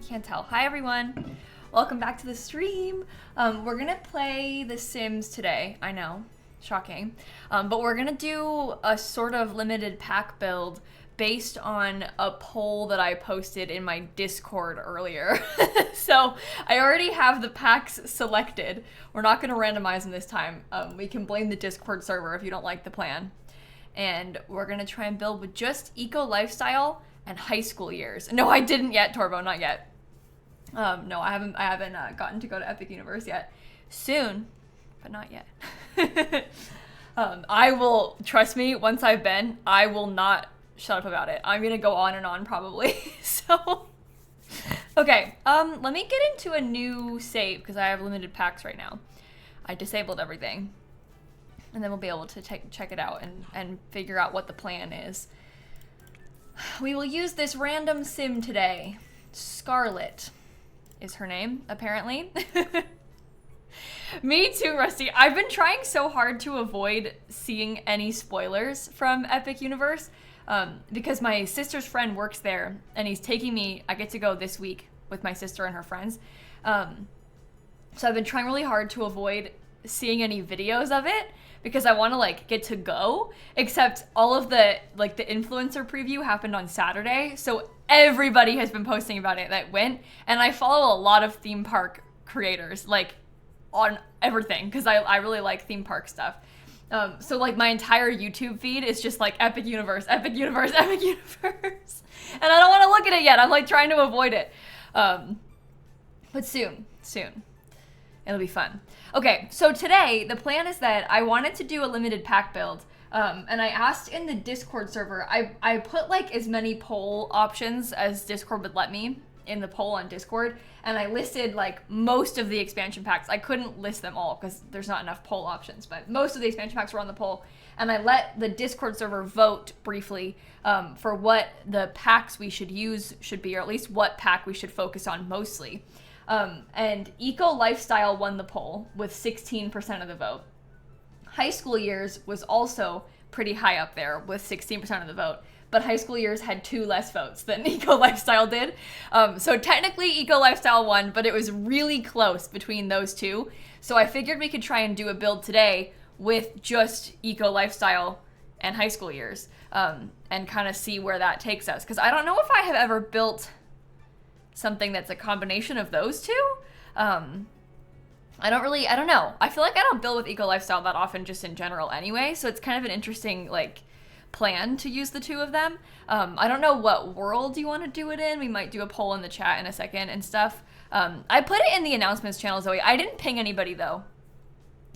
can't tell. Hi everyone. Welcome back to the stream. We're gonna play The Sims today. I know, shocking. But we're gonna do a sort of limited pack build based on a poll that I posted in my Discord earlier. So I already have the packs selected. We're not gonna randomize them this time. We can blame the Discord server if you don't like the plan. And we're gonna try and build with just eco lifestyle and high school years. No, I didn't yet, Torbo, not yet. No, I haven't gotten to go to Epic Universe yet. Soon, but not yet. I will, trust me, once I've been, I will not shut up about it. I'm gonna go on and on probably. So, okay, let me get into a new save because I have limited packs right now. I disabled everything. And then we'll be able to check it out and figure out what the plan is. We will use this random sim today. Scarlet is her name, apparently. Me too, Rusty. I've been trying so hard to avoid seeing any spoilers from Epic Universe because my sister's friend works there and he's taking me, I get to go this week with my sister and her friends. So I've been trying really hard to avoid seeing any videos of it because I want to like get to go, except all of the like the influencer preview happened on Saturday. So everybody has been posting about it that went, and I follow a lot of theme park creators like on everything because I really like theme park stuff. So like my entire YouTube feed is just like Epic Universe, Epic Universe, Epic Universe. And I don't want to look at it yet. I'm like trying to avoid it. But soon. It'll be fun. Okay, so today, the plan is that I wanted to do a limited pack build, and I asked in the Discord server, I put like as many poll options as Discord would let me in the poll on Discord, and I listed like most of the expansion packs. I couldn't list them all because there's not enough poll options, but most of the expansion packs were on the poll, and I let the Discord server vote briefly for what the packs we should use should be, or at least what pack we should focus on mostly. And eco lifestyle won the poll with 16% of the vote. High school years was also pretty high up there with 16% of the vote, but high school years had 2 less votes than eco lifestyle did. So technically eco lifestyle won, but it was really close between those two. So I figured we could try and do a build today with just eco lifestyle and high school years, and kind of see where that takes us. Because I don't know if I have ever built something that's a combination of those two. I don't know. I feel like I don't build with eco lifestyle that often just in general anyway, so it's kind of an interesting like plan to use the two of them. I don't know what world you want to do it in. We might do a poll in the chat in a second and stuff. I put it in the announcements channel, Zoe. I didn't ping anybody though.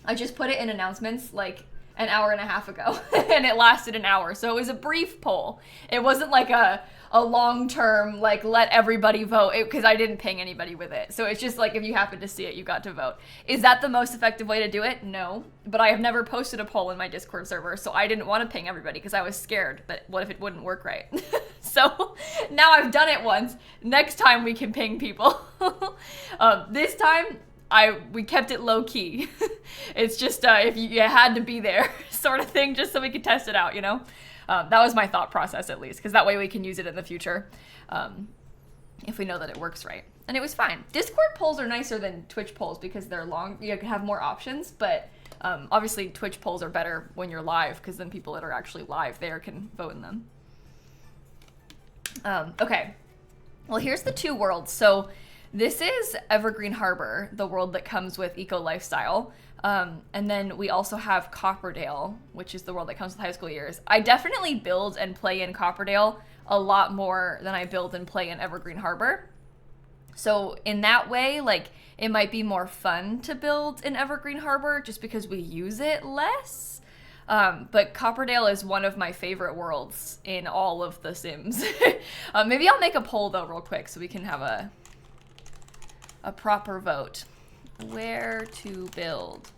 I just put it in announcements like an hour and a half ago and it lasted an hour. So it was a brief poll. It wasn't like a long-term, like, let everybody vote, because I didn't ping anybody with it. So it's just like, if you happen to see it, you got to vote. Is that the most effective way to do it? No. But I have never posted a poll in my Discord server, so I didn't want to ping everybody because I was scared that what if it wouldn't work right? So now I've done it once. Next time we can ping people. This time, we kept it low key. It's just if you had to be there sort of thing, just so we could test it out, you know? That was my thought process, at least, because that way we can use it in the future if we know that it works right. And it was fine. Discord polls are nicer than Twitch polls because they're long. You can have more options, but obviously Twitch polls are better when you're live because then people that are actually live there can vote in them. Okay. Well, here's the 2 worlds. So this is Evergreen Harbor, the world that comes with eco lifestyle. And then we also have Copperdale, which is the world that comes with high school years. I definitely build and play in Copperdale a lot more than I build and play in Evergreen Harbor. So in that way, like, it might be more fun to build in Evergreen Harbor just because we use it less. But Copperdale is one of my favorite worlds in all of the Sims. Maybe I'll make a poll though real quick so we can have a proper vote. Where to build?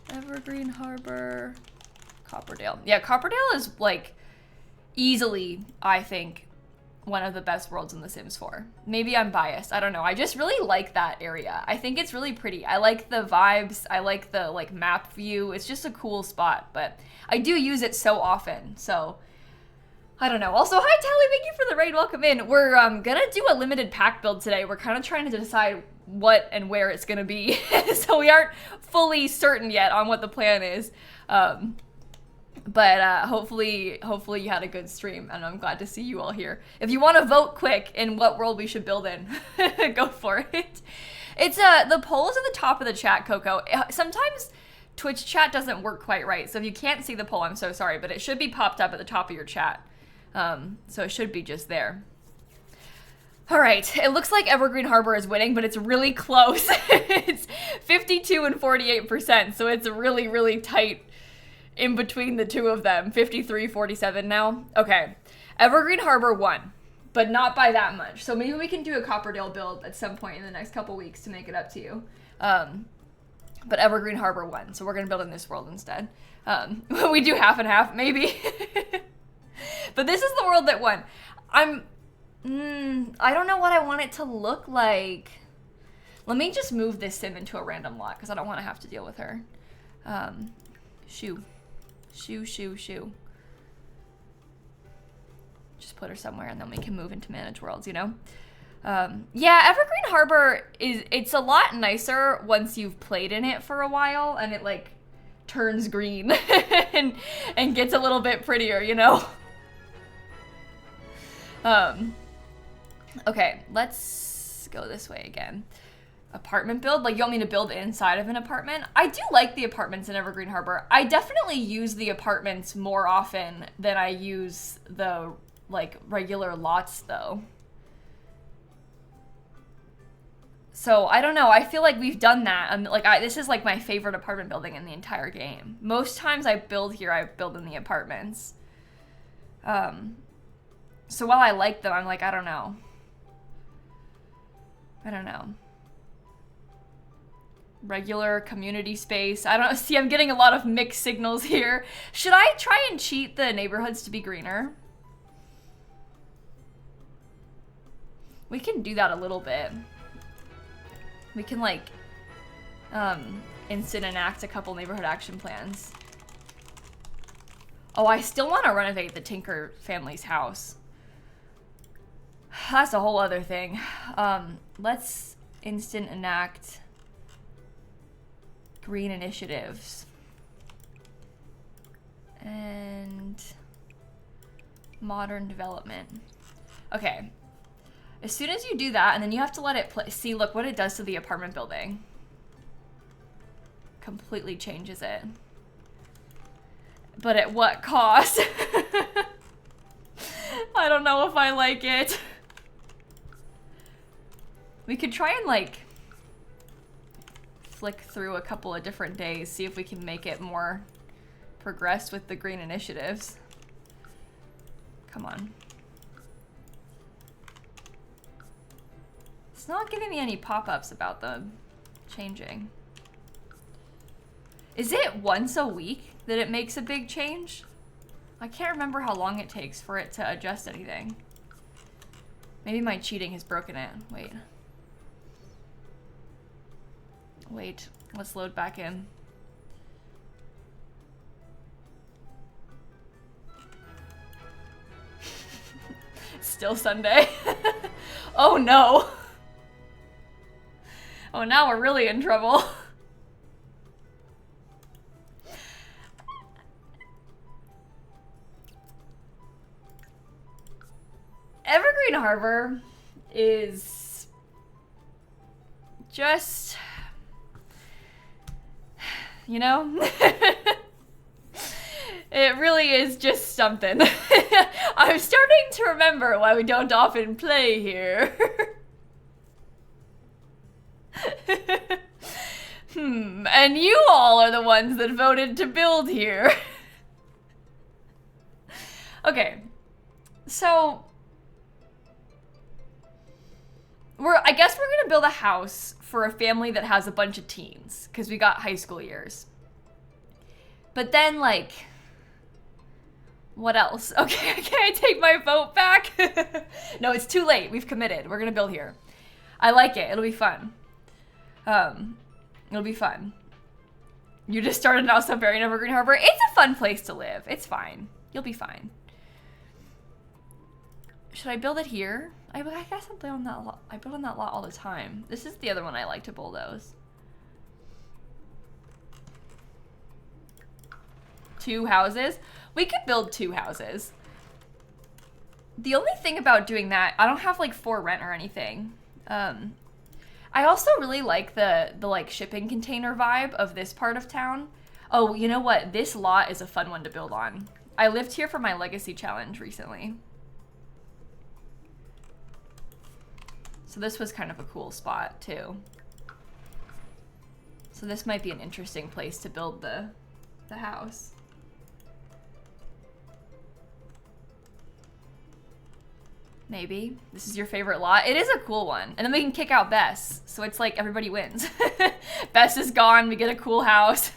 Evergreen Harbor, Copperdale. Yeah, Copperdale is like easily, I think, one of the best worlds in The Sims 4. Maybe I'm biased. I don't know. I just really like that area. I think it's really pretty. I like the vibes. I like the like map view. It's just a cool spot, but I do use it so often. So I don't know. Also, hi Tally, thank you for the raid. Welcome in. We're gonna do a limited pack build today. We're kind of trying to decide what and where it's gonna be, so we aren't fully certain yet on what the plan is. But hopefully you had a good stream, and I'm glad to see you all here. If you want to vote quick in what world we should build in, go for it. It's the poll is at the top of the chat, Coco. Sometimes Twitch chat doesn't work quite right, so if you can't see the poll, I'm so sorry, but it should be popped up at the top of your chat. So it should be just there. All right, it looks like Evergreen Harbor is winning, but it's really close. It's 52 and 48%, so it's really, really tight in between the two of them. 53-47 now. Okay, Evergreen Harbor won, but not by that much. So maybe we can do a Copperdale build at some point in the next couple weeks to make it up to you. But Evergreen Harbor won, so we're gonna build in this world instead. We do half and half, maybe. But this is the world that won. I don't know what I want it to look like. Let me just move this sim into a random lot because I don't want to have to deal with her. Shoo. Just put her somewhere and then we can move into manage worlds, you know? Yeah, Evergreen Harbor it's a lot nicer once you've played in it for a while and it like turns green and gets a little bit prettier, you know? Okay, let's go this way again. Apartment build? Like, you want me to build inside of an apartment? I do like the apartments in Evergreen Harbor. I definitely use the apartments more often than I use the, like, regular lots, though. So, I don't know. I feel like we've done that. Like, this is, like, my favorite apartment building in the entire game. Most times I build here, I build in the apartments. So while I like them, I'm like, I don't know. Regular community space. I don't know. See, I'm getting a lot of mixed signals here. Should I try and cheat the neighborhoods to be greener? We can do that a little bit. We can like instant enact a couple neighborhood action plans. Oh, I still want to renovate the Tinker family's house. That's a whole other thing. Let's instant enact green initiatives. And modern development. Okay. As soon as you do that, and then you have to let it see, look what it does to the apartment building. Completely changes it. But at what cost? I don't know if I like it. We could try and like flick through a couple of different days, see if we can make it more progressed with the green initiatives. Come on. It's not giving me any pop-ups about them changing. Is it once a week that it makes a big change? I can't remember how long it takes for it to adjust anything. Maybe my cheating has broken it. Wait, let's load back in. Still Sunday. Oh no. Oh, now we're really in trouble. Evergreen Harbor is just, you know, it really is just something. I'm starting to remember why we don't often play here. And you all are the ones that voted to build here. Okay, so I guess we're gonna build a house for a family that has a bunch of teens, because we got high school years. But then, like, what else? Okay, can I take my vote back? No, it's too late. We've committed. We're gonna build here. I like it. It'll be fun. It'll be fun. You just started out so very in Evergreen Harbor. It's a fun place to live. It's fine. You'll be fine. Should I build it here? I guess I build on that lot. I build on that lot all the time. This is the other one I like to bulldoze. 2 houses? We could build 2 houses. The only thing about doing that, I don't have like for rent or anything. I also really like the like shipping container vibe of this part of town. Oh, you know what? This lot is a fun one to build on. I lived here for my legacy challenge recently. So this was kind of a cool spot too. So this might be an interesting place to build the house. Maybe. This is your favorite lot. It is a cool one. And then we can kick out Bess. So it's like everybody wins. Bess is gone. We get a cool house.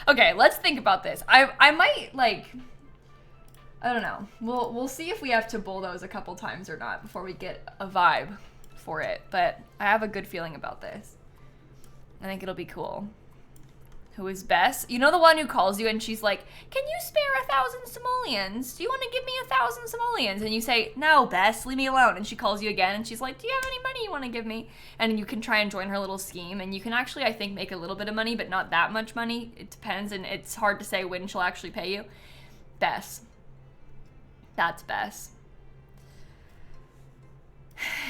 Okay, let's think about this. I might like, I don't know. We'll see if we have to bulldoze a couple times or not before we get a vibe for it. But I have a good feeling about this. I think it'll be cool. Who is Bess? You know the one who calls you and she's like, can you spare 1,000 simoleons? Do you want to give me 1,000 simoleons? And you say, no, Bess, leave me alone. And she calls you again and she's like, do you have any money you want to give me? And you can try and join her little scheme. And you can actually, I think, make a little bit of money, but not that much money. It depends, and it's hard to say when she'll actually pay you. Bess. That's Bess.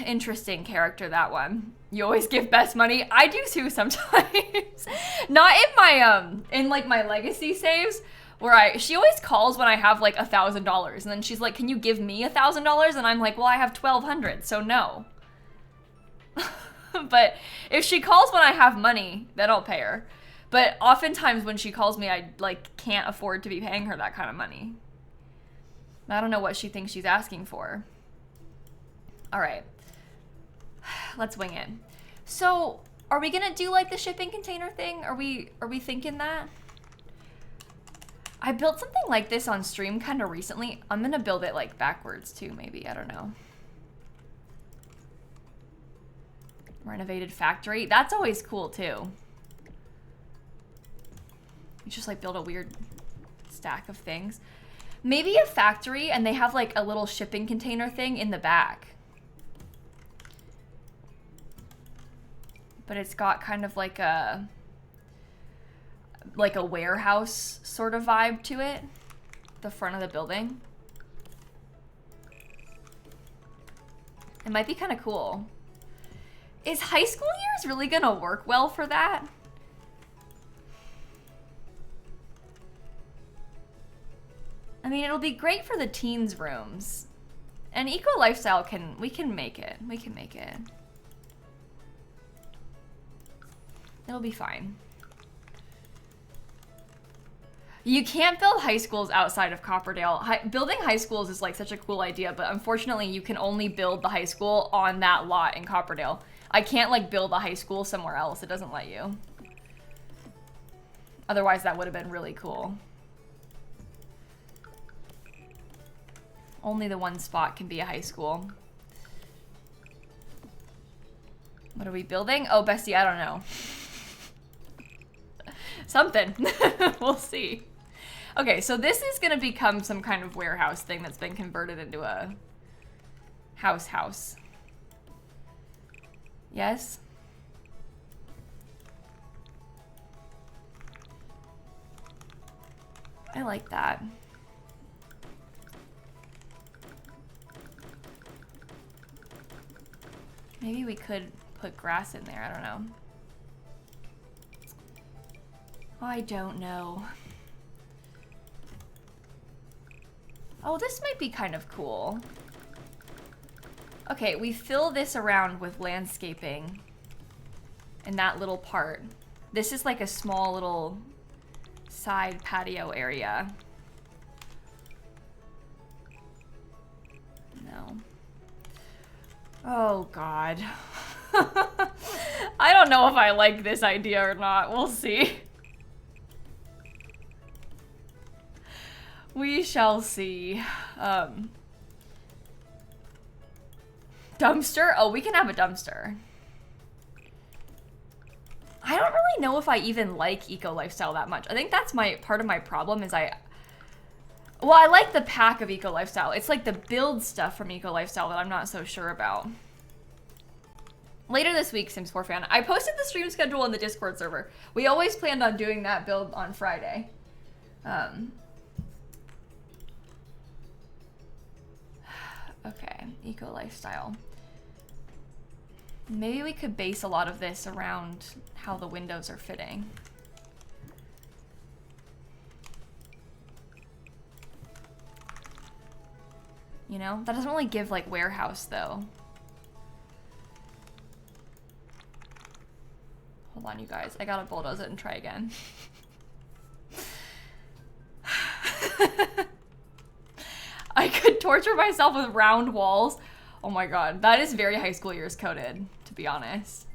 Interesting character, that one. You always give Bess money. I do too sometimes. Not in my in like my legacy saves, where she always calls when I have like $1,000, and then she's like, can you give me $1,000? And I'm like, well, I have 1,200, so no. But if she calls when I have money, then I'll pay her. But oftentimes when she calls me, I like can't afford to be paying her that kind of money. I don't know what she thinks she's asking for. All right, let's wing it. So are we gonna do like the shipping container thing? Are we thinking that? I built something like this on stream kind of recently. I'm gonna build it like backwards too, maybe, I don't know. Renovated factory, that's always cool too. You just like build a weird stack of things. Maybe a factory and they have like a little shipping container thing in the back. But it's got kind of like a warehouse sort of vibe to it. The front of the building. It might be kind of cool. Is high school years really gonna work well for that? I mean, it'll be great for the teens rooms. And eco lifestyle we can make it. We can make it. It'll be fine. You can't build high schools outside of Copperdale. Building high schools is like such a cool idea, but unfortunately you can only build the high school on that lot in Copperdale. I can't like build a high school somewhere else. It doesn't let you. Otherwise that would have been really cool. Only the one spot can be a high school. What are we building? Oh, Bessie, I don't know. Something. We'll see. Okay, so this is gonna become some kind of warehouse thing that's been converted into a house. Yes? I like that. Maybe we could put grass in there, I don't know. I don't know. Oh, this might be kind of cool. Okay, we fill this around with landscaping in that little part. This is like a small little side patio area. No. Oh, God. I don't know if I like this idea or not. We'll see. We shall see. Dumpster? Oh, we can have a dumpster. I don't really know if I even like eco lifestyle that much. I think that's part of my problem is Well, I like the pack of Eco Lifestyle. It's like the build stuff from Eco Lifestyle that I'm not so sure about. Later this week, Sims 4 fan. I posted the stream schedule in the Discord server. We always planned on doing that build on Friday. Okay, Eco Lifestyle. Maybe we could base a lot of this around how the windows are fitting. You know, that doesn't really give like warehouse though. Hold on, you guys. I gotta bulldoze it and try again. I could torture myself with round walls. Oh my god, that is very high school years coded, to be honest.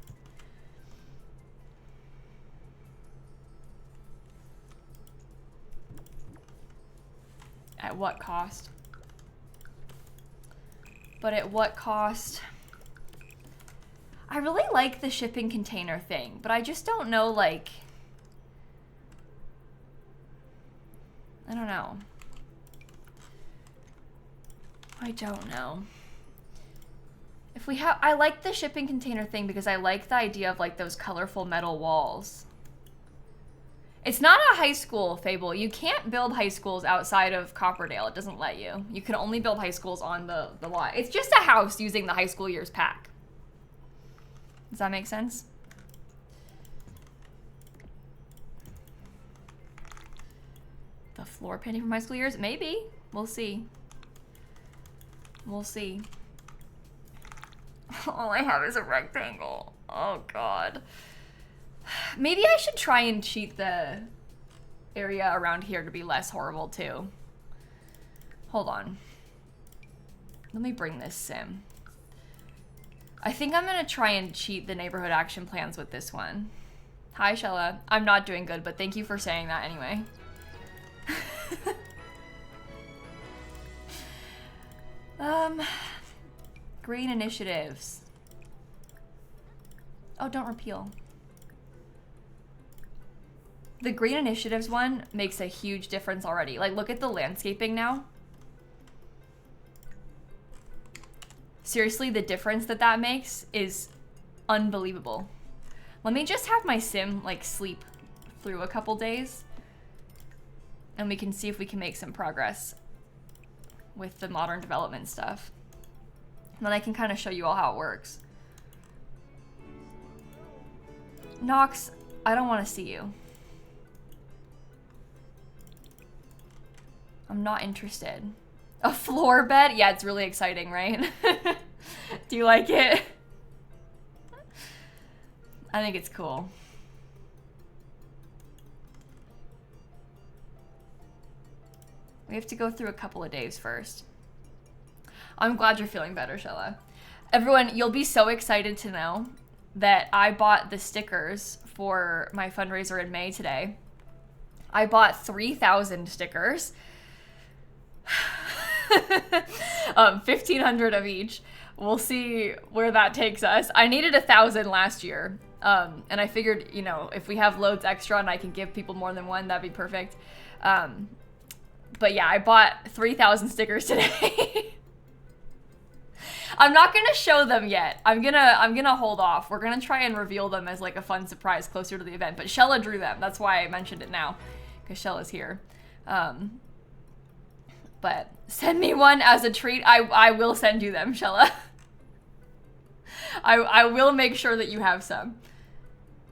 At what cost? But at what cost? I really like the shipping container thing, but I just don't know, like... I don't know. I don't know. If we have... I like the shipping container thing because I like the idea of, like, those colorful metal walls. It's not a high school, Fable. You can't build high schools outside of Copperdale. It doesn't let you. You can only build high schools on the lot. It's just a house using the high school years pack. Does that make sense? The floor painting from high school years? Maybe. We'll see. We'll see. All I have is a rectangle. Oh, God. Maybe I should try and cheat the area around here to be less horrible, too. Hold on. Let me bring this sim. I think I'm going to try and cheat the neighborhood action plans with this one. Hi, Shella. I'm not doing good, but thank you for saying that anyway. Green initiatives. Oh, don't repeal. The green initiatives one makes a huge difference already. Like, look at the landscaping now. Seriously, the difference that that makes is unbelievable. Let me just have my sim, like, sleep through a couple days. And we can see if we can make some progress with the modern development stuff. And then I can kind of show you all how it works. Nox, I don't want to see you. I'm not interested. A floor bed? Yeah, it's really exciting, right? Do you like it? I think it's cool. We have to go through a couple of days first. I'm glad you're feeling better, Shella. Everyone, you'll be so excited to know that I bought the stickers for my fundraiser in May today. I bought 3,000 stickers. 1,500 of each. We'll see where that takes us. I needed 1,000 last year. And I figured, you know, if we have loads extra and I can give people more than one, that'd be perfect. But yeah, I bought 3,000 stickers today. I'm not gonna show them yet. I'm gonna hold off. We're gonna try and reveal them as like a fun surprise closer to the event. But Shella drew them. That's why I mentioned it now, because Shella's here. But send me one as a treat. I will send you them, Shella. I will make sure that you have some.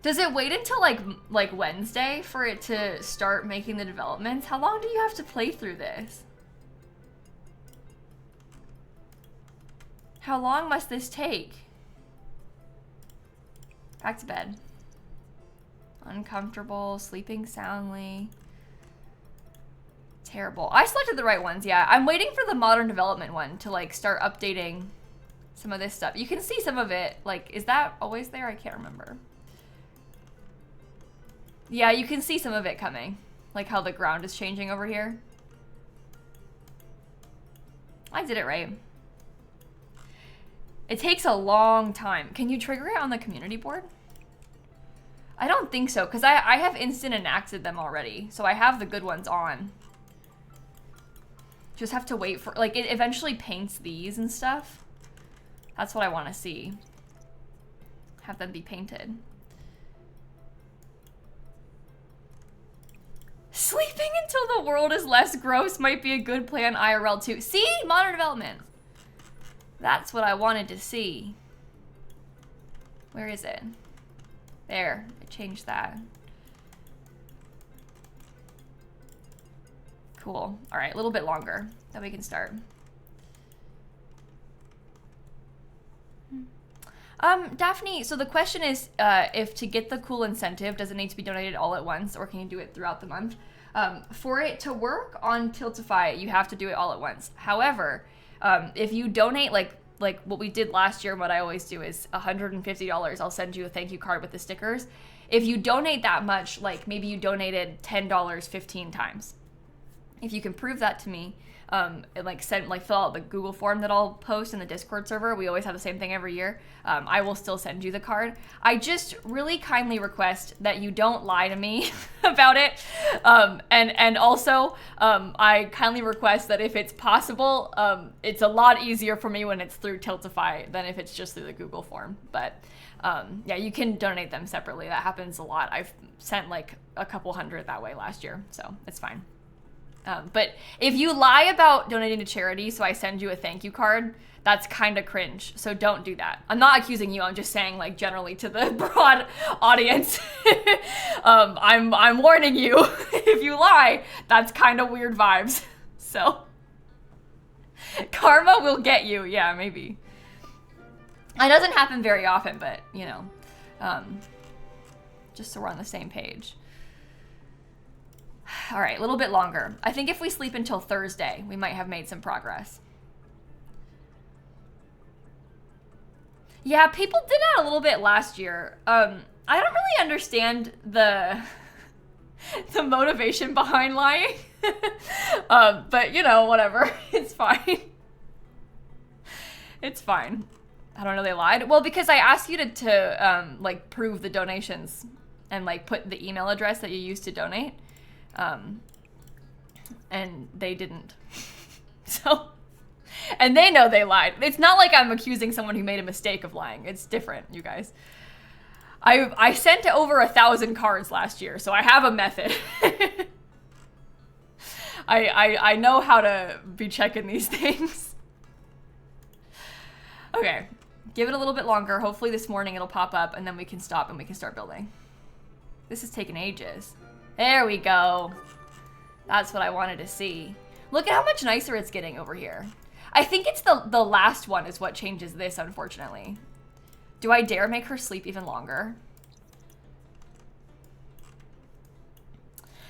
Does it wait until like Wednesday for it to start making the developments? How long do you have to play through this? How long must this take? Back to bed. Uncomfortable, sleeping soundly. Terrible. I selected the right ones, yeah. I'm waiting for the modern development one to like start updating some of this stuff. You can see some of it. Like, is that always there? I can't remember. Yeah, you can see some of it coming. Like how the ground is changing over here. I did it right. It takes a long time. Can you trigger it on the community board? I don't think so, because I have instant enacted them already. So I have the good ones on. Just have to wait for, like, it eventually paints these and stuff. That's what I want to see. Have them be painted. Sleeping until the world is less gross might be a good plan IRL too. See? Modern development. That's what I wanted to see. Where is it? There. I changed that. Cool. All right, a little bit longer. Then we can start. Daphne, so the question is, if to get the cool incentive, does it need to be donated all at once, or can you do it throughout the month? For it to work on Tiltify, you have to do it all at once. However, if you donate, like what we did last year, what I always do is $150, I'll send you a thank you card with the stickers. If you donate that much, like maybe you donated $10 15 times. If you can prove that to me, and fill out the Google form that I'll post in the Discord server. We always have the same thing every year. I will still send you the card. I just really kindly request that you don't lie to me about it. And also, I kindly request that if it's possible, it's a lot easier for me when it's through Tiltify than if it's just through the Google form. But yeah, you can donate them separately. That happens a lot. I've sent like a couple hundred that way last year, so it's fine. But if you lie about donating to charity, so I send you a thank you card, that's kind of cringe. So don't do that. I'm not accusing you. I'm just saying, like, generally to the broad audience, I'm warning you. If you lie, that's kind of weird vibes. So karma will get you. Yeah, maybe. It doesn't happen very often, but you know, just so we're on the same page. All right, a little bit longer. I think if we sleep until Thursday, we might have made some progress. Yeah, people did that a little bit last year. I don't really understand the motivation behind lying. But you know, whatever. It's fine. It's fine. I don't know they lied. Well, because I asked you to like prove the donations and like put the email address that you used to donate. And they didn't. So, and they know they lied. It's not like I'm accusing someone who made a mistake of lying. It's different, you guys. I sent over 1,000 cards last year, so I have a method. I know how to be checking these things. Okay, give it a little bit longer. Hopefully this morning it'll pop up and then we can stop and we can start building. This has taken ages. There we go. That's what I wanted to see. Look at how much nicer it's getting over here. I think it's the last one is what changes this, unfortunately. Do I dare make her sleep even longer?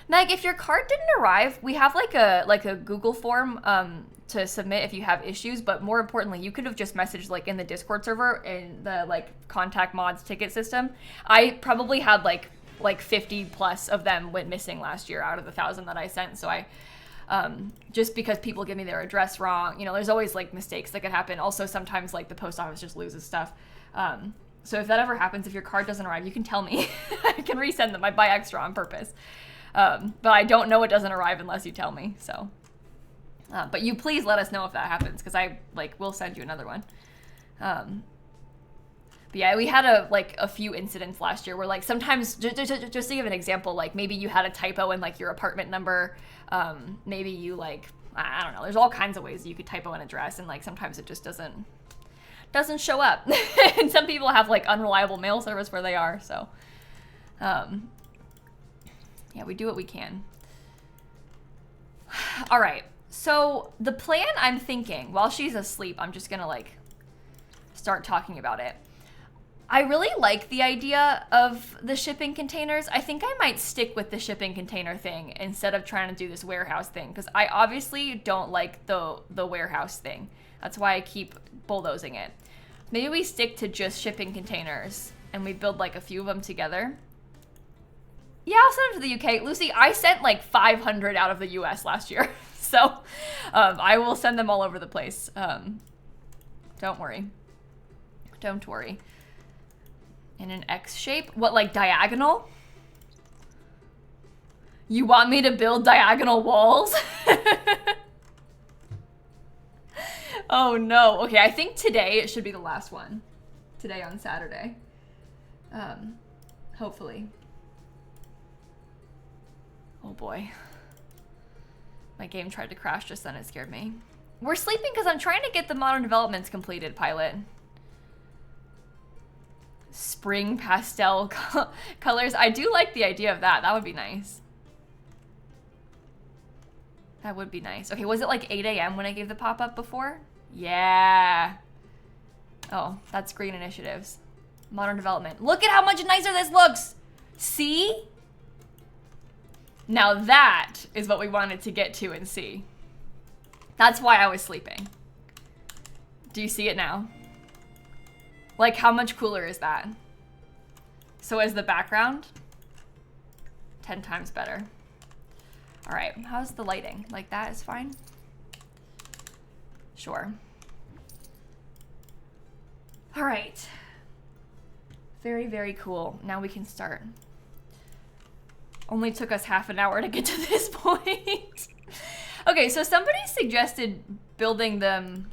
Meg, if your card didn't arrive, we have like a Google form to submit if you have issues, but more importantly, you could have just messaged like in the Discord server in the like contact mods ticket system. I probably had like 50 plus of them went missing last year out of the 1,000 that I sent. So I, just because people give me their address wrong, you know, there's always like mistakes that could happen. Also, sometimes like the post office just loses stuff. So if that ever happens, if your card doesn't arrive, you can tell me. I can resend them. I buy extra on purpose. But I don't know it doesn't arrive unless you tell me. So, but you please let us know if that happens, because I like will send you another one. But yeah, we had a few incidents last year where like sometimes just to give an example, like maybe you had a typo in like your apartment number. Maybe you like, I don't know. There's all kinds of ways you could typo an address, and like sometimes it just doesn't show up. And some people have like unreliable mail service where they are. So, yeah, we do what we can. All right. So the plan I'm thinking, while she's asleep, I'm just gonna like start talking about it. I really like the idea of the shipping containers. I think I might stick with the shipping container thing instead of trying to do this warehouse thing, because I obviously don't like the warehouse thing. That's why I keep bulldozing it. Maybe we stick to just shipping containers and we build like a few of them together. Yeah, I'll send them to the UK. Lucy, I sent like 500 out of the US last year. So I will send them all over the place. Don't worry. Don't worry. In an X shape? What, like diagonal? You want me to build diagonal walls? Oh no. Okay, I think today it should be the last one. Today on Saturday. Hopefully. Oh boy. My game tried to crash just then, it scared me. We're sleeping because I'm trying to get the modern developments completed, Pilot. Spring pastel colors. I do like the idea of that. That would be nice. That would be nice. Okay, was it like 8 a.m. when I gave the pop-up before? Yeah. Oh, that's green initiatives. Modern development. Look at how much nicer this looks. See? Now that is what we wanted to get to and see. That's why I was sleeping. Do you see it now? Like, how much cooler is that? So as the background, 10 times better. All right, how's the lighting? Like that is fine? Sure. All right. Very, very cool. Now we can start. Only took us half an hour to get to this point. Okay, so somebody suggested building them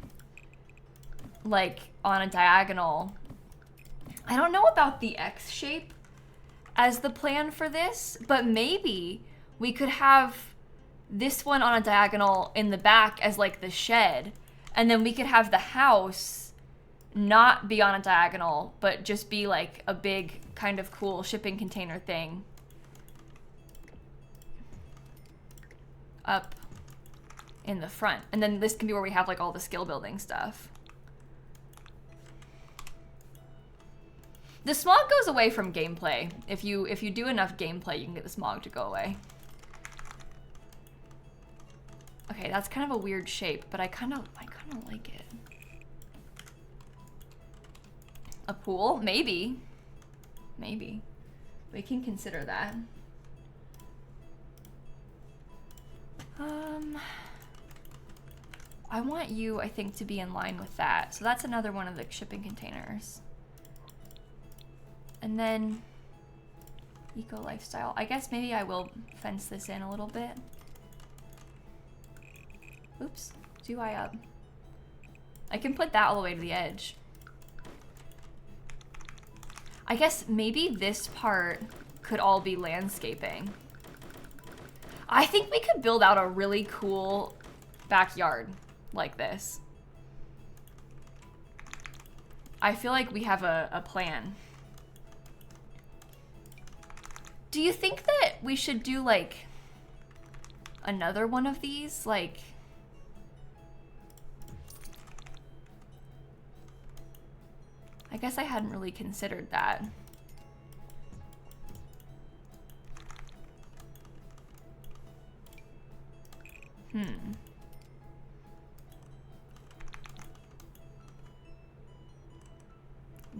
like on a diagonal. I don't know about the X shape as the plan for this, but maybe we could have this one on a diagonal in the back as like the shed, and then we could have the house not be on a diagonal, but just be like a big kind of cool shipping container thing up in the front. And then this can be where we have like all the skill building stuff. The smog goes away from gameplay. If you do enough gameplay, you can get the smog to go away. Okay, that's kind of a weird shape, but I kind of like it. A pool? Maybe. Maybe. We can consider that. I want you, I think, to be in line with that. So that's another one of the shipping containers. And then eco lifestyle. I guess maybe I will fence this in a little bit. Oops, too high up. I can put that all the way to the edge. I guess maybe this part could all be landscaping. I think we could build out a really cool backyard like this. I feel like we have a plan. Do you think that we should do like another one of these? Like, I guess I hadn't really considered that.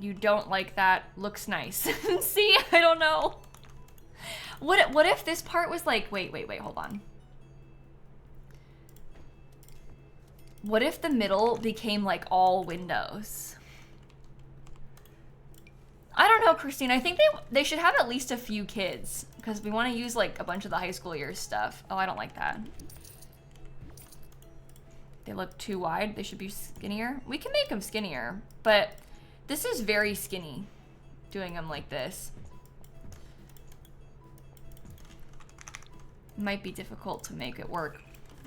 You don't like that? Looks nice. See, I don't know. What if this part was like, wait, hold on. What if the middle became like all windows? I don't know, Christine. I think they should have at least a few kids because we want to use like a bunch of the high school years stuff. Oh, I don't like that. They look too wide. They should be skinnier. We can make them skinnier, but this is very skinny doing them like this. Might be difficult to make it work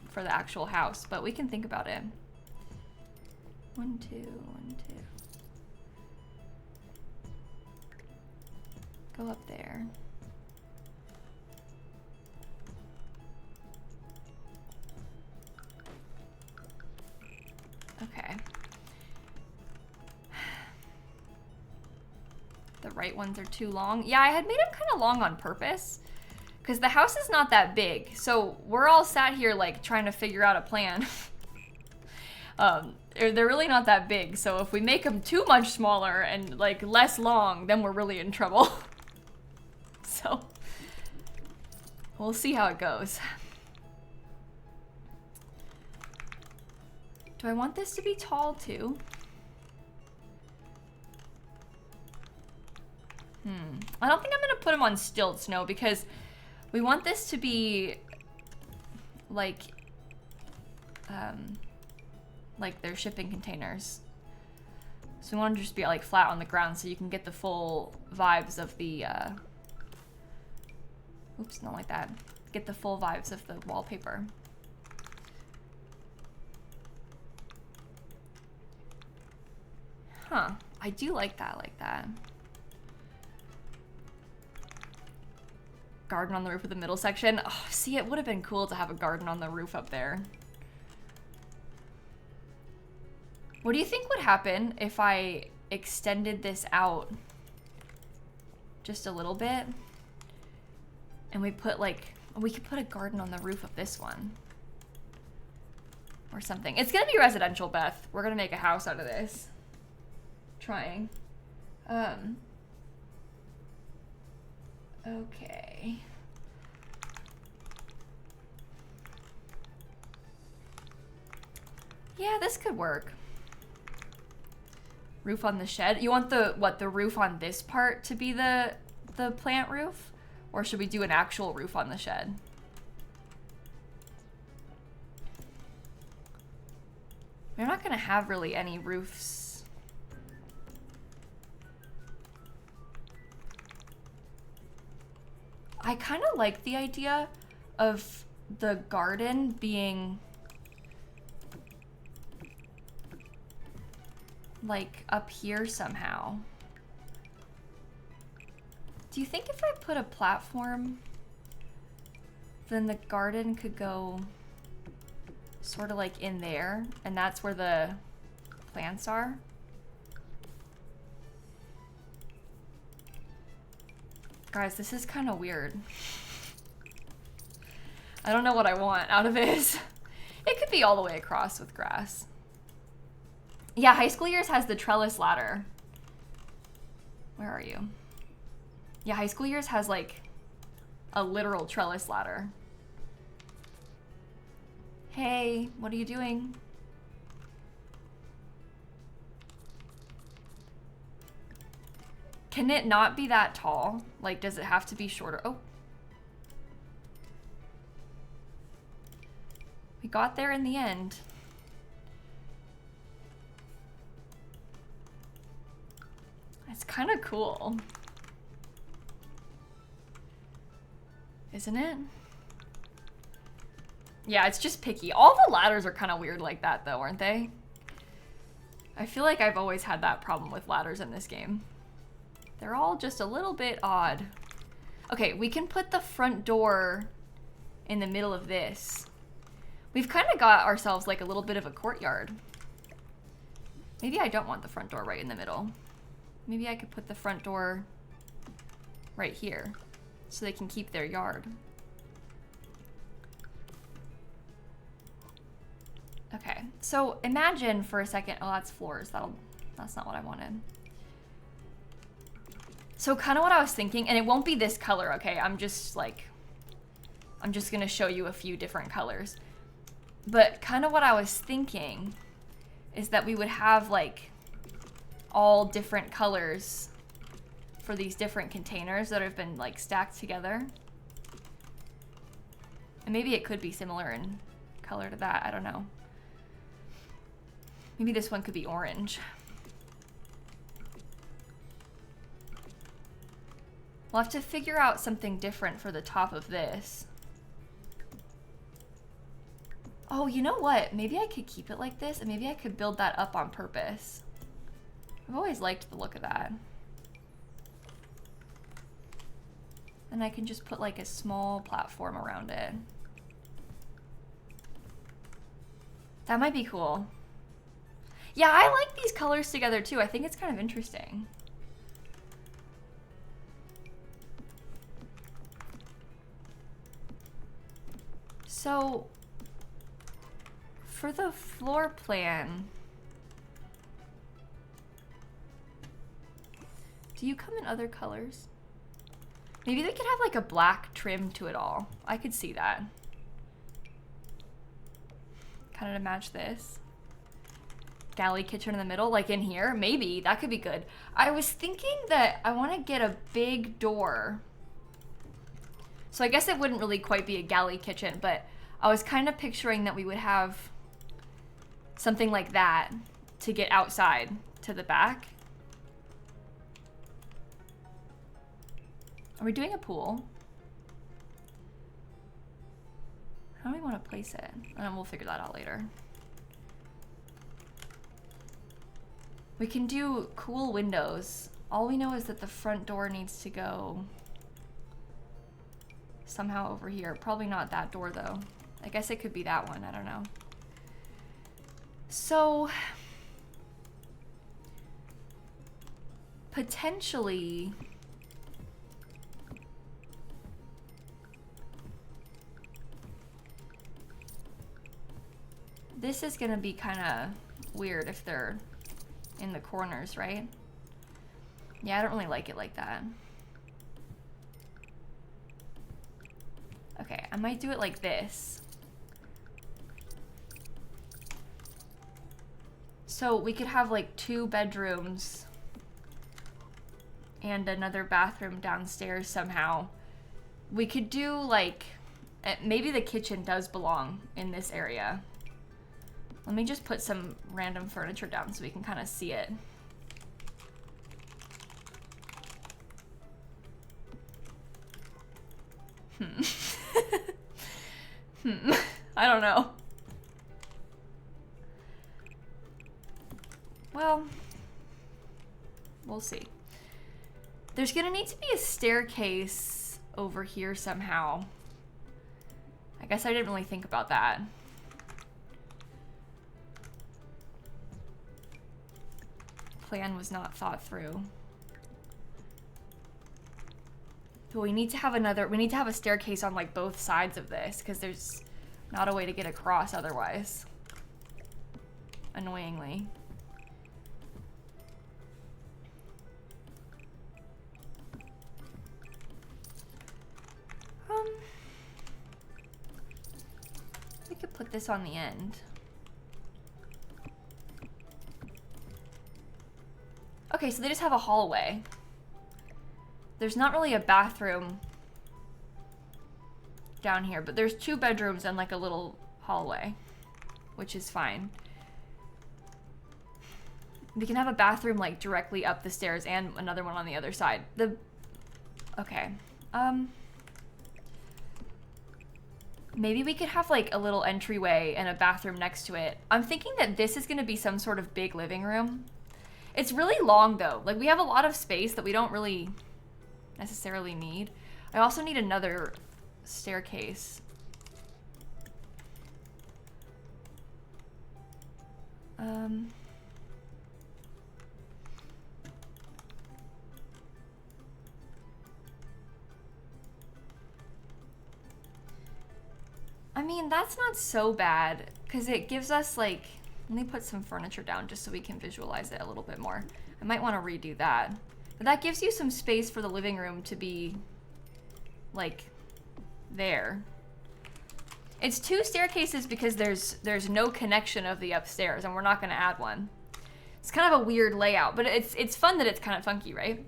for the actual house, but we can think about it. 1, 2, 1, 2. Go up there. Okay. The right ones are too long. Yeah, I had made them kind of long on purpose because the house is not that big. So we're all sat here like trying to figure out a plan. They're really not that big. So if we make them too much smaller and like less long, then we're really in trouble. So we'll see how it goes. Do I want this to be tall too? I don't think I'm gonna put them on stilts, no, because we want this to be like like their shipping containers. So we want to just be like flat on the ground so you can get the full vibes of the, oops, not like that. Get the full vibes of the wallpaper. Huh, I do like that. Garden on the roof of the middle section. Oh, see, it would have been cool to have a garden on the roof up there. What do you think would happen if I extended this out just a little bit? And we put like, we could put a garden on the roof of this one. Or something. It's gonna be residential, Beth. We're gonna make a house out of this. Trying. Okay. Yeah, this could work. Roof on the shed. You want the, what, the roof on this part to be the plant roof? Or should we do an actual roof on the shed? We're not gonna have really any roofs. I kind of like the idea of the garden being like up here somehow. Do you think if I put a platform, then the garden could go sort of like in there, and that's where the plants are? Guys, this is kind of weird. I don't know what I want out of this. It could be all the way across with grass. Yeah, High School Years has the trellis ladder. Where are you? Yeah, High School Years has like a literal trellis ladder. Hey, what are you doing? Can it not be that tall? Like, does it have to be shorter? Oh. We got there in the end. It's kind of cool. Isn't it? Yeah, it's just picky. All the ladders are kind of weird like that though, aren't they? I feel like I've always had that problem with ladders in this game. They're all just a little bit odd. Okay, we can put the front door in the middle of this. We've kind of got ourselves like a little bit of a courtyard. Maybe I don't want the front door right in the middle. Maybe I could put the front door right here so they can keep their yard. Okay, so imagine for a second, oh, that's floors. That's not what I wanted. So kind of what I was thinking, and it won't be this color, okay? I'm just gonna show you a few different colors. But kind of what I was thinking is that we would have like all different colors for these different containers that have been like stacked together. And maybe it could be similar in color to that, I don't know. Maybe this one could be orange. We'll have to figure out something different for the top of this. Oh, you know what? Maybe I could keep it like this, and maybe I could build that up on purpose. I've always liked the look of that. And I can just put like a small platform around it. That might be cool. Yeah, I like these colors together too. I think it's kind of interesting. So, for the floor plan, do you come in other colors? Maybe they could have like a black trim to it all. I could see that. Kind of to match this. Galley kitchen in the middle, like in here. Maybe, that could be good. I was thinking that I want to get a big door. So I guess it wouldn't really quite be a galley kitchen, but I was kind of picturing that we would have something like that to get outside to the back. Are we doing a pool? How do we want to place it? And we'll figure that out later. We can do cool windows. All we know is that the front door needs to go somehow over here. Probably not that door though. I guess it could be that one, I don't know. So, potentially, this is gonna be kind of weird if they're in the corners, right? Yeah, I don't really like it like that. Okay, I might do it like this. So we could have like 2 bedrooms and another bathroom downstairs somehow. We could do like, maybe the kitchen does belong in this area. Let me just put some random furniture down so we can kind of see it. I don't know. Well, we'll see. There's gonna need to be a staircase over here somehow. I guess I didn't really think about that. Plan was not thought through. But we need to have a staircase on like both sides of this because there's not a way to get across otherwise. Annoyingly. We could put this on the end. Okay, so they just have a hallway. There's not really a bathroom down here, but there's 2 bedrooms and like a little hallway, which is fine. We can have a bathroom like directly up the stairs and another one on the other side. Okay. Maybe we could have like a little entryway and a bathroom next to it. I'm thinking that this is gonna be some sort of big living room. It's really long though. Like we have a lot of space that we don't really necessarily need. I also need another staircase. I mean, that's not so bad because it gives us like, let me put some furniture down just so we can visualize it a little bit more. I might want to redo that. But that gives you some space for the living room to be like there. It's 2 staircases because there's no connection of the upstairs and we're not going to add one. It's kind of a weird layout, but it's fun that it's kind of funky, right?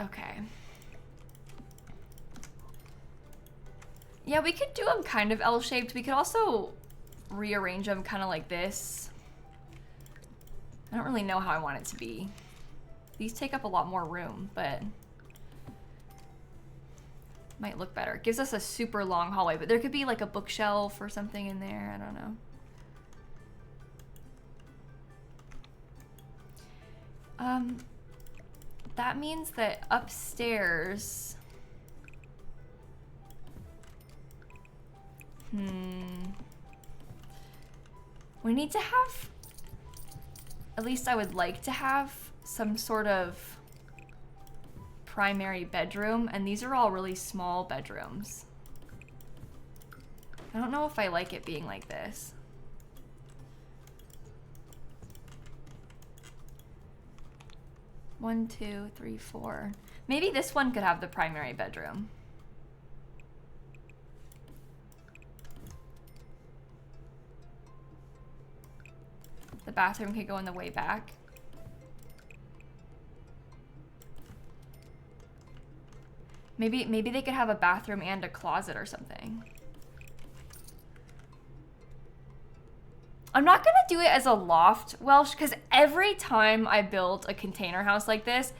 Okay. Yeah, we could do them kind of L-shaped. We could also rearrange them kind of like this. I don't really know how I want it to be. These take up a lot more room, but might look better. It gives us a super long hallway, but there could be like a bookshelf or something in there. I don't know. That means that upstairs... We need to have, at least I would like to have, some sort of primary bedroom, and these are all really small bedrooms. I don't know if I like it being like this. One, two, three, four. Maybe this one could have the primary bedroom. The bathroom could go in the way back. Maybe they could have a bathroom and a closet or something. I'm not gonna do it as a loft, Welsh, because every time I build a container house like this,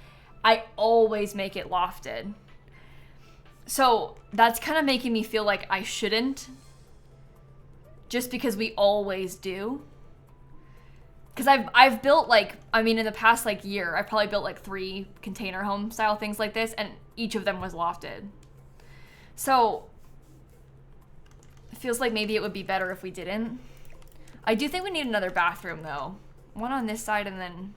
I always make it lofted. So that's kind of making me feel like I shouldn't, just because we always do. Because I've built like, I mean, in the past like year, I probably built like 3 container home style things like this, and each of them was lofted. So it feels like maybe it would be better if we didn't. I do think we need another bathroom though. One on this side and then...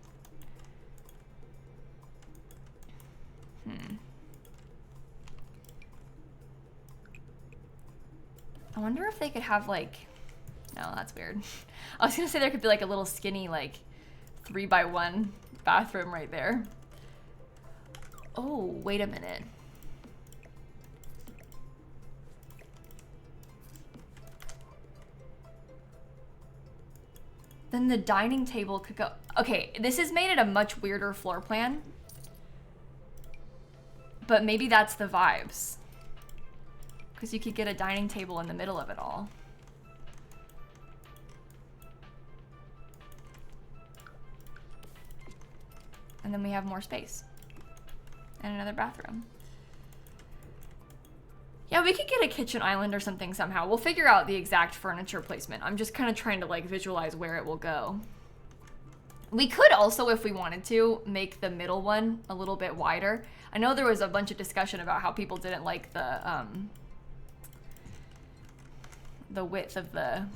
I wonder if they could have like... No, that's weird. I was gonna say there could be like a little skinny like 3x1 bathroom right there. Oh, wait a minute. Then the dining table could go... Okay, this has made it a much weirder floor plan. But maybe that's the vibes. Because you could get a dining table in the middle of it all. And then we have more space. And another bathroom. Yeah, we could get a kitchen island or something somehow. We'll figure out the exact furniture placement. I'm just kind of trying to like visualize where it will go. We could also, if we wanted to, make the middle one a little bit wider. I know there was a bunch of discussion about how people didn't like the width of the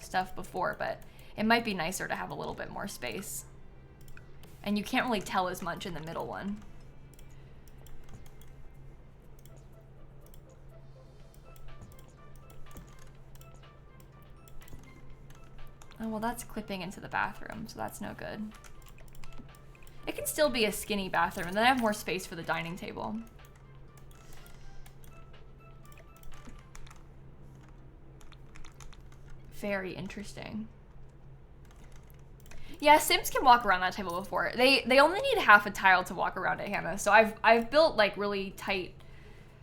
stuff before, but it might be nicer to have a little bit more space. And you can't really tell as much in the middle one. Oh, well, that's clipping into the bathroom, so that's no good. It can still be a skinny bathroom, and then I have more space for the dining table. Very interesting. Yeah, Sims can walk around that table before. They only need half a tile to walk around it, Hannah. So I've built like really tight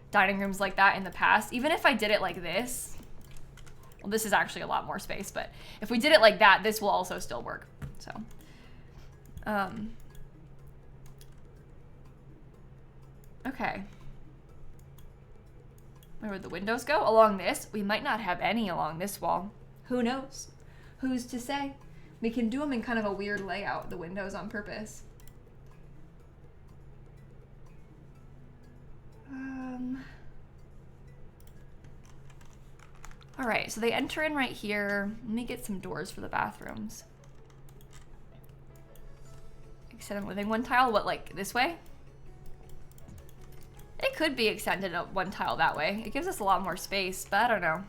dining rooms like that in the past. Even if I did it like this, well, this is actually a lot more space, but if we did it like that, this will also still work. So, okay. Where would the windows go? Along this? We might not have any along this wall. Who knows? Who's to say? We can do them in kind of a weird layout, the windows, on purpose. All right, so they enter in right here. Let me get some doors for the bathrooms. Extend within one tile, what, like this way? It could be extended up one tile that way. It gives us a lot more space, but I don't know.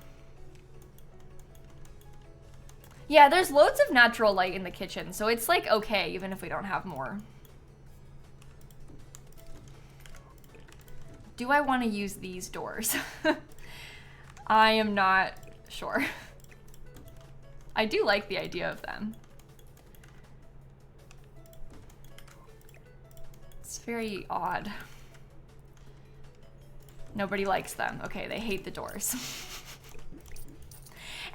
Yeah, there's loads of natural light in the kitchen, so it's like okay, even if we don't have more. Do I want to use these doors? I am not sure. I do like the idea of them. It's very odd. Nobody likes them. Okay, they hate the doors.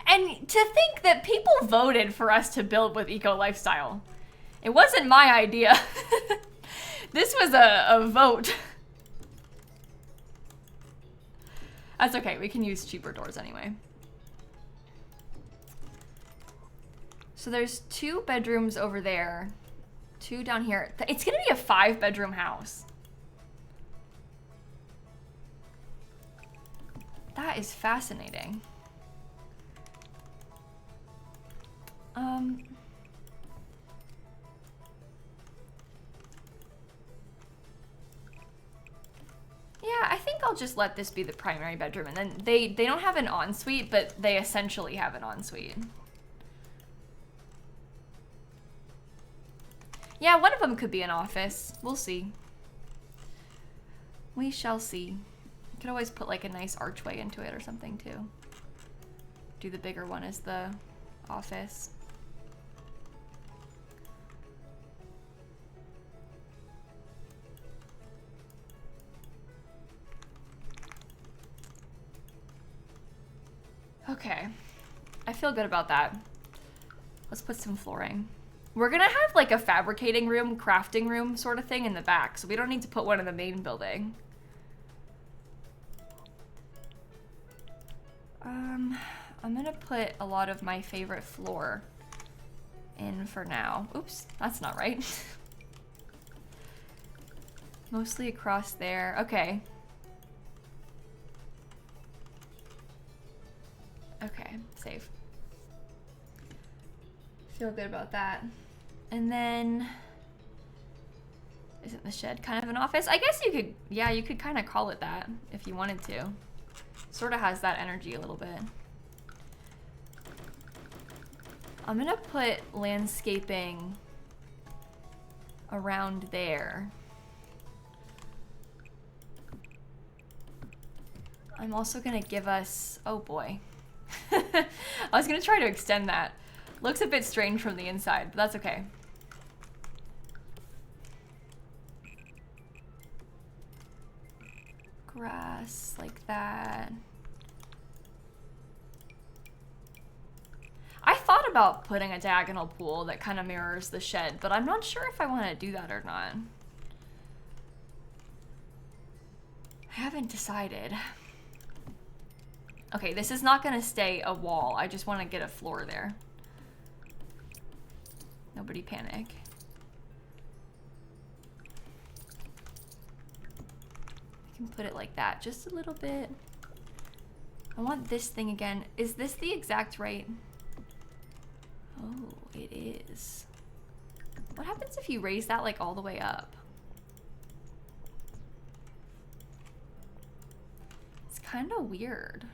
And to think that people voted for us to build with eco lifestyle. It wasn't my idea. This was a vote. That's okay, we can use cheaper doors anyway. So there's 2 bedrooms over there, 2 down here. It's gonna be a 5-bedroom house. That is fascinating. Yeah, I think I'll just let this be the primary bedroom, and then they don't have an ensuite, but they essentially have an ensuite. Yeah, one of them could be an office. We'll see. We shall see. You could always put like a nice archway into it or something too. Do the bigger one as the office. Okay, I feel good about that. Let's put some flooring. We're gonna have like a fabricating room, crafting room sort of thing in the back, so we don't need to put one in the main building. I'm gonna put a lot of my favorite floor in for now. Oops, that's not right. Mostly across there. Okay. Okay, save. Feel good about that. And then, isn't the shed kind of an office? I guess you could, yeah, you could kind of call it that if you wanted to. Sort of has that energy a little bit. I'm gonna put landscaping around there. I'm also gonna give us, oh boy. I was gonna try to extend that. Looks a bit strange from the inside, but that's okay. Grass like that. I thought about putting a diagonal pool that kind of mirrors the shed, but I'm not sure if I want to do that or not. I haven't decided. Okay, this is not going to stay a wall. I just want to get a floor there. Nobody panic. I can put it like that, just a little bit. I want this thing again. Is this the exact right? Oh, it is. What happens if you raise that like all the way up? It's kind of weird.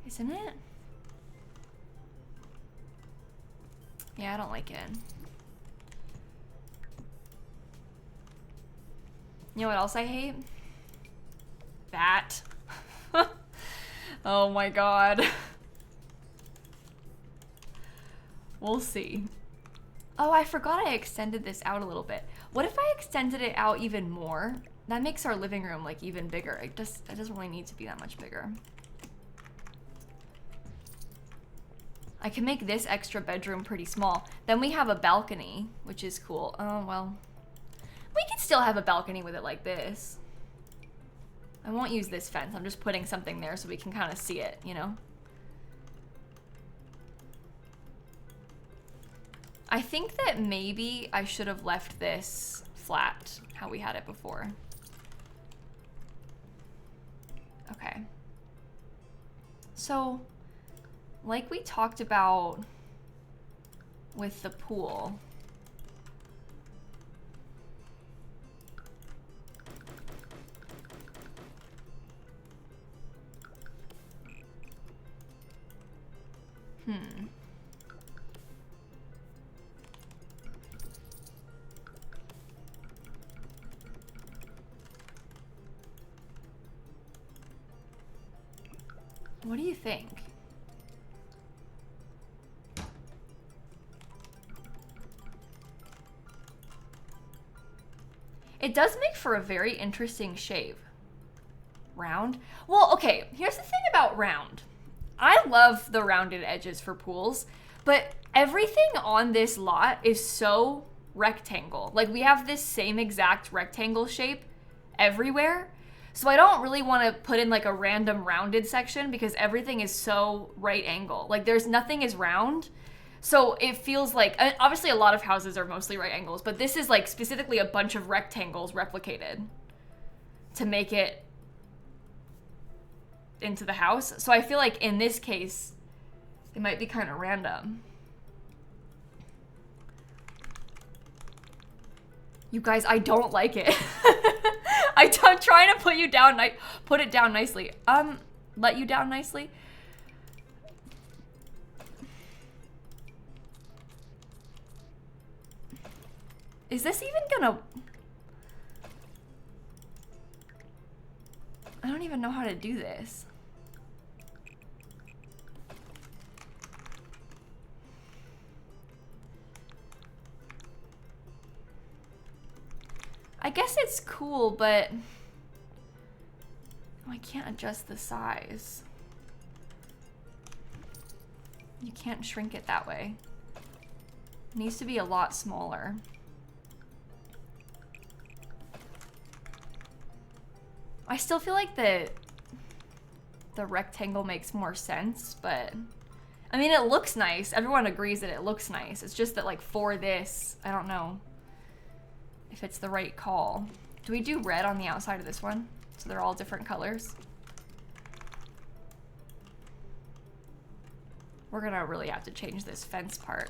Isn't it? Yeah, I don't like it. You know what else I hate? That. Oh my god. We'll see. Oh, I forgot I extended this out a little bit. What if I extended it out even more? That makes our living room like even bigger. It doesn't really need to be that much bigger. I can make this extra bedroom pretty small. Then we have a balcony, which is cool. Oh, well. We can still have a balcony with it like this. I won't use this fence. I'm just putting something there so we can kind of see it, you know? I think that maybe I should have left this flat, how we had it before. Okay. So, like we talked about with the pool, what do you think? It does make for a very interesting shape. Round? Well, okay, here's the thing about round. I love the rounded edges for pools, but everything on this lot is so rectangle. Like, we have this same exact rectangle shape everywhere. So I don't really want to put in like a random rounded section because everything is so right angle. Like, there's nothing is round. So it feels like, obviously a lot of houses are mostly right angles, but this is like specifically a bunch of rectangles replicated to make it into the house. So I feel like in this case, it might be kind of random. You guys, I don't like it. I'm trying to put you down, put it down nicely. Let you down nicely. Is this even gonna... I don't even know how to do this. I guess it's cool, but oh, I can't adjust the size. You can't shrink it that way. It needs to be a lot smaller. I still feel like the rectangle makes more sense, but I mean, it looks nice. Everyone agrees that it looks nice. It's just that, like, for this, I don't know if it's the right call. Do we do red on the outside of this one? So they're all different colors? We're gonna really have to change this fence part.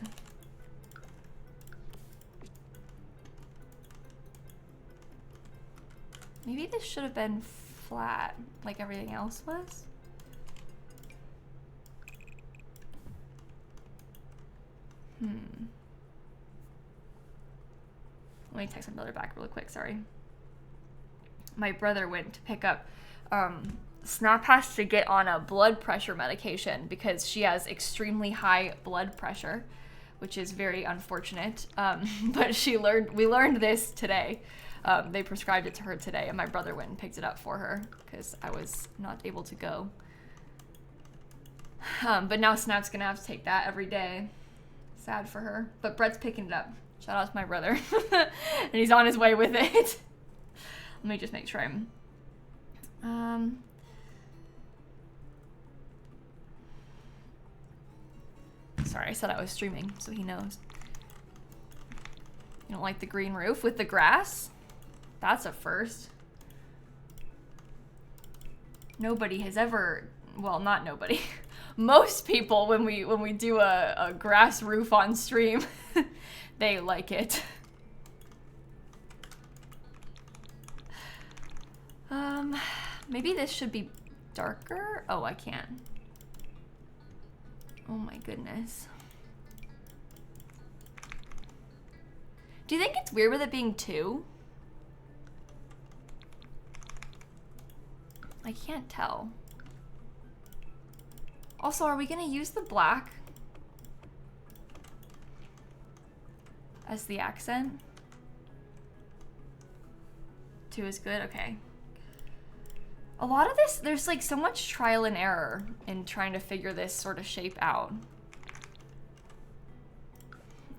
Maybe this should have been flat, like everything else was. Let me text my brother back really quick, sorry. My brother went to pick up, Snap has to get on a blood pressure medication because she has extremely high blood pressure, which is very unfortunate. But we learned this today. They prescribed it to her today, and my brother went and picked it up for her because I was not able to go. But now Snap's gonna have to take that every day. Sad for her, but Brett's picking it up. Shout out to my brother. And he's on his way with it. Let me just make sure I'm... Sorry, I said I was streaming, so he knows. You don't like the green roof with the grass? That's a first. Nobody has ever... Well, not nobody. Most people, when we do a grass roof on stream, they like it. Maybe this should be darker? Oh, I can't. Oh my goodness. Do you think it's weird with it being 2? I can't tell. Also, are we gonna use the black as the accent? 2 is good? Okay. A lot of this, there's like so much trial and error in trying to figure this sort of shape out.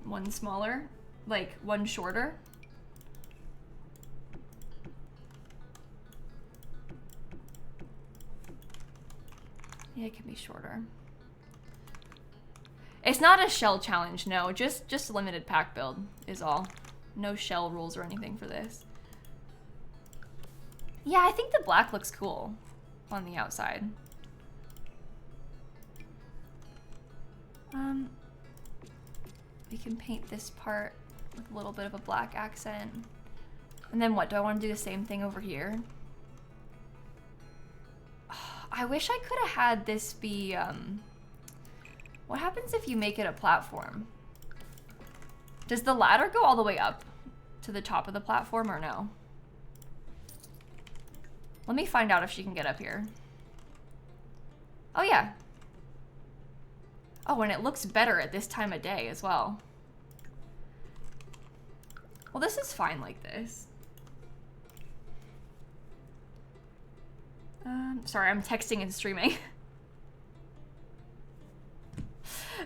One smaller, like one shorter. Yeah, it can be shorter. It's not a shell challenge, no. Just a limited pack build is all. No shell rules or anything for this. Yeah, I think the black looks cool on the outside. We can paint this part with a little bit of a black accent. And then what, do I want to do the same thing over here? I wish I could have had this be, what happens if you make it a platform? Does the ladder go all the way up to the top of the platform or no? Let me find out if she can get up here. Oh yeah. Oh, and it looks better at this time of day as well. Well, this is fine like this. Sorry, I'm texting and streaming.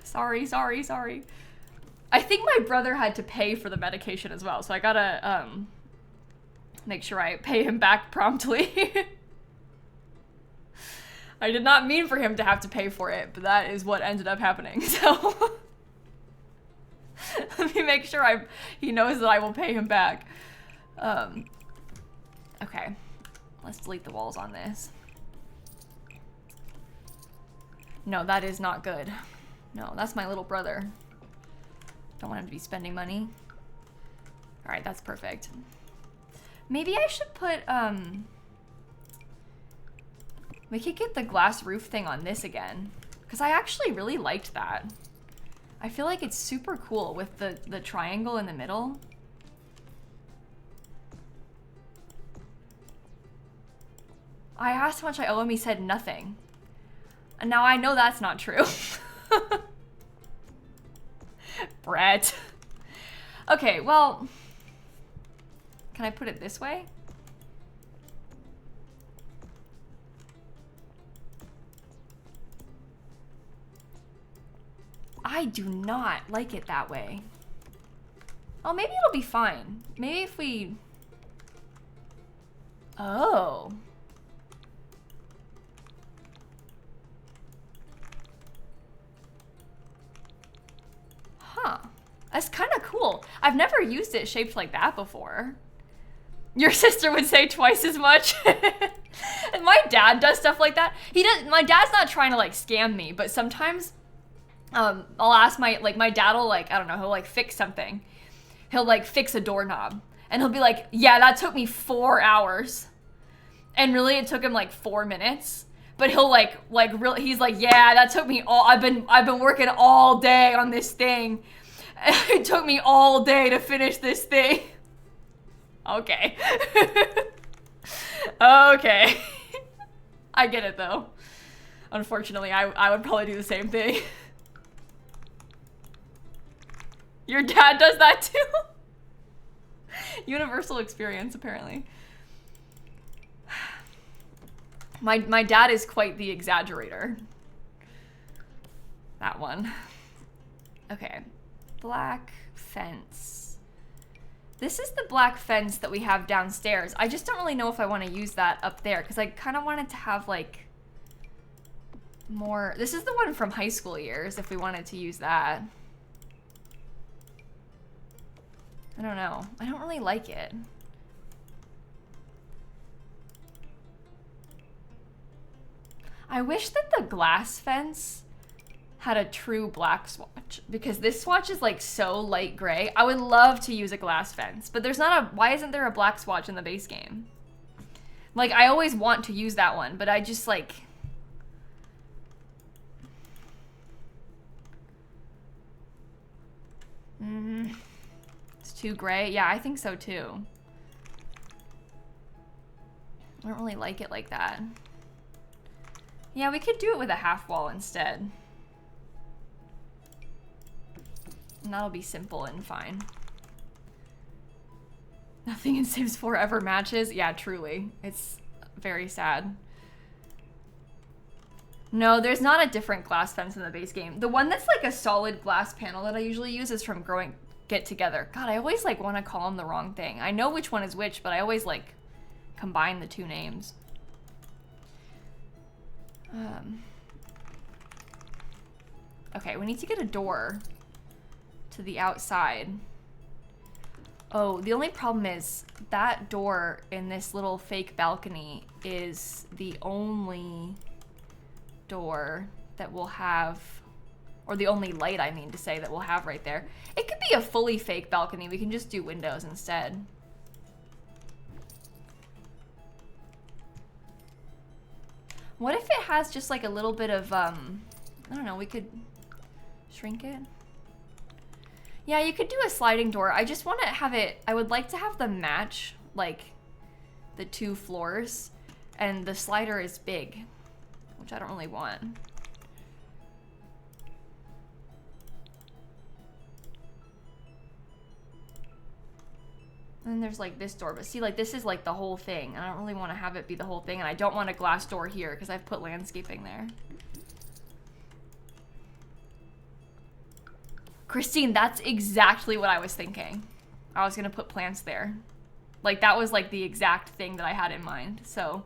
Sorry. I think my brother had to pay for the medication as well, so I gotta, make sure I pay him back promptly. I did not mean for him to have to pay for it, but that is what ended up happening, so... Let me make sure he knows that I will pay him back. Okay. Let's delete the walls on this. No, that is not good. No, that's my little brother. Don't want him to be spending money. Alright, that's perfect. Maybe I should put, we could get the glass roof thing on this again. Because I actually really liked that. I feel like it's super cool with the triangle in the middle. I asked how much I owe him, he said nothing. And now I know that's not true. Brett. Okay, well, can I put it this way? I do not like it that way. Oh, maybe it'll be fine. Maybe if we... Oh. Huh. That's kind of cool. I've never used it shaped like that before. Your sister would say twice as much. And my dad does stuff like that. My dad's not trying to like scam me, but sometimes I'll ask my dad will like, I don't know, he'll like fix something. He'll like fix a doorknob and he'll be like, yeah, that took me 4 hours. And really it took him like 4 minutes. But he'll he's like, yeah, that took me I've been working all day on this thing. It took me all day to finish this thing. Okay. Okay. I get it though. Unfortunately, I would probably do the same thing. Your dad does that too? Universal experience, apparently. My dad is quite the exaggerator. That one. Okay. Black fence. This is the black fence that we have downstairs. I just don't really know if I want to use that up there because I kind of wanted to have like more. This is the one from high school years if we wanted to use that. I don't know. I don't really like it. I wish that the glass fence had a true black swatch because this swatch is like so light gray. I would love to use a glass fence, but there's not a, why isn't there a black swatch in the base game? Like I always want to use that one, but I just like, it's too gray. Yeah, I think so too. I don't really like it like that. Yeah, we could do it with a half wall instead. And that'll be simple and fine. Nothing in Sims 4 ever matches. Yeah, truly. It's very sad. No, there's not a different glass fence in the base game. The one that's like a solid glass panel that I usually use is from Get Together. God, I always like want to call them the wrong thing. I know which one is which, but I always like combine the two names. Okay, we need to get a door to the outside. Oh, the only problem is that door in this little fake balcony is the only door that we'll have, or the only light, I mean to say, that we'll have right there. It could be a fully fake balcony. We can just do windows instead. What if it has just like a little bit of, I don't know, we could shrink it? Yeah, you could do a sliding door. I just want to have it, I would like to have them match, like, the 2 floors, and the slider is big, which I don't really want. And then there's like this door, but see, like this is like the whole thing. I don't really want to have it be the whole thing, and I don't want a glass door here because I've put landscaping there. Christine, that's exactly what I was thinking. I was gonna put plants there. Like that was like the exact thing that I had in mind. So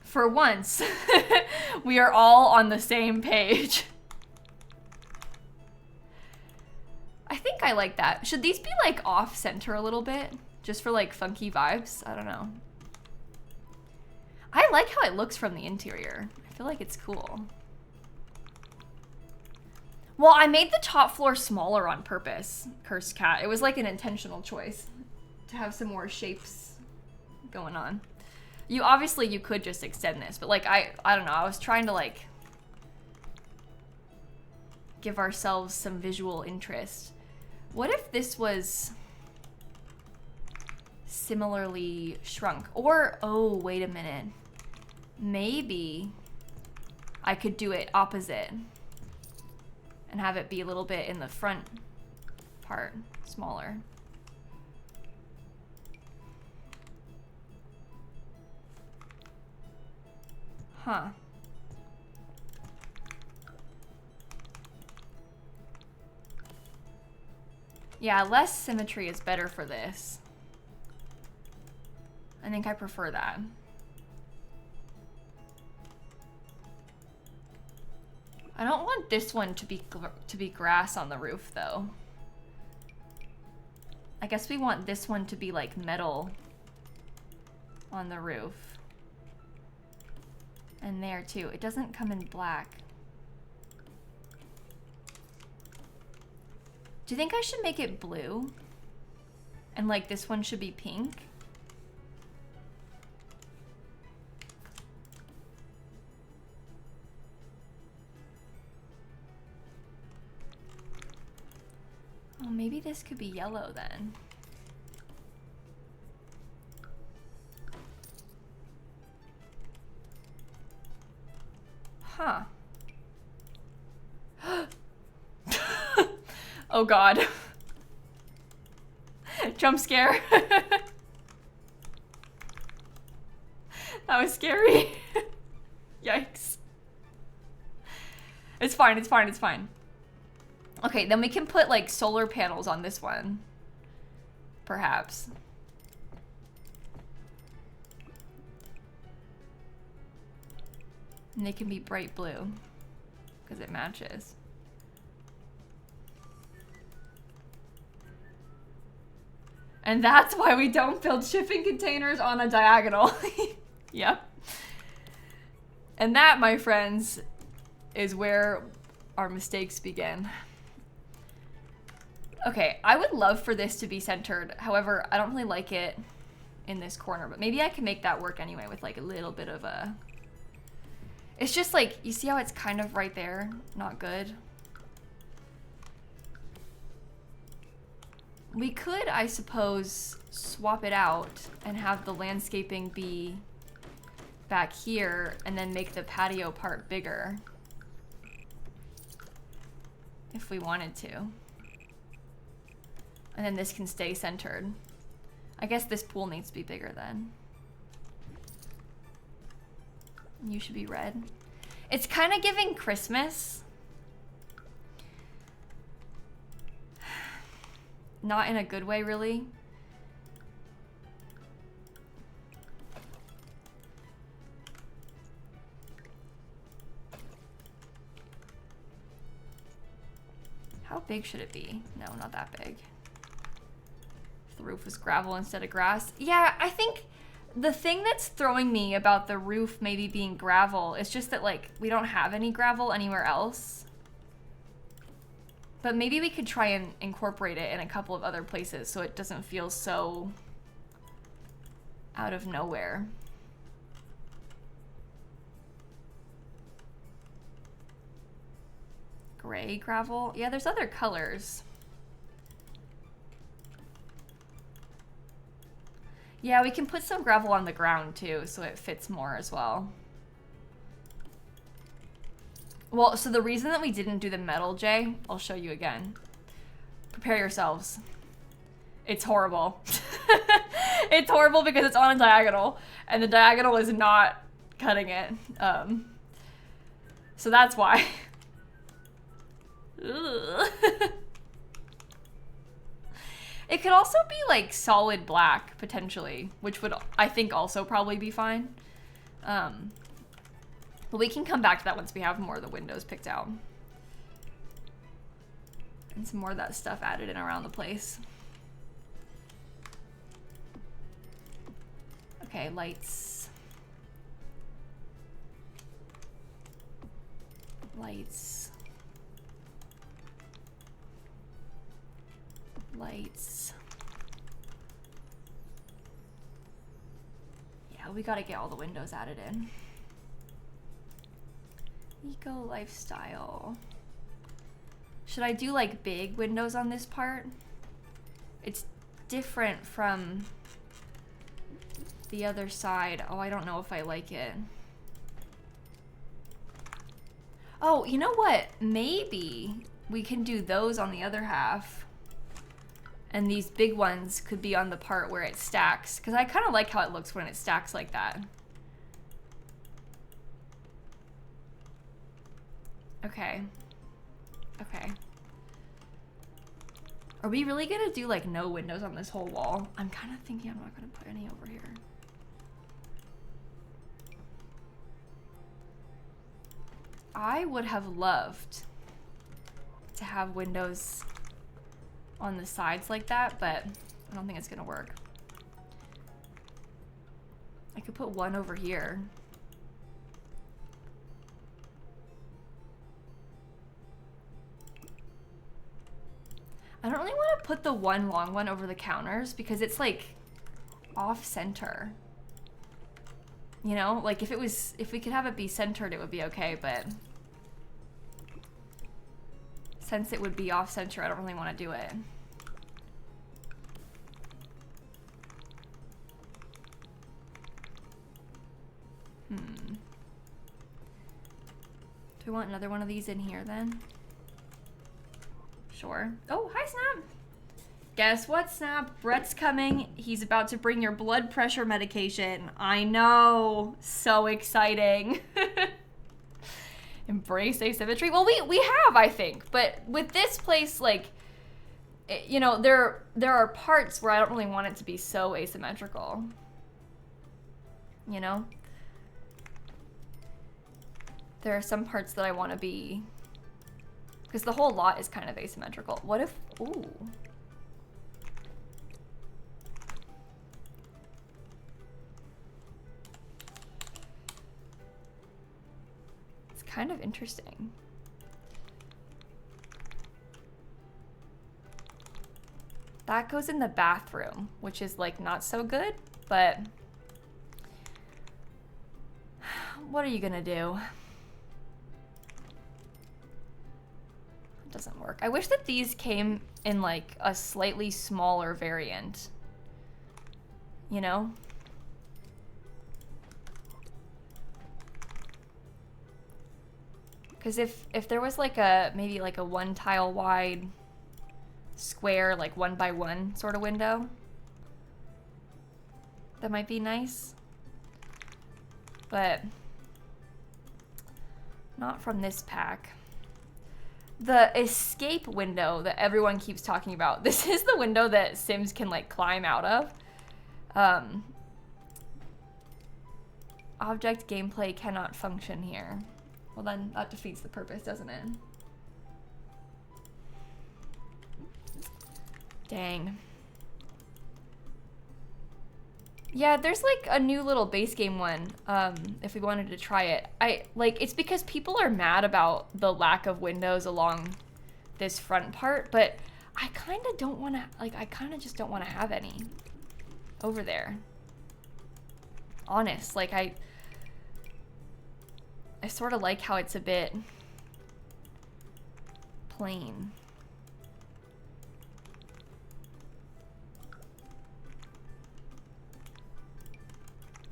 for once, we are all on the same page. I think I like that. Should these be like off center a little bit? Just for like funky vibes? I don't know. I like how it looks from the interior. I feel like it's cool. Well, I made the top floor smaller on purpose, Cursed Cat. It was like an intentional choice to have some more shapes going on. You obviously you could just extend this, but like I don't know, I was trying to like give ourselves some visual interest. What if this was similarly shrunk? Or, oh, wait a minute. Maybe I could do it opposite and have it be a little bit in the front part, smaller. Huh. Yeah, less symmetry is better for this. I think I prefer that. I don't want this one to be grass on the roof though. I guess we want this one to be like metal on the roof. And there too. It doesn't come in black. Do you think I should make it blue? And like this one should be pink? Oh, maybe this could be yellow then. Huh. Oh god. Jump scare. That was scary. Yikes. It's fine, it's fine, it's fine. Okay, then we can put like solar panels on this one. Perhaps. And they can be bright blue because it matches. And that's why we don't build shipping containers on a diagonal. Yep. And that, my friends, is where our mistakes begin. Okay, I would love for this to be centered. However, I don't really like it in this corner, but maybe I can make that work anyway with like a little bit of a... It's just like, you see how it's kind of right there? Not good. We could, I suppose, swap it out and have the landscaping be back here and then make the patio part bigger. If we wanted to. And then this can stay centered. I guess this pool needs to be bigger then. You should be red. It's kind of giving Christmas. Not in a good way, really. How big should it be? No, not that big. If the roof was gravel instead of grass. Yeah, I think the thing that's throwing me about the roof maybe being gravel is just that, like, we don't have any gravel anywhere else. But maybe we could try and incorporate it in a couple of other places so it doesn't feel so out of nowhere. Gray gravel? Yeah, there's other colors. Yeah, we can put some gravel on the ground too so it fits more as well. Well, so the reason that we didn't do the metal, Jay, I'll show you again. Prepare yourselves. It's horrible. It's horrible because it's on a diagonal, and the diagonal is not cutting it. So that's why. It could also be like solid black, potentially, which would, I think, also probably be fine. But we can come back to that once we have more of the windows picked out. And some more of that stuff added in around the place. Okay, lights. Lights. Lights. Yeah, we gotta get all the windows added in. Eco lifestyle. Should I do like big windows on this part? It's different from the other side. Oh, I don't know if I like it. Oh, you know what? Maybe we can do those on the other half. And these big ones could be on the part where it stacks. Because I kind of like how it looks when it stacks like that. Okay. Okay. Are we really gonna do like no windows on this whole wall? I'm kind of thinking I'm not gonna put any over here. I would have loved to have windows on the sides like that, but I don't think it's gonna work. I could put one over here. I don't really want to put the one long one over the counters because it's like off center. You know, like if we could have it be centered, it would be okay, but since it would be off center, I don't really want to do it. Do we want another one of these in here then? Sure. Oh, hi, Snap. Guess what, Snap? Brett's coming. He's about to bring your blood pressure medication. I know. So exciting. Embrace asymmetry. Well, we have, I think. But with this place, like, you know, there are parts where I don't really want it to be so asymmetrical. You know? There are some parts that I want to be... Because the whole lot is kind of asymmetrical. What if... Ooh. It's kind of interesting. That goes in the bathroom, which is like not so good, but... What are you gonna do? Doesn't work. I wish that these came in like a slightly smaller variant. You know? Because if there was like a maybe like a 1 tile wide square, like 1 by 1 sort of window, that might be nice. But not from this pack. The escape window that everyone keeps talking about. This is the window that Sims can like climb out of. Object gameplay cannot function here. Well then that defeats the purpose, doesn't it? Dang. Yeah, there's like a new little base game one, if we wanted to try it. It's because people are mad about the lack of windows along this front part, but I kind of don't want to, I kind of just don't want to have any over there. Honest, I sort of like how it's a bit plain.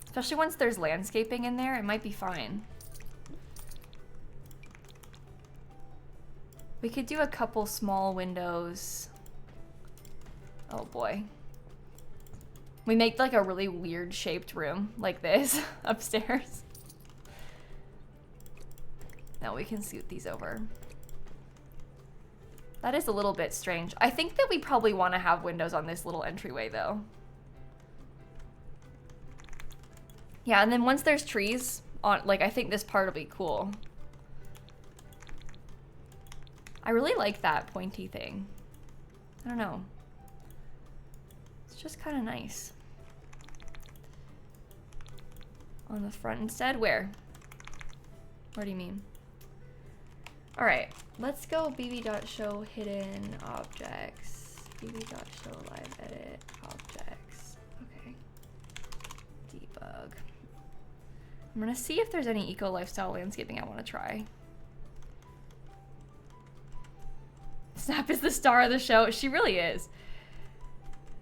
Especially once there's landscaping in there, it might be fine. We could do a couple small windows. Oh boy. We make like a really weird shaped room like this upstairs. Now we can scoot these over. That is a little bit strange. I think that we probably want to have windows on this little entryway though. Yeah, and then once there's trees on, I think this part will be cool. I really like that pointy thing. I don't know. It's just kind of nice. On the front instead? Where? What do you mean? All right, let's go bb.show hidden objects. bb.show live edit objects. Okay. Debug. I'm gonna see if there's any eco lifestyle landscaping I want to try. Snap is the star of the show. She really is.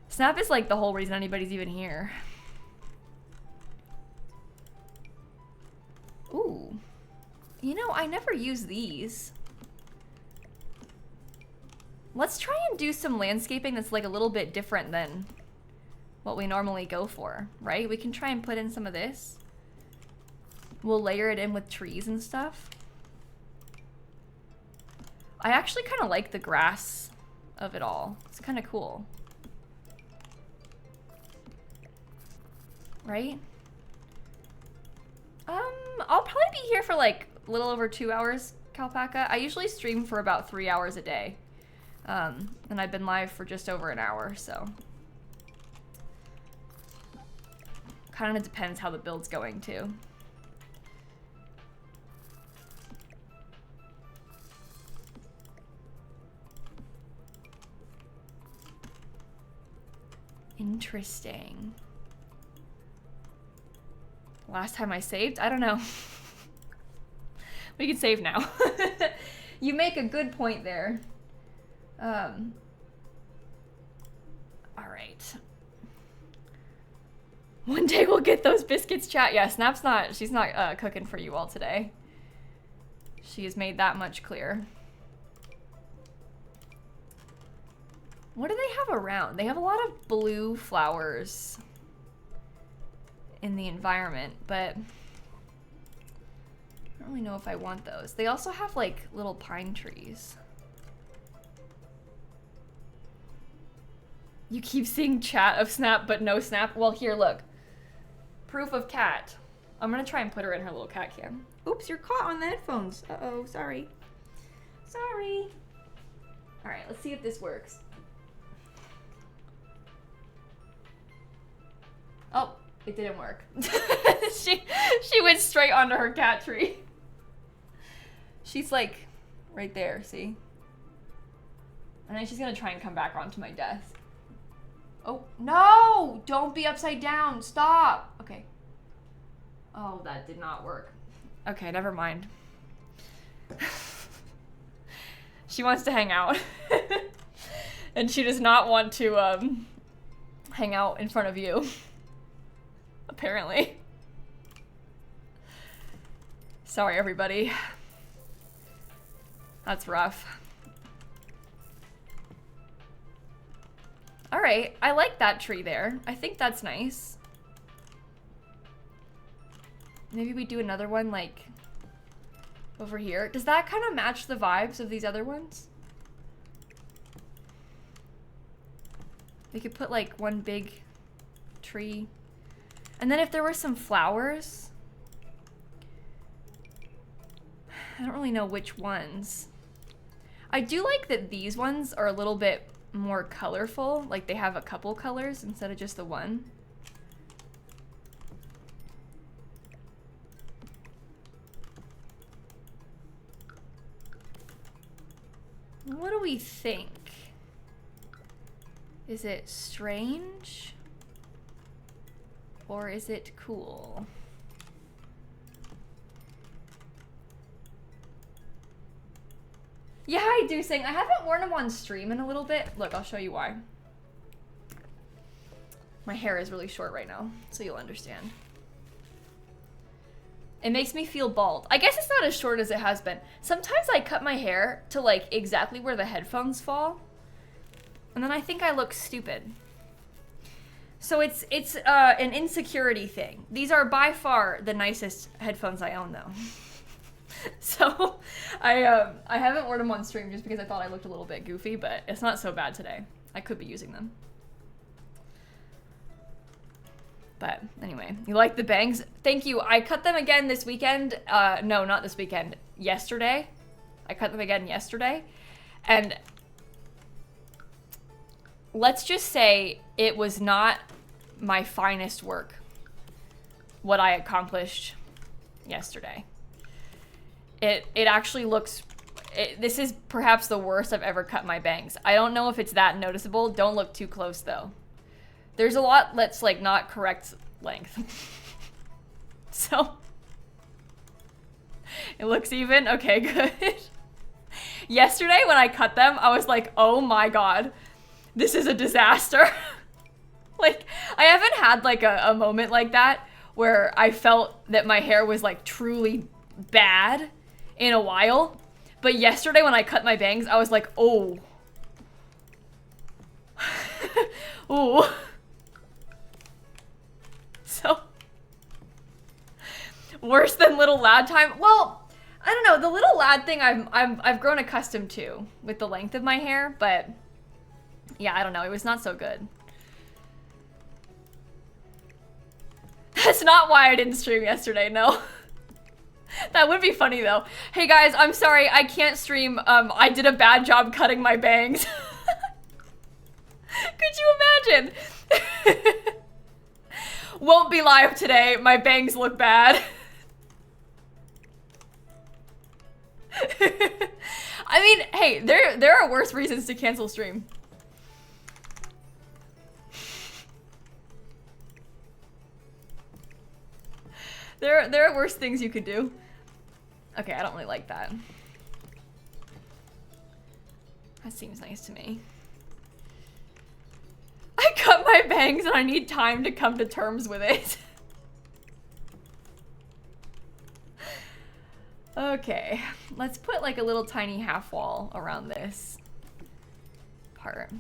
Snap is like the whole reason anybody's even here. Ooh. You know, I never use these. Let's try and do some landscaping that's like a little bit different than what we normally go for, right? We can try and put in some of this. We'll layer it in with trees and stuff. I actually kind of like the grass of it all. It's kind of cool. Right? I'll probably be here for like a little over 2 hours, Calpaca. I usually stream for about 3 hours a day. And I've been live for just over an hour, so. Kind of depends how the build's going too. Interesting. Last time I saved? I don't know. We can save now. You make a good point there. All right. One day we'll get those biscuits, chat. Yeah, she's not cooking for you all today. She has made that much clear. What do they have around? They have a lot of blue flowers in the environment, but I don't really know if I want those. They also have like little pine trees. You keep seeing chat of Snap, but no Snap. Well, here, look. Proof of cat. I'm gonna try and put her in her little cat cam. Oops, you're caught on the headphones. Uh-oh, sorry. Sorry. All right, let's see if this works. Oh, it didn't work. she went straight onto her cat tree. She's like right there, see? And then she's gonna try and come back onto my desk. Oh, no! Don't be upside down. Stop. Okay. Oh, that did not work. Okay, never mind. She wants to hang out. And she does not want to hang out in front of you. Apparently. Sorry, everybody. That's rough. All right, I like that tree there. I think that's nice. Maybe we do another one like over here. Does that kind of match the vibes of these other ones? We could put like one big tree. And then if there were some flowers, I don't really know which ones. I do like that these ones are a little bit more colorful, like they have a couple colors instead of just the one. What do we think? Is it strange? Or is it cool? Yeah, I do sing. I haven't worn them on stream in a little bit. Look, I'll show you why. My hair is really short right now, so you'll understand. It makes me feel bald. I guess it's not as short as it has been. Sometimes I cut my hair to like exactly where the headphones fall, and then I think I look stupid. So it's an insecurity thing. These are by far the nicest headphones I own, though. So I haven't worn them on stream just because I thought I looked a little bit goofy, but it's not so bad today. I could be using them. But anyway, you like the bangs? Thank you. I cut them again this weekend. No, not this weekend. Yesterday. I cut them again yesterday. And let's just say it was not my finest work, what I accomplished yesterday. It actually looks, this is perhaps the worst I've ever cut my bangs. I don't know if it's that noticeable. Don't look too close though. There's a lot that's like not correct length. So, it looks even? Okay, good. Yesterday when I cut them, I was like, oh my God, this is a disaster. Like, I haven't had like a moment like that where I felt that my hair was like truly bad in a while. But yesterday when I cut my bangs, I was like, oh. Ooh. So, worse than little lad time. Well, I don't know. The little lad thing I've grown accustomed to with the length of my hair, but Yeah, I don't know. It was not so good. That's not why I didn't stream yesterday, no. That would be funny though. Hey guys, I'm sorry, I can't stream. I did a bad job cutting my bangs. Could you imagine? Won't be live today. My bangs look bad. I mean, hey, there are worse reasons to cancel stream. There are worse things you could do. Okay, I don't really like that. That seems nice to me. I cut my bangs and I need time to come to terms with it. Okay, let's put like a little tiny half wall around this part.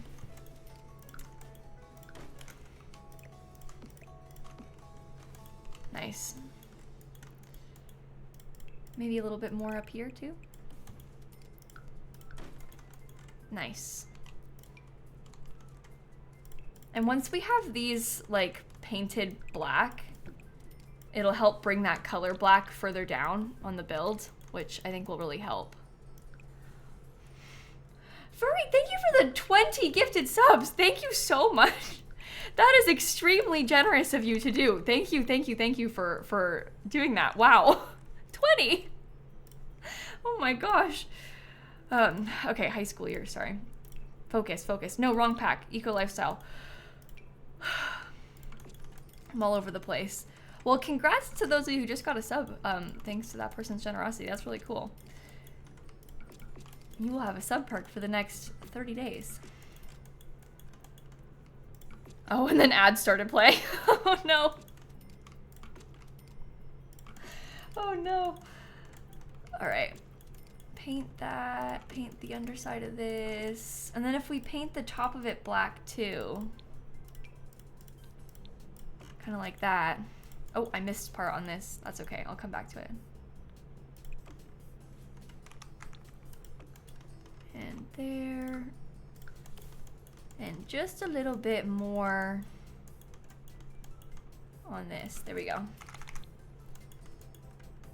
Nice. Maybe a little bit more up here too. Nice. And once we have these like painted black, it'll help bring that color black further down on the build, which I think will really help. Furry, thank you for the 20 gifted subs. Thank you so much. That is extremely generous of you to do. Thank you, thank you, thank you for doing that. Wow. 20. Oh my gosh. Okay, high school year, sorry. Focus, focus. No, wrong pack. Eco lifestyle. I'm all over the place. Well, congrats to those of you who just got a sub. Thanks to that person's generosity. That's really cool. You will have a sub perk for the next 30 days. Oh, and then ads started playing. Oh no. Oh no. All right. Paint that, paint the underside of this. And then if we paint the top of it black too. Kind of like that. Oh, I missed part on this. That's okay, I'll come back to it. And there. And just a little bit more on this. There we go.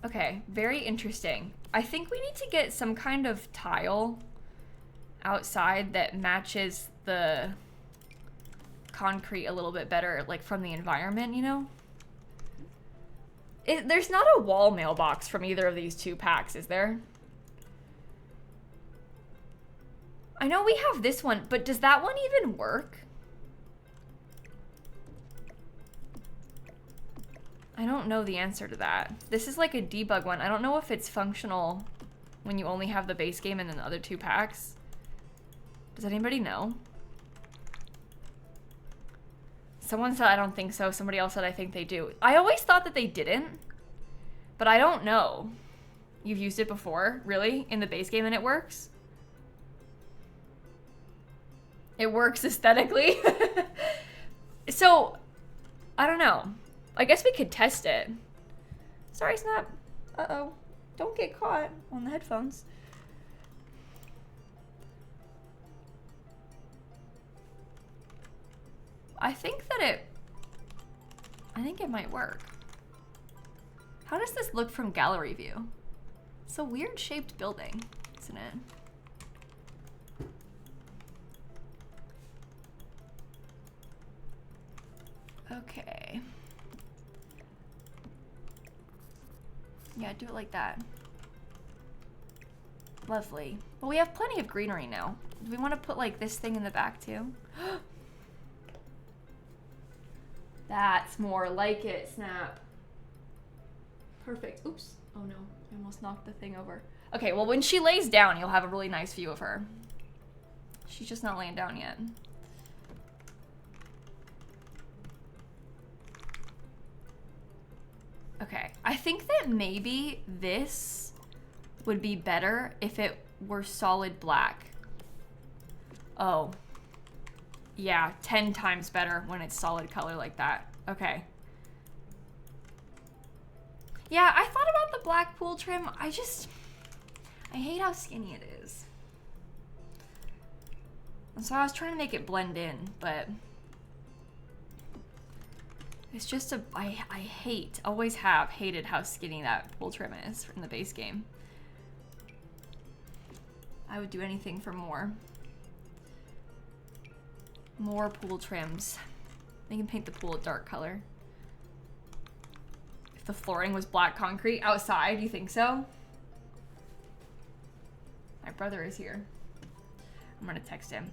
Okay, very interesting. I think we need to get some kind of tile outside that matches the concrete a little bit better, like from the environment, you know? There's not a wall mailbox from either of these two packs, is there? I know we have this one, but does that one even work? I don't know the answer to that. This is like a debug one. I don't know if it's functional when you only have the base game and then the other two packs. Does anybody know? Someone said I don't think so. Somebody else said I think they do. I always thought that they didn't, but I don't know. You've used it before, really? In the base game and it works? It works aesthetically? So, I don't know. I guess we could test it. Sorry, Snap. Uh-oh. Don't get caught on the headphones. I think it might work. How does this look from gallery view? It's a weird shaped building, isn't it? Okay. Yeah, do it like that. Lovely. Well, we have plenty of greenery now. Do we want to put like this thing in the back too? That's more like it, Snap. Perfect. Oops. Oh no, I almost knocked the thing over. Okay, well when she lays down, you'll have a really nice view of her. She's just not laying down yet. Okay, I think that maybe this would be better if it were solid black. Oh. Yeah, 10 times better when it's solid color like that. Okay. Yeah, I thought about the black pool trim. I hate how skinny it is. So I was trying to make it blend in, but it's just I always have hated how skinny that pool trim is in the base game. I would do anything for more. More pool trims. They can paint the pool a dark color. If the flooring was black concrete outside, you think so? My brother is here. I'm gonna text him.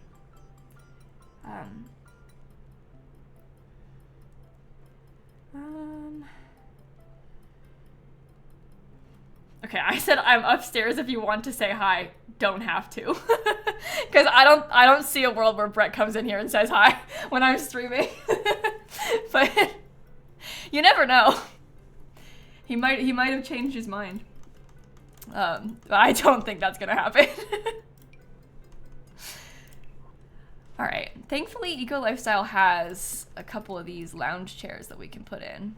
Okay, I said I'm upstairs if you want to say hi. Don't have to. Because I don't see a world where Brett comes in here and says hi when I'm streaming. But you never know. He might have changed his mind. I don't think that's gonna happen. All right, thankfully Eco Lifestyle has a couple of these lounge chairs that we can put in.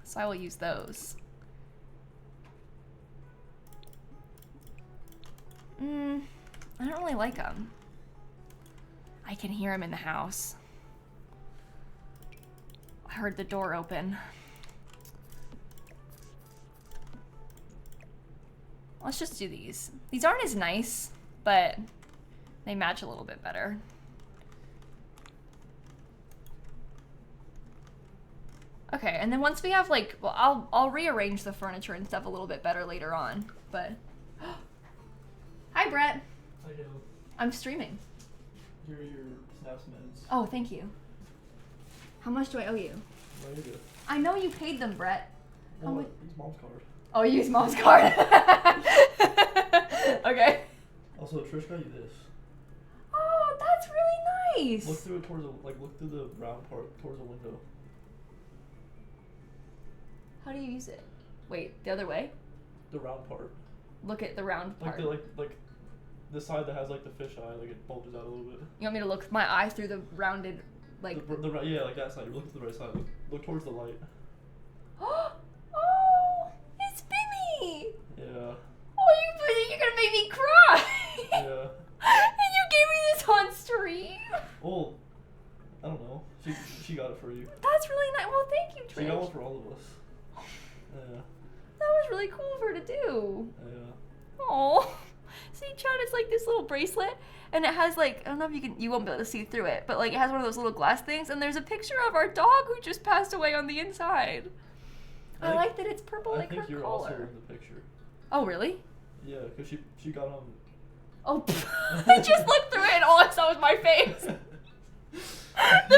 So I will use those. I don't really like them. I can hear him in the house. I heard the door open. Let's just do these. These aren't as nice, but they match a little bit better. Okay, and then once we have like, well, I'll rearrange the furniture and stuff a little bit better later on, but. Hi, Brett. How you doing? I'm streaming. Here are your snaps meds. Oh, thank you. How much do I owe you? No, you're good. I know you paid them, Brett. Well, use mom's card. Oh, you use mom's card. Okay. Also, Trish got you this. Oh, that's really nice. Look through it towards look through the round part towards the window. How do you use it? Wait, the other way? The round part. Look at the round part. Like the side that has like the fish eye, like it bulges out a little bit. You want me to look my eye through the rounded, like... Yeah, like that side. You look at the right side. Look towards the light. Oh, it's Bimmy! Yeah. Oh, you're gonna make me cry! Yeah. And you gave me this on stream? Well, I don't know. She got it for you. That's really nice. Well, thank you, Trish. She got one for all of us. Yeah. That was really cool of her to do. Yeah. Oh. See, Chad, it's like this little bracelet, and it has like, I don't know if you won't be able to see through it, but like it has one of those little glass things, and there's a picture of our dog who just passed away on the inside. I like that it's purple like her collar. I think you're also in the picture. Oh, really? Yeah, because she got on. Oh, I just looked through it and all I saw was my face.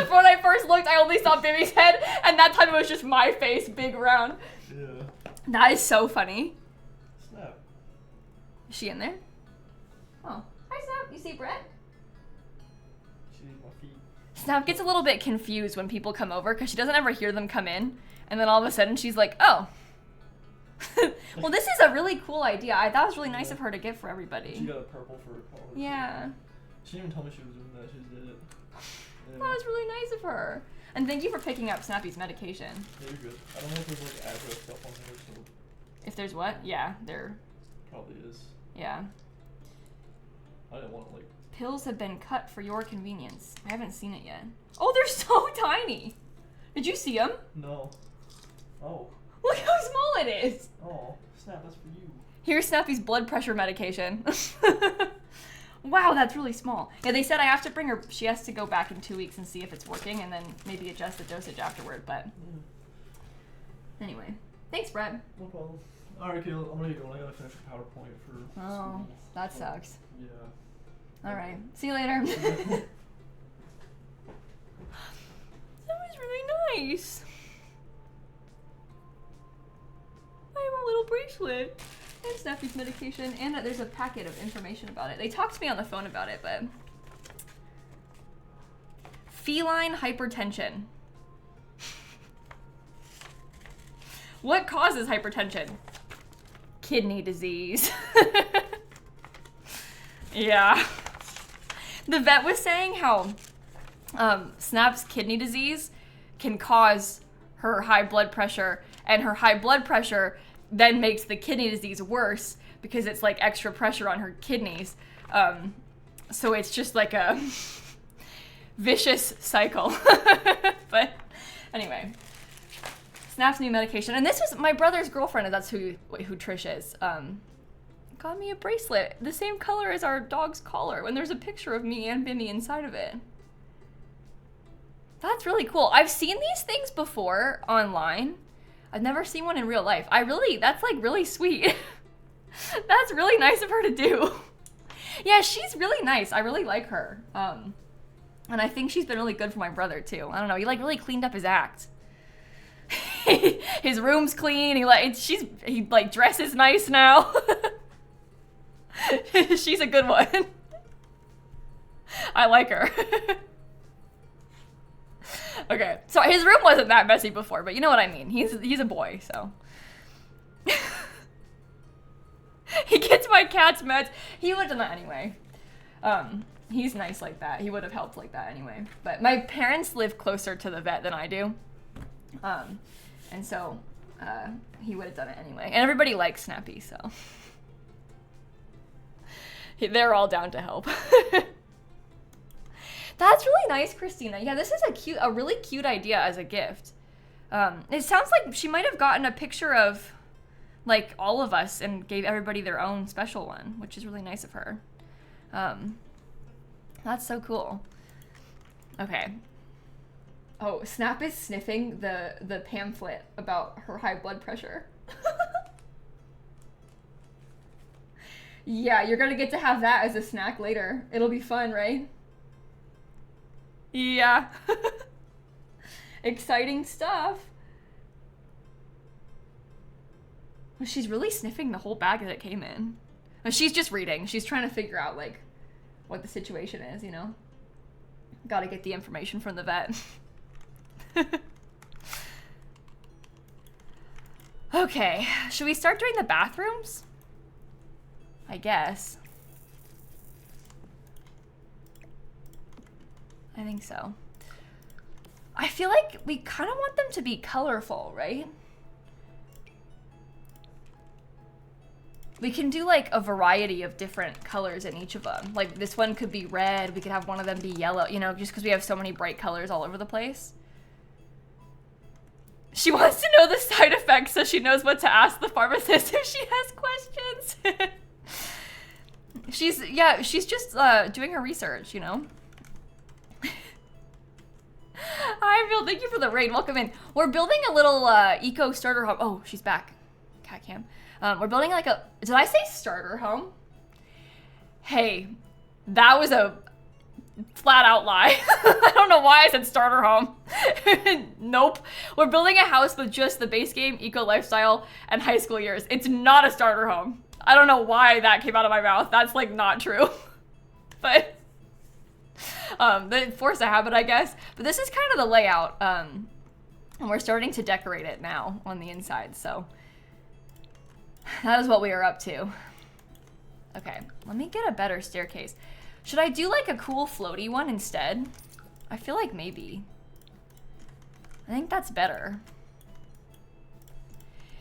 When I first looked, I only saw Bimmy's head, and that time it was just my face, big round. Yeah. That is so funny. Snap. Is she in there? Oh. Hi, Snap. You see Brett? She needs my feet. Snap gets a little bit confused when people come over because she doesn't ever hear them come in, and then all of a sudden she's like, oh. Well, this is a really cool idea. That was really nice of her to get for everybody. She got a purple for all her Yeah. feet. She didn't even tell me she was doing that. She just did it. Yeah. That was really nice of her. And thank you for picking up Snappy's medication. Yeah, you're good. I don't know if there's like address stuff on there, so. If there's what? Yeah, there. Probably is. Yeah. I didn't want to like. Pills have been cut for your convenience. I haven't seen it yet. Oh, they're so tiny. Did you see them? No. Oh. Look how small it is. Oh, Snap, that's for you. Here's Snappy's blood pressure medication. Wow, that's really small. Yeah, they said I have to bring her, she has to go back in 2 weeks and see if it's working and then maybe adjust the dosage afterward, but anyway. Thanks, Brett. No problem. Alright, Caleb, I'm gonna get going. I gotta finish the PowerPoint for Oh, that sucks. Yeah. Alright, see you later. That was really nice. I have a little bracelet. And Snappy's medication, and there's a packet of information about it. They talked to me on the phone about it, but... Feline hypertension. What causes hypertension? Kidney disease. Yeah. The vet was saying how Snap's kidney disease can cause her high blood pressure, and her high blood pressure then makes the kidney disease worse because it's like extra pressure on her kidneys. So it's just like a vicious cycle. But anyway, Snap's new medication. And this was my brother's girlfriend, and that's who Trish is. Got me a bracelet, the same color as our dog's collar, when there's a picture of me and Bimmy inside of it. That's really cool. I've seen these things before online. I've never seen one in real life. That's like really sweet. That's really nice of her to do. Yeah, she's really nice. I really like her. And I think she's been really good for my brother too. I don't know, he like really cleaned up his act. His room's clean. He like dresses nice now. She's a good one. I like her. Okay, so his room wasn't that messy before, but you know what I mean. He's a boy, so. He gets my cat's meds. He would have done that anyway. He's nice like that. He would have helped like that anyway. But my parents live closer to the vet than I do. And so he would have done it anyway. And everybody likes Snappy, so. They're all down to help. That's really nice, Christina. Yeah, this is a really cute idea as a gift. It sounds like she might have gotten a picture of like all of us and gave everybody their own special one, which is really nice of her. That's so cool. Okay. Oh, Snap is sniffing the pamphlet about her high blood pressure. Yeah, you're gonna get to have that as a snack later. It'll be fun, right? Yeah. Exciting stuff. Well, she's really sniffing the whole bag that it came in. Well, she's just reading. She's trying to figure out, like, what the situation is, you know? Gotta get the information from the vet. Okay, should we start doing the bathrooms? I guess. I think so. I feel like we kind of want them to be colorful, right? We can do like a variety of different colors in each of them. Like this one could be red, we could have one of them be yellow, you know, just because we have so many bright colors all over the place. She wants to know the side effects so she knows what to ask the pharmacist if she has questions. She's just doing her research, you know? Hi, Bill. Thank you for the raid. Welcome in. We're building a little eco starter home. Oh, she's back. Cat cam. We're building like a... Did I say starter home? Hey, that was a flat out lie. I don't know why I said starter home. Nope. We're building a house with just the base game, eco lifestyle, and high school years. It's not a starter home. I don't know why that came out of my mouth. That's like not true. But force a habit, I guess. But this is kind of the layout. And we're starting to decorate it now on the inside. So that is what we are up to. Okay, let me get a better staircase. Should I do like a cool floaty one instead? I feel like maybe. I think that's better.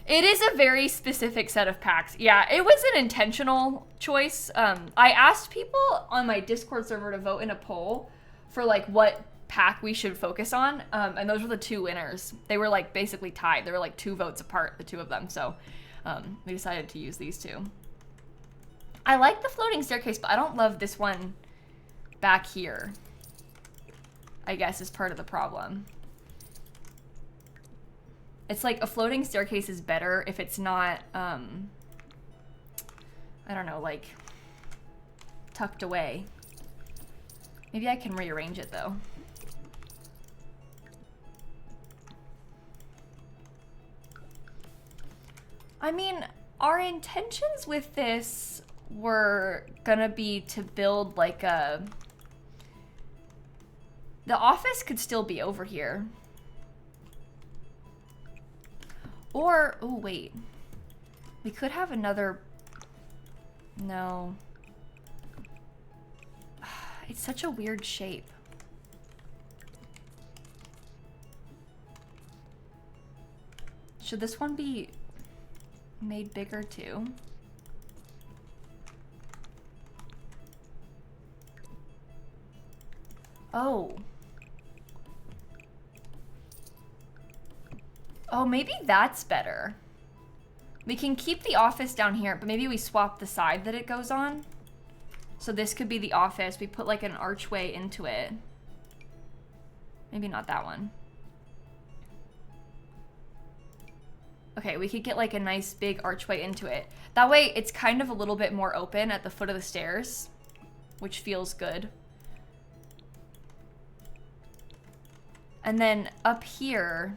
It is a very specific set of packs. Yeah, it was an intentional choice. I asked people on my Discord server to vote in a poll for like what pack we should focus on. And those were the two winners. They were like basically tied. They were like 2 votes apart, the two of them. So we decided to use these two. I like the floating staircase, but I don't love this one back here. I guess is part of the problem. It's like a floating staircase is better if it's not, I don't know, like tucked away. Maybe I can rearrange it though. I mean, our intentions with this were gonna be to build like a... The office could still be over here. Or, oh wait. We could have another... No. It's such a weird shape. Should this one be made bigger too? Oh. Oh, maybe that's better. We can keep the office down here, but maybe we swap the side that it goes on. So this could be the office. We put like an archway into it. Maybe not that one. Okay, we could get like a nice big archway into it. That way it's kind of a little bit more open at the foot of the stairs, which feels good. And then up here,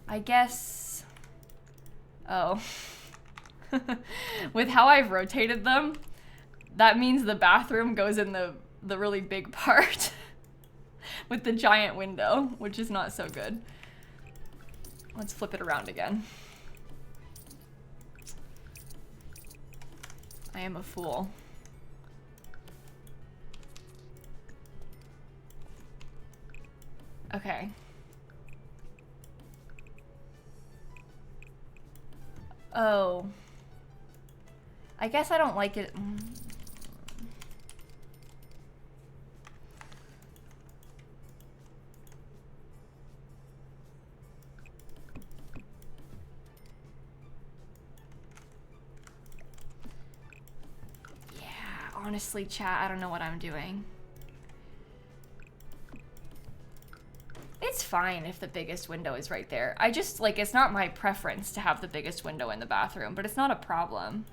I guess, oh, with how I've rotated them, that means the bathroom goes in the really big part with the giant window, which is not so good. Let's flip it around again. I am a fool. Okay. Oh. I guess I don't like it. Yeah, honestly, chat, I don't know what I'm doing. It's fine if the biggest window is right there. I just, like, it's not my preference to have the biggest window in the bathroom, but it's not a problem.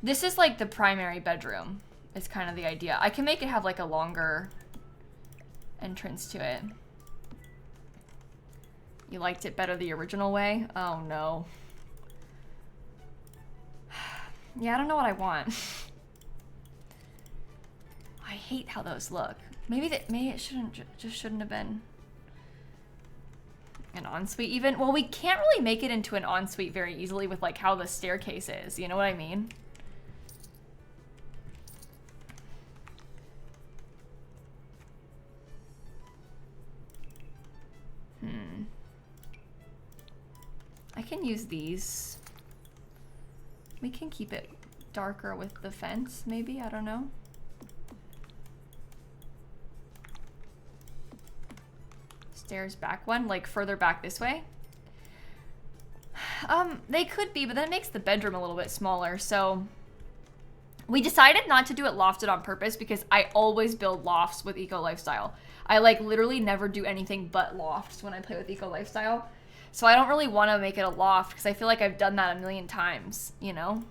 This is like the primary bedroom, is kind of the idea. I can make it have like a longer entrance to it. You liked it better the original way? Oh no. Yeah, I don't know what I want. I hate how those look. Maybe it shouldn't have been an ensuite even. Well, we can't really make it into an ensuite very easily with like how the staircase is. You know what I mean? I can use these. We can keep it darker with the fence, maybe, I don't know. Stairs back one, like further back this way. They could be, but that makes the bedroom a little bit smaller, so we decided not to do it lofted on purpose because I always build lofts with Eco Lifestyle. I like literally never do anything but lofts when I play with Eco Lifestyle. So I don't really want to make it a loft because I feel like I've done that a million times, you know?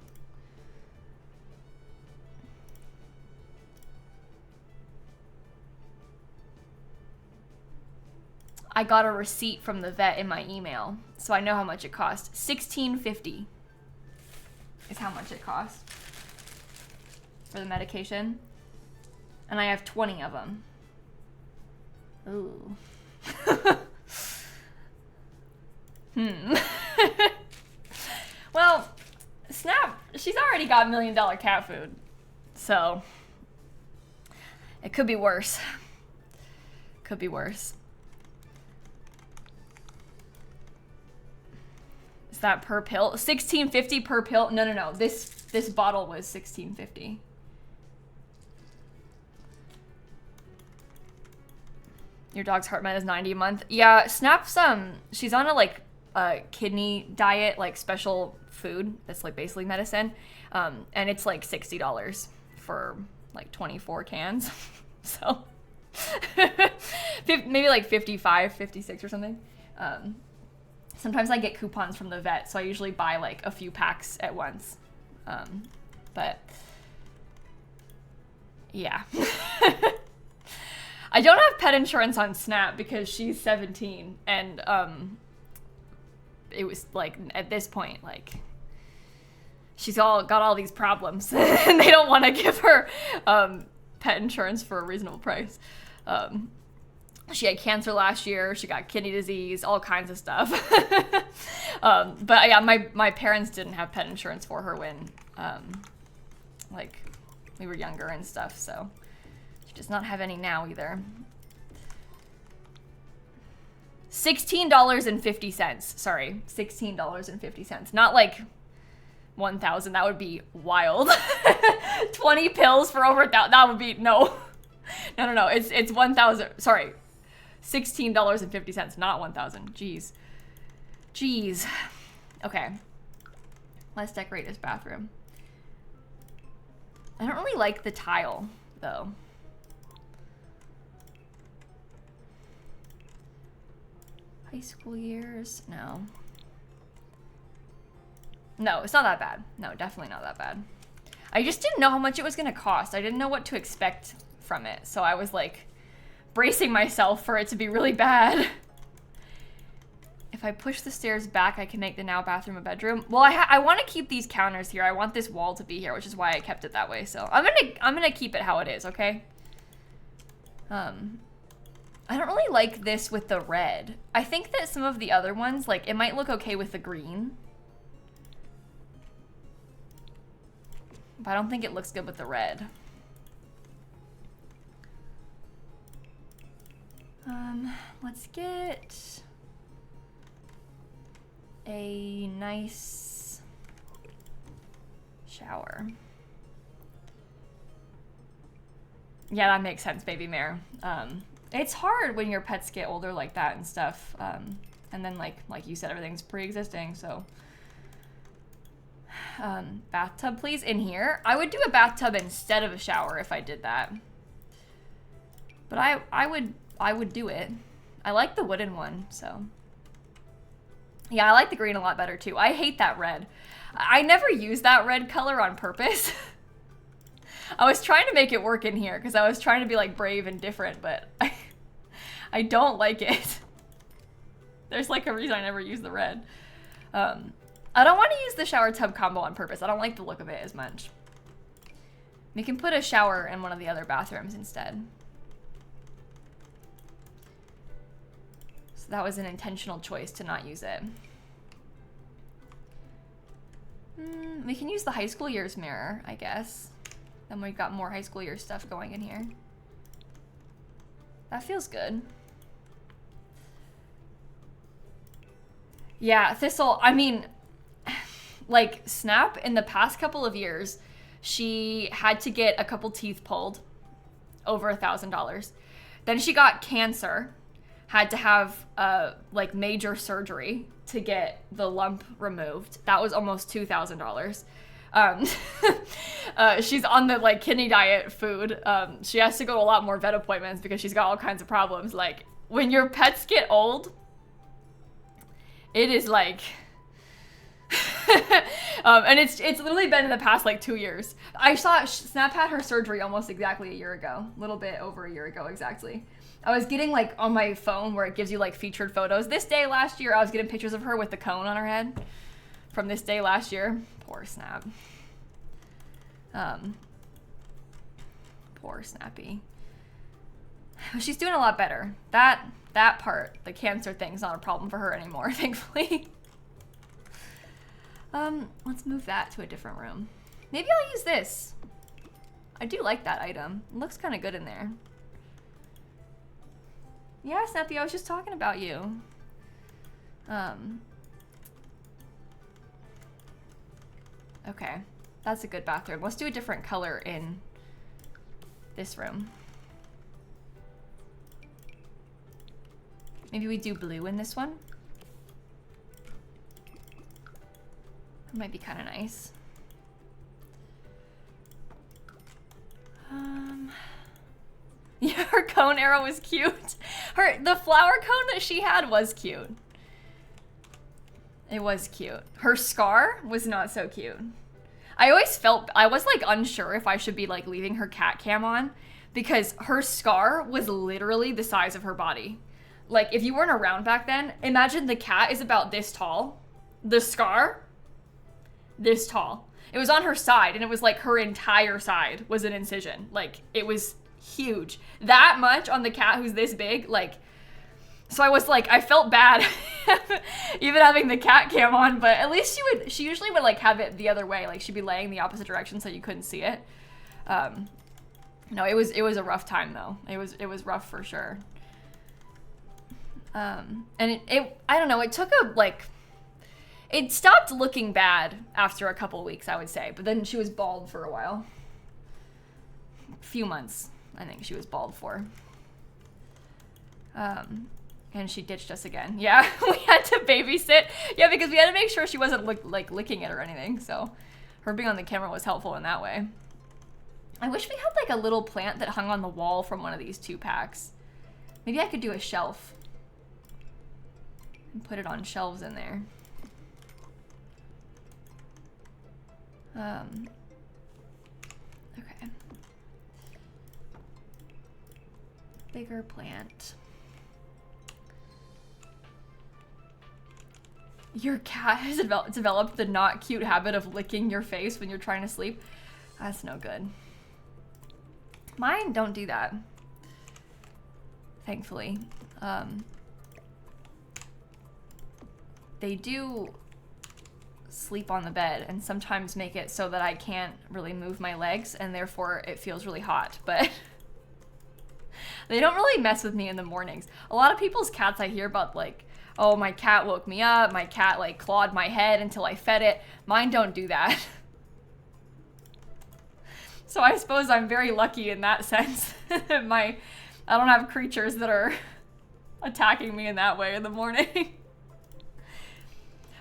I got a receipt from the vet in my email, so I know how much it cost. $16.50 is how much it cost for the medication. And I have 20 of them. Ooh. Well, Snap, she's already got $1 million cat food. So, it could be worse. Could be worse. Is that per pill? $16.50 per pill? No. This bottle was $16.50. Your dog's heart med is $90 a month. Yeah, Snap's she's on a like kidney diet, like special food that's like basically medicine, and it's like $60 for like 24 cans. So maybe like 55, 56 or something. Sometimes I get coupons from the vet, so I usually buy like a few packs at once. But yeah. I don't have pet insurance on Snap because she's 17 and it was like at this point like she's got all these problems and they don't want to give her pet insurance for a reasonable price. She had cancer last year, she got kidney disease, all kinds of stuff. But yeah, my parents didn't have pet insurance for her when like we were younger and stuff, so she does not have any now either. $16.50. Sorry, $16.50. Not like 1,000. That would be wild. 20 pills for over 1,000. That would be no. No. It's 1,000. Sorry, $16.50, not 1,000. Jeez. Okay. Let's decorate this bathroom. I don't really like the tile though. High school years? No. No, it's not that bad. No, definitely not that bad. I just didn't know how much it was gonna cost. I didn't know what to expect from it. So I was like bracing myself for it to be really bad. If I push the stairs back, I can make the now bathroom a bedroom. Well, I want to keep these counters here. I want this wall to be here, which is why I kept it that way. So I'm gonna keep it how it is, okay? I don't really like this with the red. I think that some of the other ones, like, it might look okay with the green. But I don't think it looks good with the red. Let's get a nice shower. Yeah, that makes sense, baby mare. It's hard when your pets get older like that and stuff. And then like you said, everything's pre-existing, so. Bathtub, please, in here. I would do a bathtub instead of a shower if I did that. But I would do it. I like the wooden one, so. Yeah, I like the green a lot better too. I hate that red. I never use that red color on purpose. I was trying to make it work in here because I was trying to be like brave and different, but I don't like it. There's like a reason I never use the red. I don't want to use the shower tub combo on purpose. I don't like the look of it as much. We can put a shower in one of the other bathrooms instead. So that was an intentional choice to not use it. We can use the high school years mirror, I guess. Then we've got more high school year stuff going in here. That feels good. Yeah, Thistle, I mean, like, Snap, in the past couple of years, she had to get a couple teeth pulled, over $1,000. Then she got cancer, had to have, like, major surgery to get the lump removed. That was almost $2,000. She's on the, like, kidney diet food. She has to go to a lot more vet appointments because she's got all kinds of problems. Like, when your pets get old, it is like... and it's literally been in the past like 2 years. I saw Snap had her surgery almost exactly a year ago, a little bit over a year ago exactly. I was getting like on my phone where it gives you like featured photos. This day last year, I was getting pictures of her with the cone on her head from this day last year. Poor Snap. Poor Snappy. She's doing a lot better. That part, the cancer thing's not a problem for her anymore, thankfully. Let's move that to a different room. Maybe I'll use this. I do like that item. It looks kind of good in there. Yeah, Snappy, I was just talking about you. Okay, that's a good bathroom. Let's do a different color in this room. Maybe we do blue in this one. Might be kind of nice. Yeah, her cone arrow was cute. The flower cone that she had was cute. It was cute. Her scar was not so cute. I always felt, I was like unsure if I should be like leaving her cat cam on because her scar was literally the size of her body. Like if you weren't around back then, imagine the cat is about this tall. The scar, this tall. It was on her side and it was like her entire side was an incision. Like it was huge. That much on the cat who's this big, like, so I was like, I felt bad even having the cat cam on, but at least she usually would like have it the other way. Like she'd be laying the opposite direction so you couldn't see it. No, it was a rough time though. It was rough for sure. And it I don't know, it took It stopped looking bad after a couple weeks, I would say, but then she was bald for a while. A few months, I think she was bald for. And she ditched us again. Yeah, we had to babysit. Yeah, because we had to make sure she wasn't licking it or anything, so her being on the camera was helpful in that way. I wish we had like a little plant that hung on the wall from one of these 2-packs. Maybe I could do a shelf and put it on shelves in there. Okay. Bigger plant. Your cat has developed the not cute habit of licking your face when you're trying to sleep. That's no good. Mine don't do that, thankfully. They do sleep on the bed and sometimes make it so that I can't really move my legs and therefore it feels really hot, but they don't really mess with me in the mornings. A lot of people's cats I hear about, like, oh, my cat woke me up, my cat like clawed my head until I fed it. Mine don't do that. So I suppose I'm very lucky in that sense. I don't have creatures that are attacking me in that way in the morning.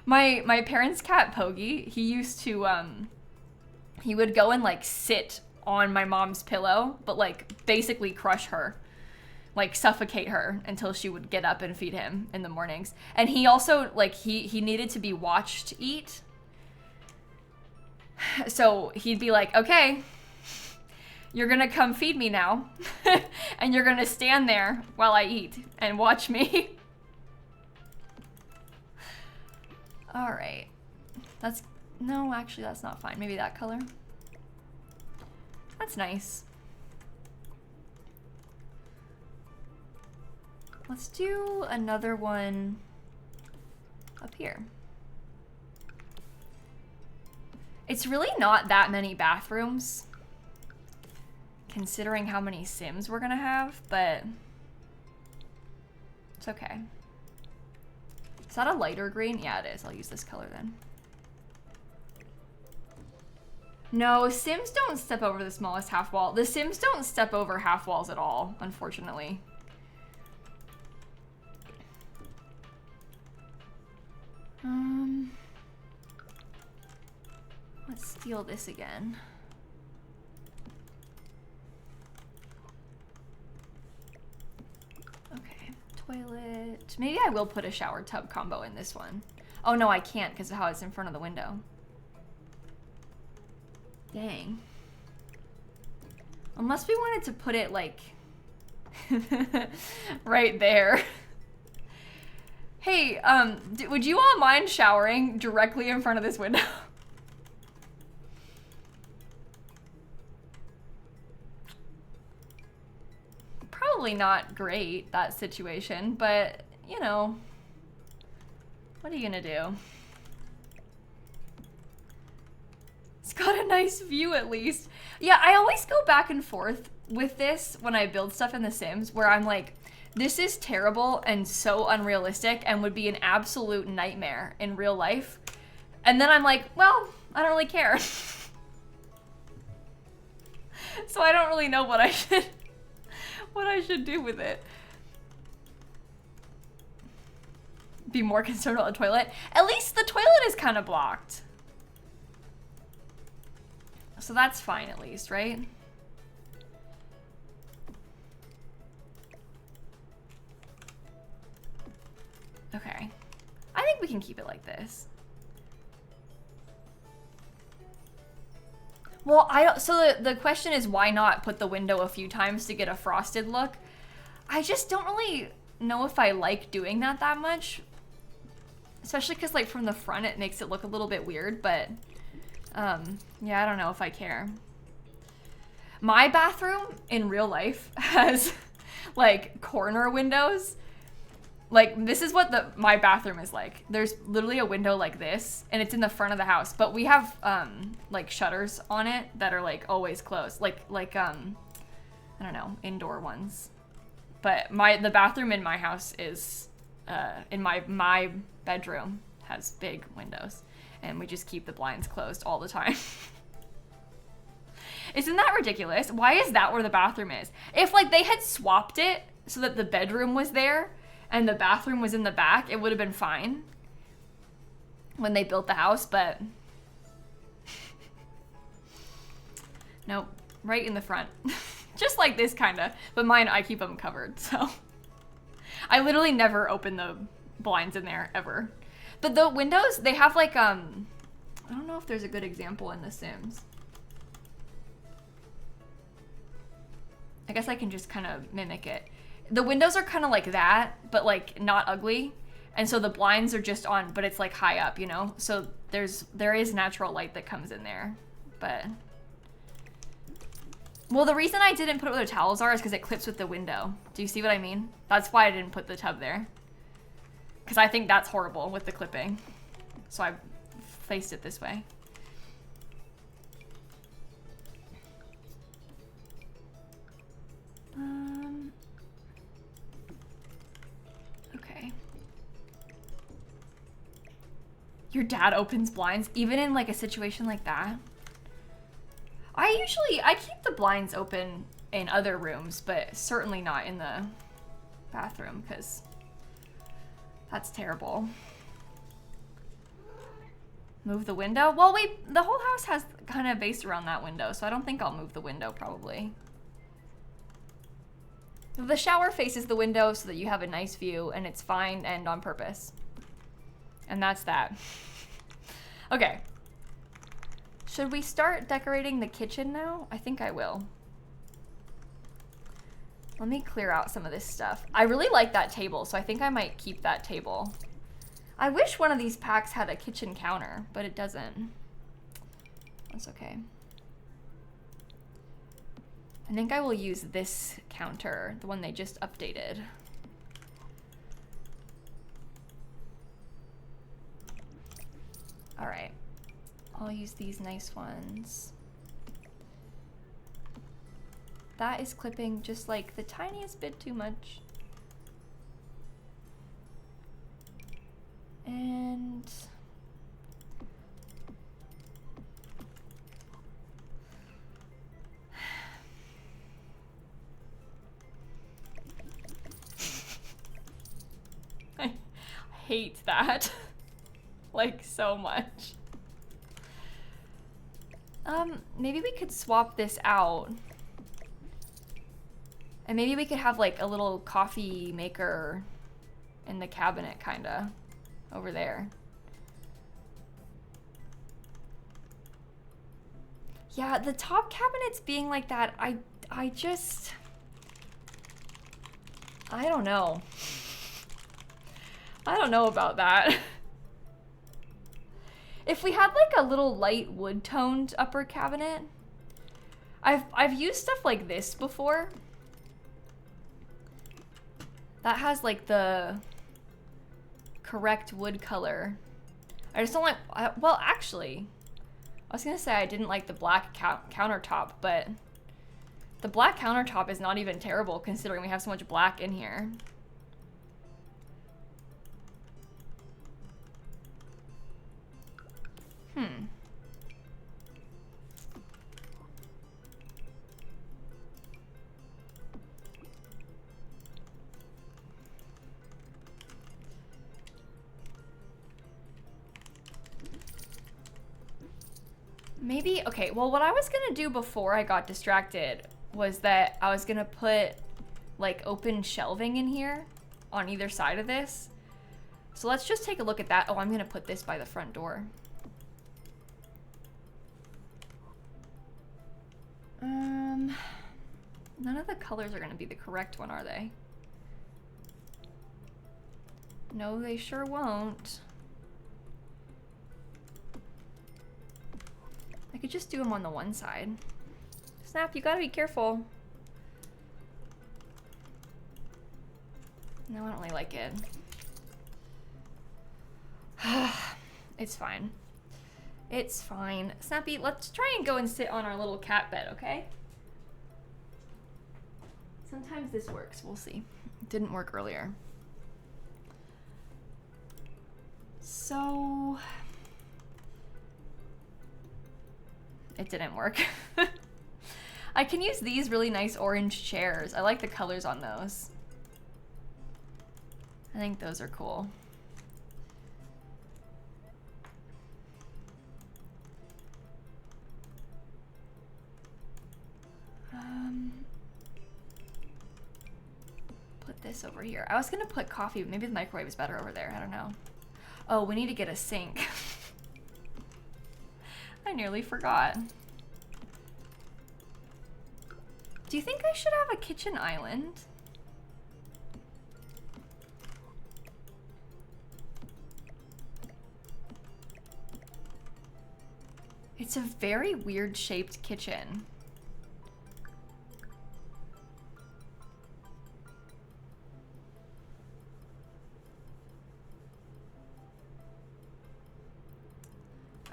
My parents' cat Pogi, he used to he would go and like sit on my mom's pillow, but like basically crush her, like suffocate her until she would get up and feed him in the mornings. And he also like he needed to be watched eat. So he'd be like, okay, you're gonna come feed me now, and you're gonna stand there while I eat and watch me. All right, no, actually that's not fine. Maybe that color. That's nice. Let's do another one up here. It's really not that many bathrooms, considering how many Sims we're gonna have, but it's okay. Is that a lighter green? Yeah, it is. I'll use this color then. No, Sims don't step over the smallest half wall. The Sims don't step over half walls at all, unfortunately. Let's steal this again. Okay, toilet. Maybe I will put a shower tub combo in this one. Oh no, I can't because of how it's in front of the window. Dang. Unless we wanted to put it like right there. Hey, would you all mind showering directly in front of this window? Probably not great, that situation, but, you know, what are you gonna do? It's got a nice view at least. Yeah, I always go back and forth with this when I build stuff in The Sims, where I'm like, this is terrible and so unrealistic and would be an absolute nightmare in real life. And then I'm like, well, I don't really care. So I don't really know what I should do with it. Be more concerned about the toilet. At least the toilet is kind of blocked. So that's fine at least, right? Okay. I think we can keep it like this. Well, so the question is, why not put the window a few times to get a frosted look? I just don't really know if I like doing that much. Especially because like from the front it makes it look a little bit weird, but yeah, I don't know if I care. My bathroom in real life has like corner windows. Like, this is what my bathroom is like. There's literally a window like this, and it's in the front of the house. But we have, like, shutters on it that are, like, always closed. Like I don't know, indoor ones. But the bathroom in my house is, in my bedroom, has big windows, and we just keep the blinds closed all the time. Isn't that ridiculous? Why is that where the bathroom is? If like they had swapped it so that the bedroom was there and the bathroom was in the back, it would have been fine when they built the house, but nope, right in the front. Just like this kinda, but mine, I keep them covered, so. I literally never open the blinds in there, ever. But the windows, they have like, I don't know if there's a good example in The Sims. I guess I can just kind of mimic it. The windows are kind of like that, but like not ugly. And so the blinds are just on, but it's like high up, you know? So there is natural light that comes in there, but. Well, the reason I didn't put it where the towels are is because it clips with the window. Do you see what I mean? That's why I didn't put the tub there. Because I think that's horrible with the clipping. So I placed it this way. Okay. Your dad opens blinds, even in like a situation like that? I keep the blinds open in other rooms, but certainly not in the bathroom, because that's terrible. Move the window? Well, the whole house has kind of based around that window, so I don't think I'll move the window, probably. The shower faces the window so that you have a nice view, and it's fine and on purpose. And that's that. Okay. Should we start decorating the kitchen now? I think I will. Let me clear out some of this stuff. I really like that table, so I think I might keep that table. I wish one of these packs had a kitchen counter, but it doesn't. That's okay. I think I will use this counter, the one they just updated. All right. I'll use these nice ones. That is clipping just like the tiniest bit too much. And I hate that like so much. Maybe we could swap this out. And maybe we could have like a little coffee maker in the cabinet kinda over there. Yeah, the top cabinets being like that, I don't know. I don't know about that. If we had like a little light wood toned upper cabinet, I've used stuff like this before. That has like the correct wood color. I just don't like, well actually, I was gonna say I didn't like the black countertop, but the black countertop is not even terrible considering we have so much black in here. Maybe, okay, well what I was gonna do before I got distracted was that I was gonna put like open shelving in here on either side of this. So let's just take a look at that. Oh, I'm gonna put this by the front door. None of the colors are gonna be the correct one, are they? No, they sure won't. I could just do them on the one side. Snap, you gotta be careful. No, I don't really like it. It's fine. It's fine. Snappy, let's try and go and sit on our little cat bed, okay? Sometimes this works, we'll see. It didn't work earlier. So it didn't work. I can use these really nice orange chairs. I like the colors on those. I think those are cool. Put this over here. I was gonna put coffee, but maybe the microwave is better over there. I don't know. Oh, we need to get a sink. I nearly forgot. Do you think I should have a kitchen island? It's a very weird shaped kitchen.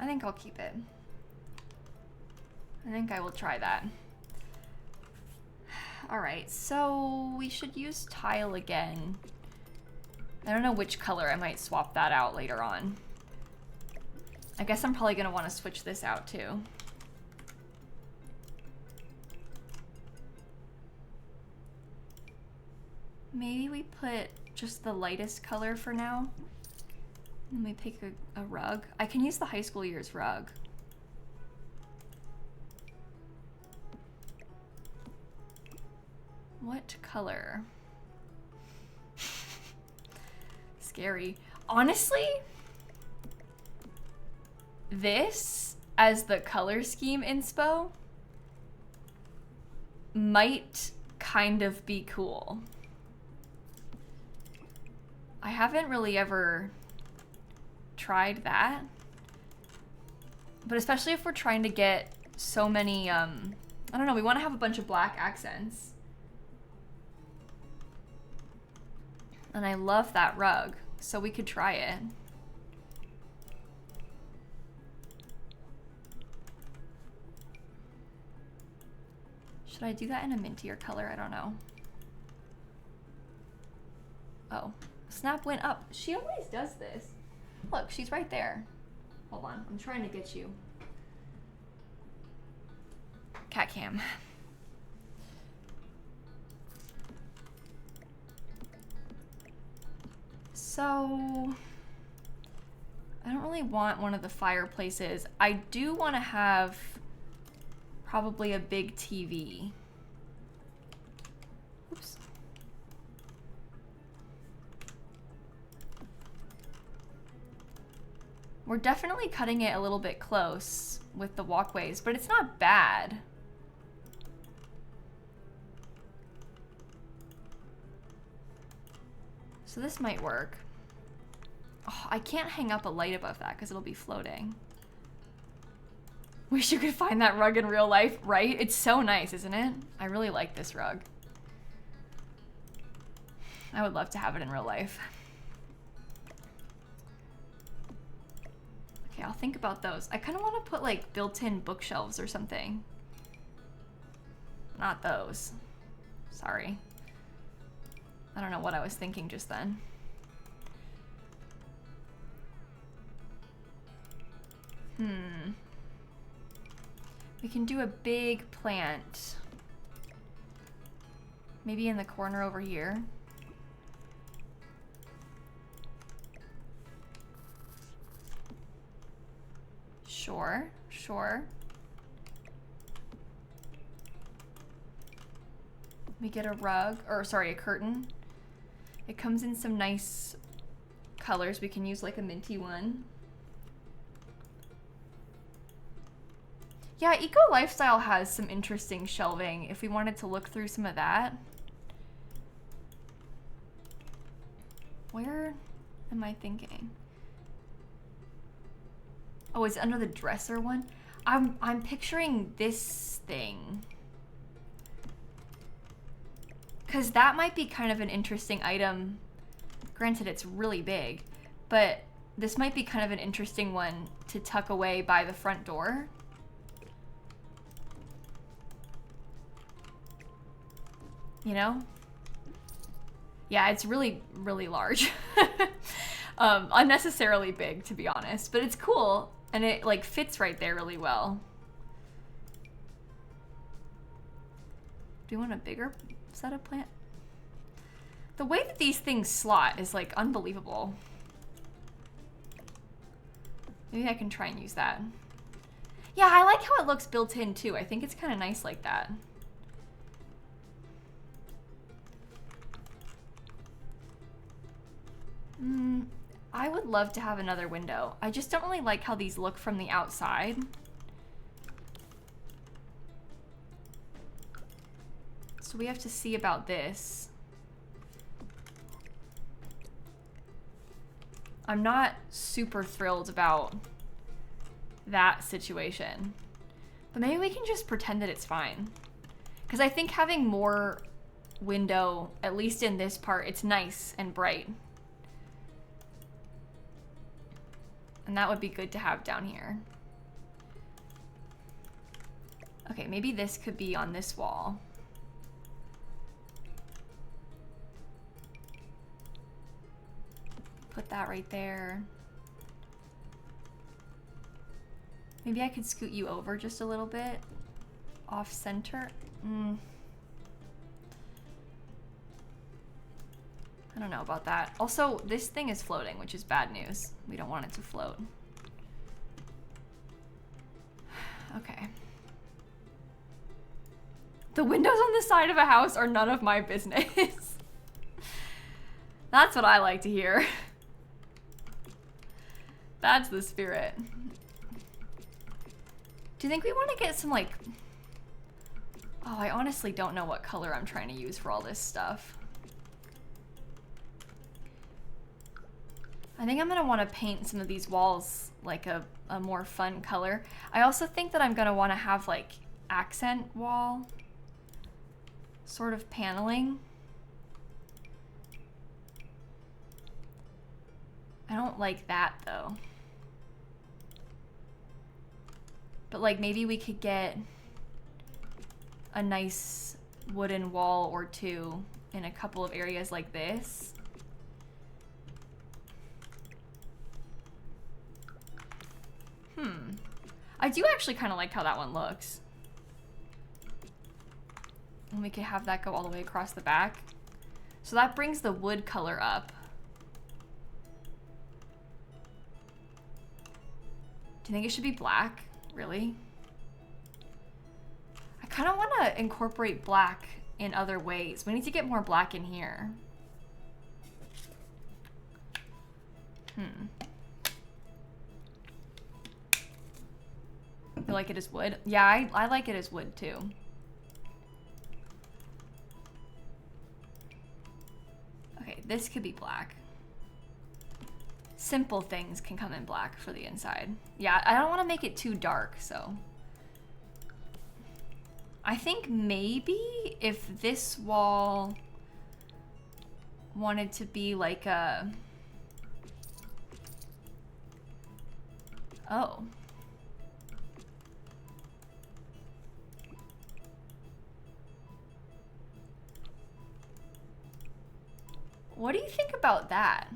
I think I'll keep it. I think I will try that. All right, so we should use tile again. I don't know which color. I might swap that out later on. I guess I'm probably gonna want to switch this out too. Maybe we put just the lightest color for now. Let me pick a rug. I can use the high school years rug. What color? Scary. Honestly, this as the color scheme inspo might kind of be cool. I haven't really ever tried that, but especially if we're trying to get so many, I don't know, we want to have a bunch of black accents. And I love that rug, so we could try it. Should I do that in a mintier color? I don't know. Oh, Snap went up. She always does this. Look, she's right there. Hold on, I'm trying to get you. Cat cam. So, I don't really want one of the fireplaces. I do want to have probably a big TV. Oops. We're definitely cutting it a little bit close with the walkways, but it's not bad. So this might work. Oh, I can't hang up a light above that because it'll be floating. Wish you could find that rug in real life, right? It's so nice, isn't it? I really like this rug. I would love to have it in real life. Okay, I'll think about those. I kind of want to put like built-in bookshelves or something. Not those. Sorry. I don't know what I was thinking just then. We can do a big plant. Maybe in the corner over here. Sure, sure. We get a rug, or sorry, a curtain. It comes in some nice colors. We can use like a minty one. Yeah, Eco Lifestyle has some interesting shelving if we wanted to look through some of that. Where am I thinking? Oh, is it under the dresser one? I'm picturing this thing. Cause that might be kind of an interesting item. Granted, it's really big, but this might be kind of an interesting one to tuck away by the front door. You know? Yeah, it's really, really large. Unnecessarily big, to be honest, but it's cool and it like fits right there really well. Do you want a bigger set of plant? The way that these things slot is like unbelievable. Maybe I can try and use that. Yeah, I like how it looks built in too. I think it's kind of nice like that. I would love to have another window. I just don't really like how these look from the outside. So we have to see about this. I'm not super thrilled about that situation. But maybe we can just pretend that it's fine. Because I think having more window, at least in this part, it's nice and bright. And that would be good to have down here. Okay, maybe this could be on this wall. Put that right there. Maybe I could scoot you over just a little bit. Off center. I don't know about that. Also, this thing is floating, which is bad news. We don't want it to float. Okay. The windows on the side of a house are none of my business. That's what I like to hear. That's the spirit. Do you think we want to get some like... Oh, I honestly don't know what color I'm trying to use for all this stuff. I think I'm gonna want to paint some of these walls like a more fun color. I also think that I'm gonna want to have like accent wall sort of paneling. I don't like that though. But like maybe we could get a nice wooden wall or two in a couple of areas like this. I do actually kind of like how that one looks. And we could have that go all the way across the back. So that brings the wood color up. Do you think it should be black? Really? I kind of want to incorporate black in other ways. We need to get more black in here. You like it as wood? Yeah, I like it as wood too. Okay, this could be black. Simple things can come in black for the inside. Yeah, I don't want to make it too dark, so. I think maybe if this wall wanted to be like a... Oh. What do you think about that?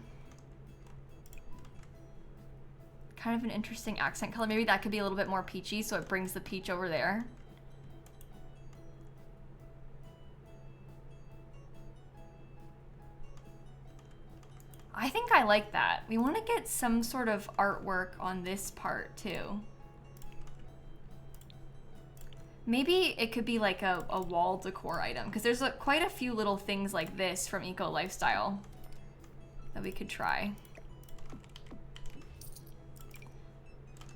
Kind of an interesting accent color. Maybe that could be a little bit more peachy, so it brings the peach over there. I think I like that. We want to get some sort of artwork on this part too. Maybe it could be like a wall decor item, because there's quite a few little things like this from Eco Lifestyle that we could try.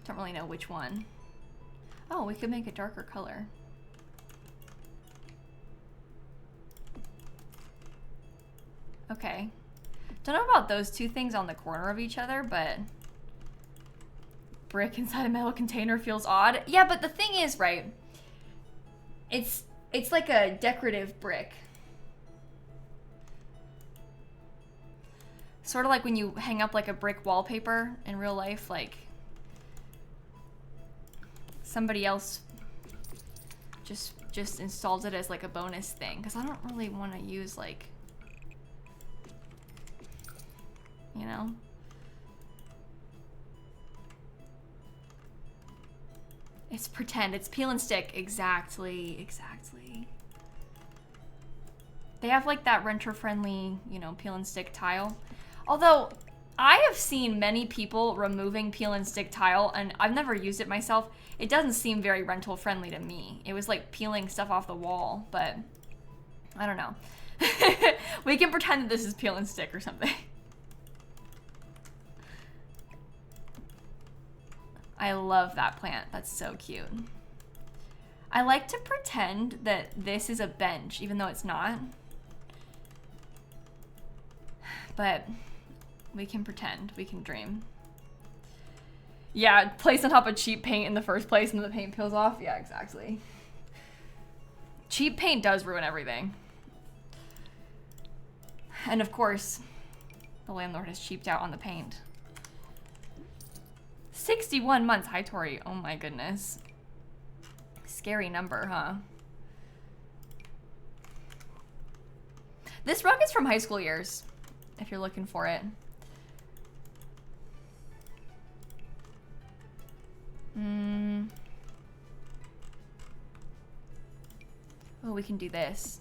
Don't really know which one. Oh, we could make a darker color. Okay. Don't know about those two things on the corner of each other, but brick inside a metal container feels odd. Yeah, but the thing is, right, it's like a decorative brick. Sort of like when you hang up like a brick wallpaper in real life, like somebody else just installed it as like a bonus thing, because I don't really want to use like, you know, It's pretend. It's peel and stick. Exactly. Exactly. They have like that renter-friendly, you know, peel and stick tile. Although, I have seen many people removing peel and stick tile, and I've never used it myself. It doesn't seem very rental-friendly to me. It was like peeling stuff off the wall, but I don't know. We can pretend that this is peel and stick or something. I love that plant. That's so cute. I like to pretend that this is a bench, even though it's not. But we can pretend. We can dream. Yeah, place on top of cheap paint in the first place and then the paint peels off. Yeah, exactly. Cheap paint does ruin everything. And of course, the landlord has cheaped out on the paint. 61 months. Hi, Tori. Oh my goodness. Scary number, huh? This rug is from high school years, if you're looking for it. Oh, we can do this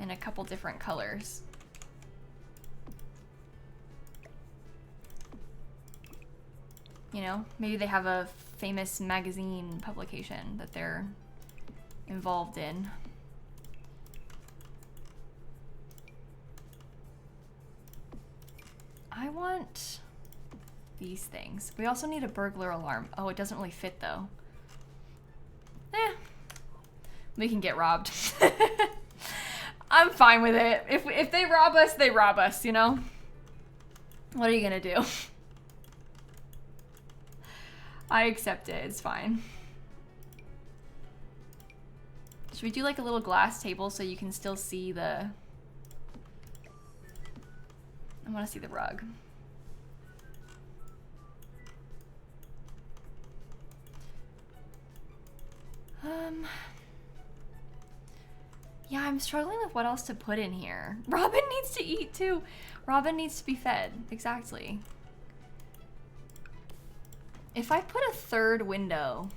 in a couple different colors. You know, maybe they have a famous magazine publication that they're involved in. I want these things. We also need a burglar alarm. Oh, it doesn't really fit though. We can get robbed. I'm fine with it. If they rob us, they rob us, you know? What are you gonna do? I accept it, it's fine. Should we do like a little glass table so you can still see the... I wanna see the rug. Yeah, I'm struggling with what else to put in here. Robin needs to eat too. Robin needs to be fed, exactly. If I put a third window,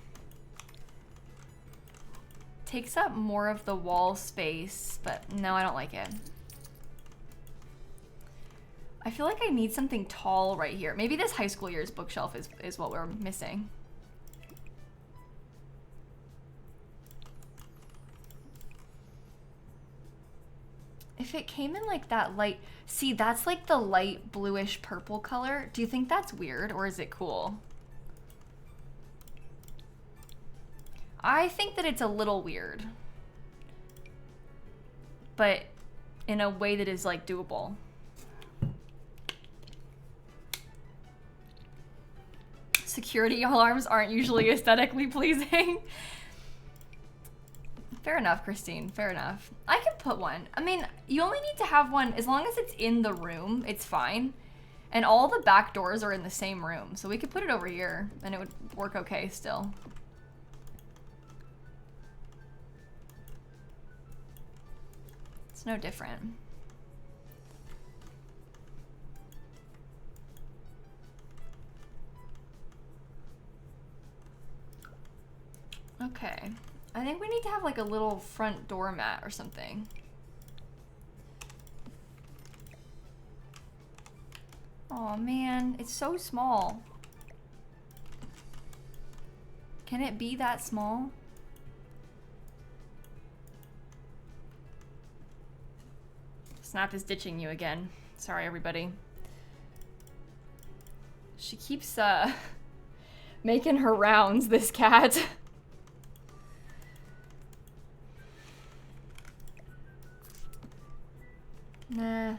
takes up more of the wall space, but no, I don't like it. I feel like I need something tall right here. Maybe this high school year's bookshelf is what we're missing. If it came in like that light, see, that's like the light bluish purple color. Do you think that's weird or is it cool? I think that it's a little weird, but in a way that is like doable. Security alarms aren't usually aesthetically pleasing. Fair enough, Christine, fair enough. I can put one. I mean, you only need to have one, as long as it's in the room, it's fine. And all the back doors are in the same room, so we could put it over here and it would work okay still. It's no different. Okay. I think we need to have like a little front doormat or something. Oh man, it's so small. Can it be that small? Snap is ditching you again. Sorry, everybody. She keeps making her rounds, this cat. Nah.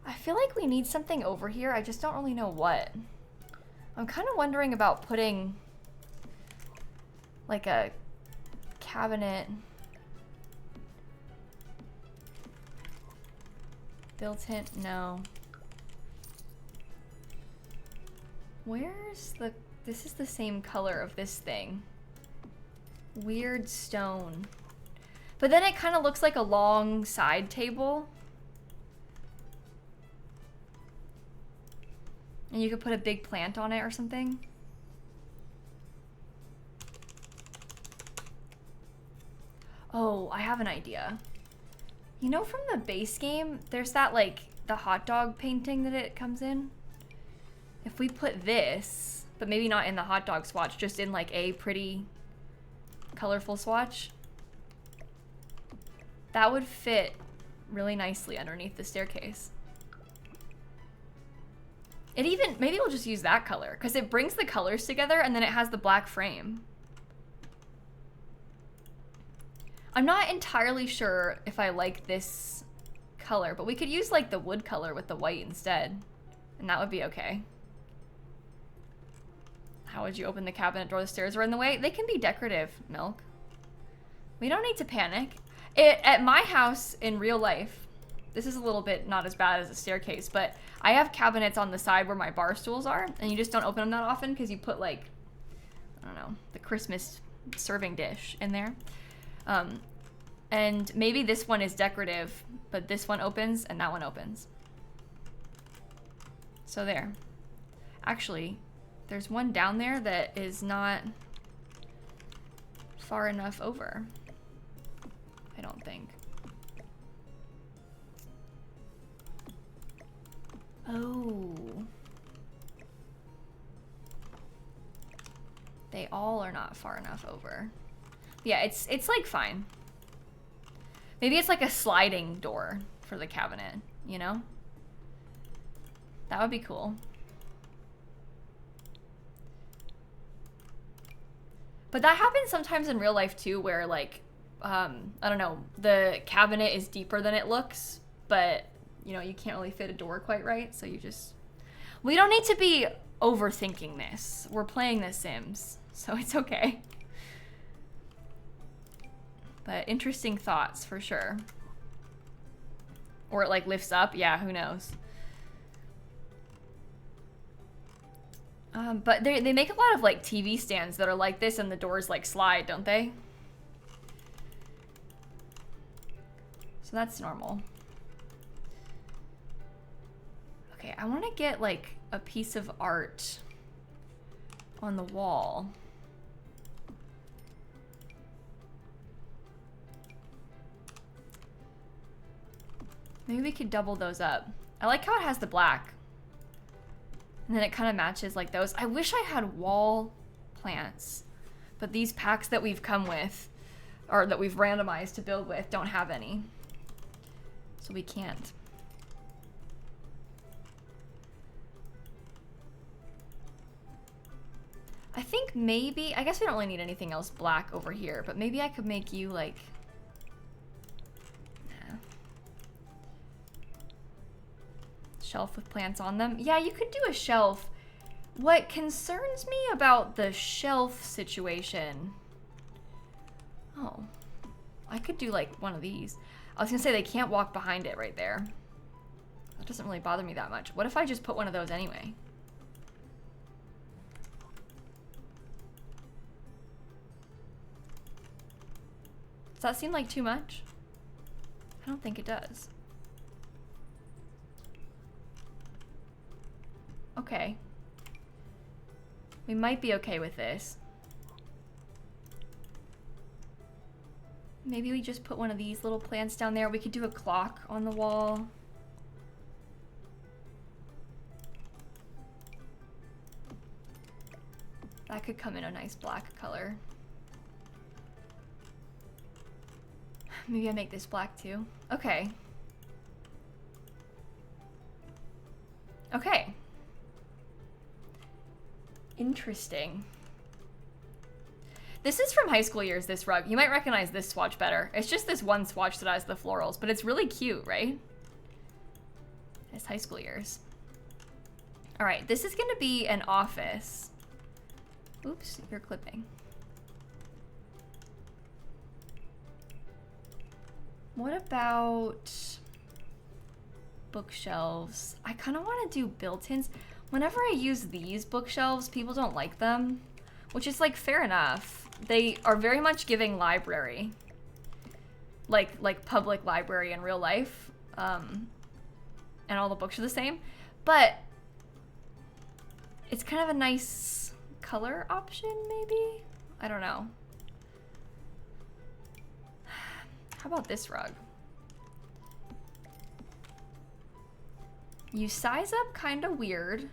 I feel like we need something over here. I just don't really know what. I'm kind of wondering about putting like a cabinet. Built-in, no. Where's the, this is the same color of this thing. Weird stone. But then it kind of looks like a long side table. And you could put a big plant on it or something. Oh, I have an idea. You know from the base game, there's that like the hot dog painting that it comes in? If we put this, but maybe not in the hot dog swatch, just in like a pretty colorful swatch, that would fit really nicely underneath the staircase. It even, maybe we'll just use that color because it brings the colors together and then it has the black frame. I'm not entirely sure if I like this color, but we could use like the wood color with the white instead, and that would be okay. How would you open the cabinet door? The stairs are in the way. They can be decorative, Milk. We don't need to panic. At my house in real life, this is a little bit not as bad as a staircase, but I have cabinets on the side where my bar stools are, and you just don't open them that often because you put like, I don't know, the Christmas serving dish in there. And maybe this one is decorative, but this one opens and that one opens. So there. Actually, there's one down there that is not far enough over, I don't think. Oh. They all are not far enough over. Yeah, it's like fine. Maybe it's like a sliding door for the cabinet, you know? That would be cool. But that happens sometimes in real life too, where like, I don't know, the cabinet is deeper than it looks, but you know, you can't really fit a door quite right, so you just... We don't need to be overthinking this. We're playing The Sims, so it's okay. But interesting thoughts for sure. Or it like lifts up, yeah, who knows. But they make a lot of like TV stands that are like this and the doors like slide, don't they? So that's normal. Okay, I want to get like a piece of art on the wall. Maybe we could double those up. I like how it has the black. And then it kind of matches like those. I wish I had wall plants, but these packs that we've come with, or that we've randomized to build with, don't have any. So we can't. I think maybe, I guess we don't really need anything else black over here, but maybe I could make you like, shelf with plants on them. Yeah, you could do a shelf. What concerns me about the shelf situation... Oh, I could do like one of these. I was gonna say they can't walk behind it right there. That doesn't really bother me that much. What if I just put one of those anyway? Does that seem like too much? I don't think it does. Okay. We might be okay with this. Maybe we just put one of these little plants down there. We could do a clock on the wall. That could come in a nice black color. Maybe I make this black too. Okay. Okay. Interesting. This is from high school years, this rug. You might recognize this swatch better. It's just this one swatch that has the florals, but it's really cute, right? It's high school years. All right, this is gonna be an office. Oops, you're clipping. What about bookshelves? I kind of want to do built-ins. Whenever I use these bookshelves, people don't like them, which is like fair enough. They are very much giving library, like public library in real life, and all the books are the same, but it's kind of a nice color option, maybe? I don't know. How about this rug? You size up kind of weird.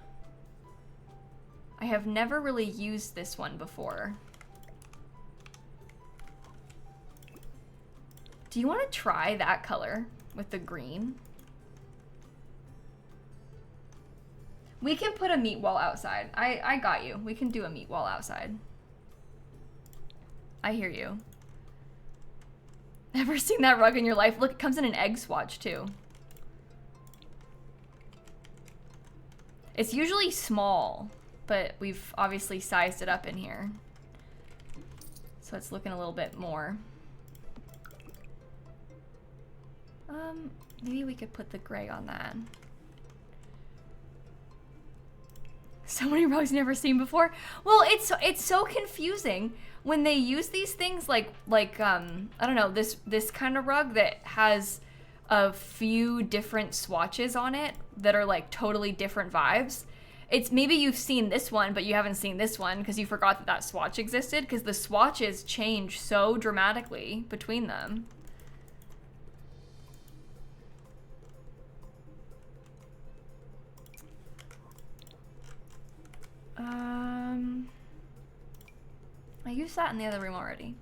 I have never really used this one before. Do you want to try that color with the green? We can put a meat wall outside. I got you. We can do a meat wall outside. I hear you. Ever seen that rug in your life? Look, it comes in an egg swatch too. It's usually small, but we've obviously sized it up in here. So it's looking a little bit more. Maybe we could put the gray on that. So many rugs never seen before. Well, it's so confusing when they use these things like I don't know, this kind of rug that has a few different swatches on it that are like totally different vibes. It's maybe you've seen this one, but you haven't seen this one because you forgot that that swatch existed, because the swatches change so dramatically between them. I used that in the other room already.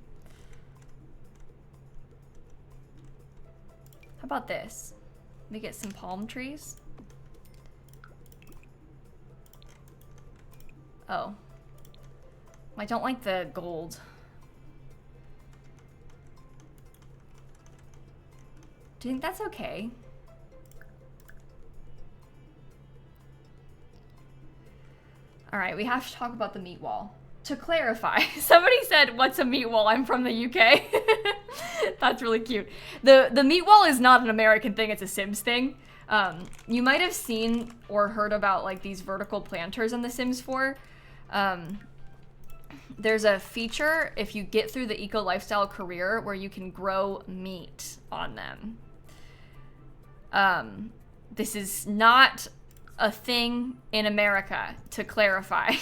How about this? Let me get some palm trees. Oh. I don't like the gold. Do you think that's okay? All right, we have to talk about the meat wall. To clarify, somebody said, "What's a meat wall?" I'm from the UK. That's really cute. The meat wall is not an American thing, it's a Sims thing. You might have seen or heard about like these vertical planters in The Sims 4. There's a feature if you get through the eco lifestyle career where you can grow meat on them. This is not a thing in America, to clarify.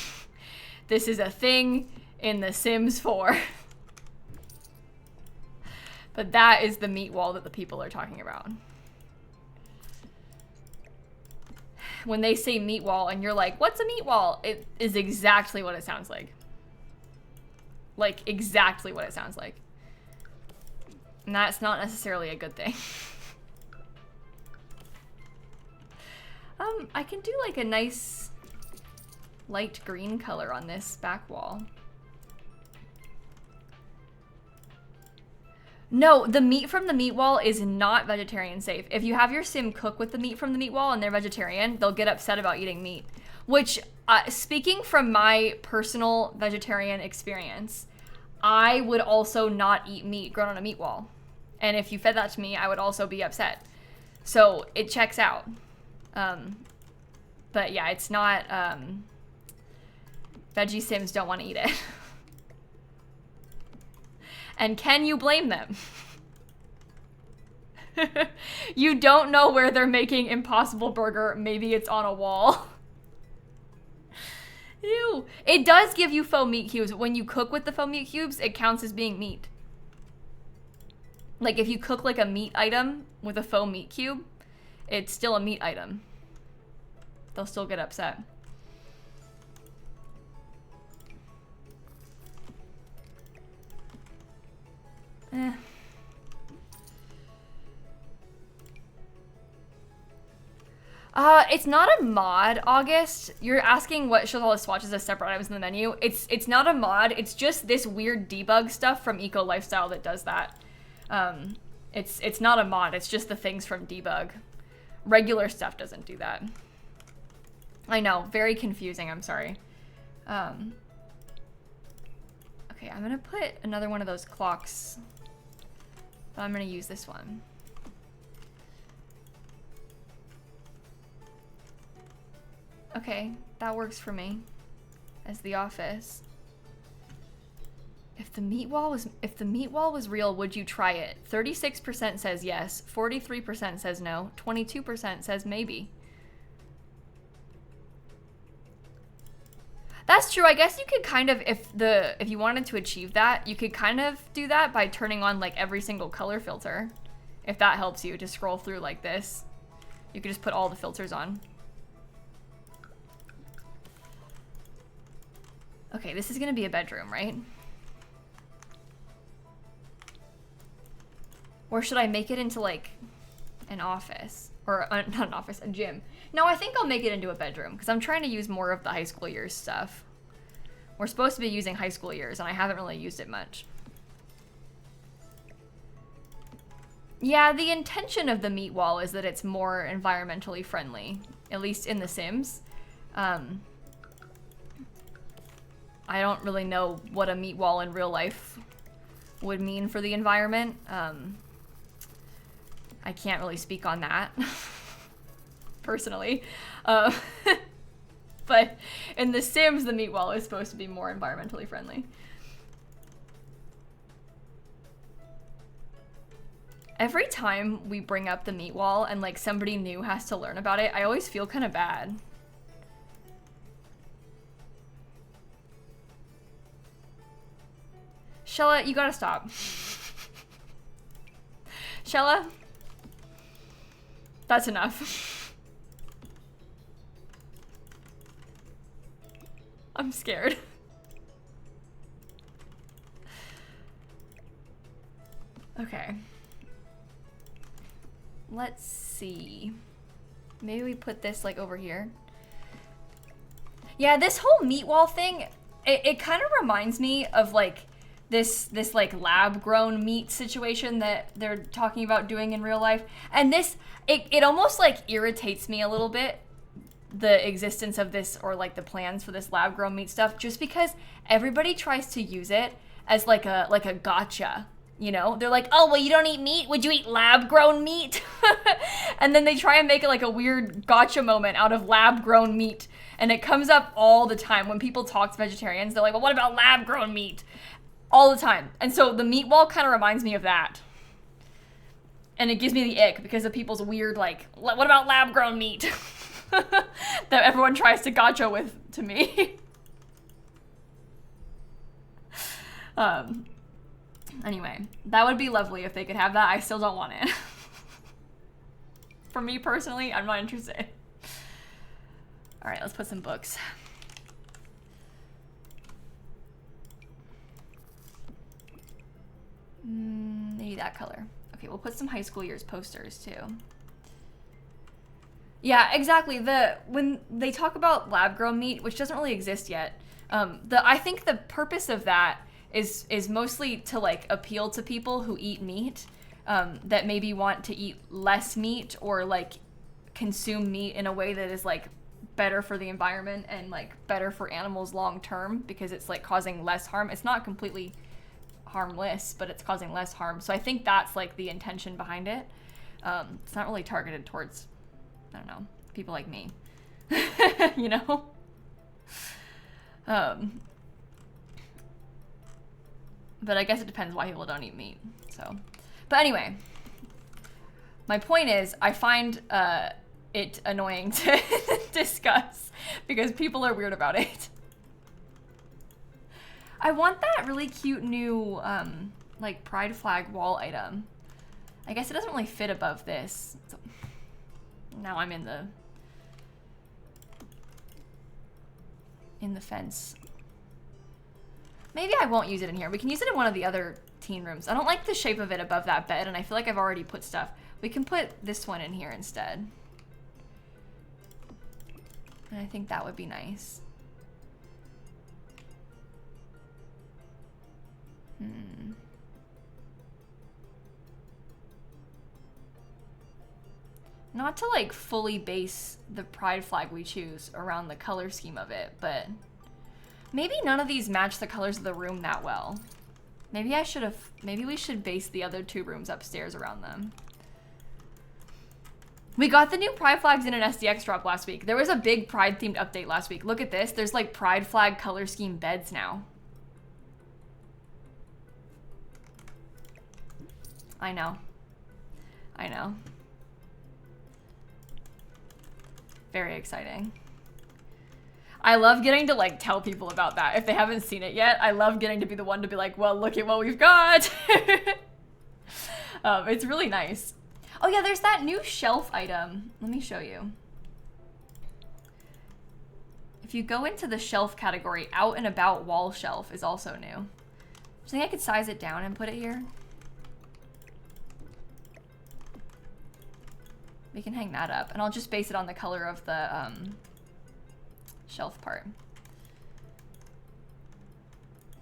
This is a thing in The Sims 4. But that is the meat wall that the people are talking about. When they say meat wall and you're like, what's a meat wall? It is exactly what it sounds like. Like, exactly what it sounds like. And that's not necessarily a good thing. I can do like a nice light green color on this back wall. No, the meat from the meat wall is not vegetarian safe. If you have your sim cook with the meat from the meat wall and they're vegetarian, they'll get upset about eating meat. Which, speaking from my personal vegetarian experience, I would also not eat meat grown on a meat wall. And if you fed that to me, I would also be upset. So it checks out. But yeah, it's not, veggie sims don't want to eat it. And can you blame them? You don't know where they're making Impossible Burger. Maybe it's on a wall. Ew. It does give you faux meat cubes. When you cook with the faux meat cubes, it counts as being meat. Like if you cook like a meat item with a faux meat cube, it's still a meat item. They'll still get upset. It's not a mod, August. You're asking what shows all the swatches as separate items in the menu. It's not a mod. It's just this weird debug stuff from Eco Lifestyle that does that. It's not a mod. It's just the things from debug. Regular stuff doesn't do that. I know, very confusing. I'm sorry. Okay, I'm gonna put another one of those clocks. But I'm gonna use this one. Okay, that works for me as the office. If the meat wall was real, would you try it? 36% says yes, 43% says no, 22% says maybe. That's true. I guess you could kind of, if you wanted to achieve that, you could kind of do that by turning on like every single color filter. If that helps you to scroll through like this, you could just put all the filters on. Okay, this is gonna be a bedroom, right? Or should I make it into like an office? Or not an office, a gym. No, I think I'll make it into a bedroom because I'm trying to use more of the high school years stuff. We're supposed to be using high school years and I haven't really used it much. Yeah, the intention of the meat wall is that it's more environmentally friendly, at least in The Sims. I don't really know what a meat wall in real life would mean for the environment. I can't really speak on that, personally. But in The Sims, the meat wall is supposed to be more environmentally friendly. Every time we bring up the meat wall and like somebody new has to learn about it, I always feel kind of bad. Shella, you gotta stop. Shella? That's enough. I'm scared. Okay. Let's see. Maybe we put this like over here. Yeah, this whole meat wall thing, it kind of reminds me of like this like lab grown meat situation that they're talking about doing in real life. And this, it almost like irritates me a little bit, the existence of this, or like the plans for this lab grown meat stuff, just because everybody tries to use it as like a gotcha. You know, they're like, oh, well, you don't eat meat? Would you eat lab-grown meat? And then they try and make it like a weird gotcha moment out of lab-grown meat. And it comes up all the time when people talk to vegetarians. They're like, well, what about lab-grown meat? All the time. And so the meat wall kind of reminds me of that. And it gives me the ick because of people's weird, like, what about lab-grown meat? That everyone tries to gotcha with to me. Anyway, that would be lovely if they could have that. I still don't want it. For me personally, I'm not interested. All right, let's put some books. Maybe that color. Okay, we'll put some high school years posters too. Yeah, exactly. When they talk about lab-grown meat, which doesn't really exist yet, I think the purpose of that is mostly to like appeal to people who eat meat, that maybe want to eat less meat or like consume meat in a way that is like better for the environment and like better for animals long term, because it's like causing less harm. It's not completely harmless, but it's causing less harm. So I think that's like the intention behind it. It's not really targeted towards, I don't know, people like me. You know? But I guess it depends why people don't eat meat. So, but anyway, my point is I find it annoying to discuss because people are weird about it. I want that really cute new like pride flag wall item. I guess it doesn't really fit above this. So now I'm in the fence. Maybe I won't use it in here. We can use it in one of the other teen rooms. I don't like the shape of it above that bed, and I feel like I've already put stuff. We can put this one in here instead. And I think that would be nice. Not to like fully base the pride flag we choose around the color scheme of it, but maybe none of these match the colors of the room that well. Maybe we should base the other two rooms upstairs around them. We got the new pride flags in an SDX drop last week. There was a big pride themed update last week. Look at this. There's like pride flag color scheme beds now. I know. I know. Very exciting. I love getting to like tell people about that. If they haven't seen it yet, I love getting to be the one to be like, well, look at what we've got. It's really nice. Oh yeah, there's that new shelf item. Let me show you. If you go into the shelf category, out and about wall shelf is also new. Do you think I could size it down and put it here? We can hang that up, and I'll just base it on the color of the shelf part.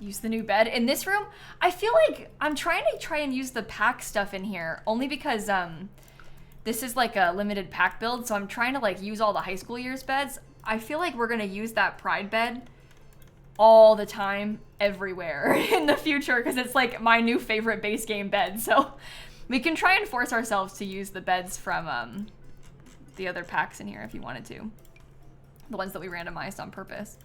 Use the new bed. In this room, I feel like I'm trying to use the pack stuff in here, only because this is like a limited pack build, so I'm trying to like use all the high school years beds. I feel like we're gonna use that Pride bed all the time, everywhere in the future, because it's like my new favorite base game bed, so we can try and force ourselves to use the beds from the other packs in here if you wanted to. The ones that we randomized on purpose.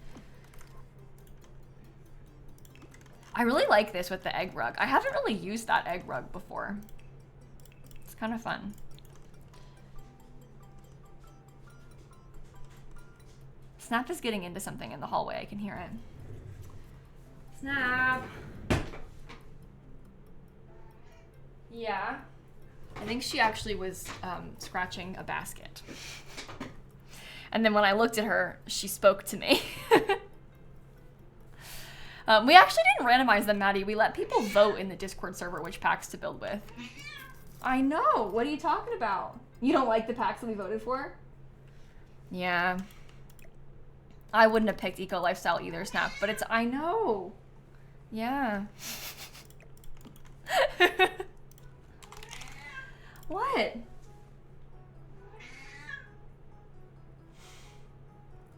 I really like this with the egg rug. I haven't really used that egg rug before. It's kind of fun. Snap is getting into something in the hallway. I can hear it. Snap. Yeah. I think she actually was scratching a basket. And then when I looked at her, she spoke to me. We actually didn't randomize them, Maddie. We let people vote in the Discord server which packs to build with. I know. What are you talking about? You don't like the packs that we voted for? Yeah. I wouldn't have picked Eco Lifestyle either, Snap, but it's, I know. Yeah. What?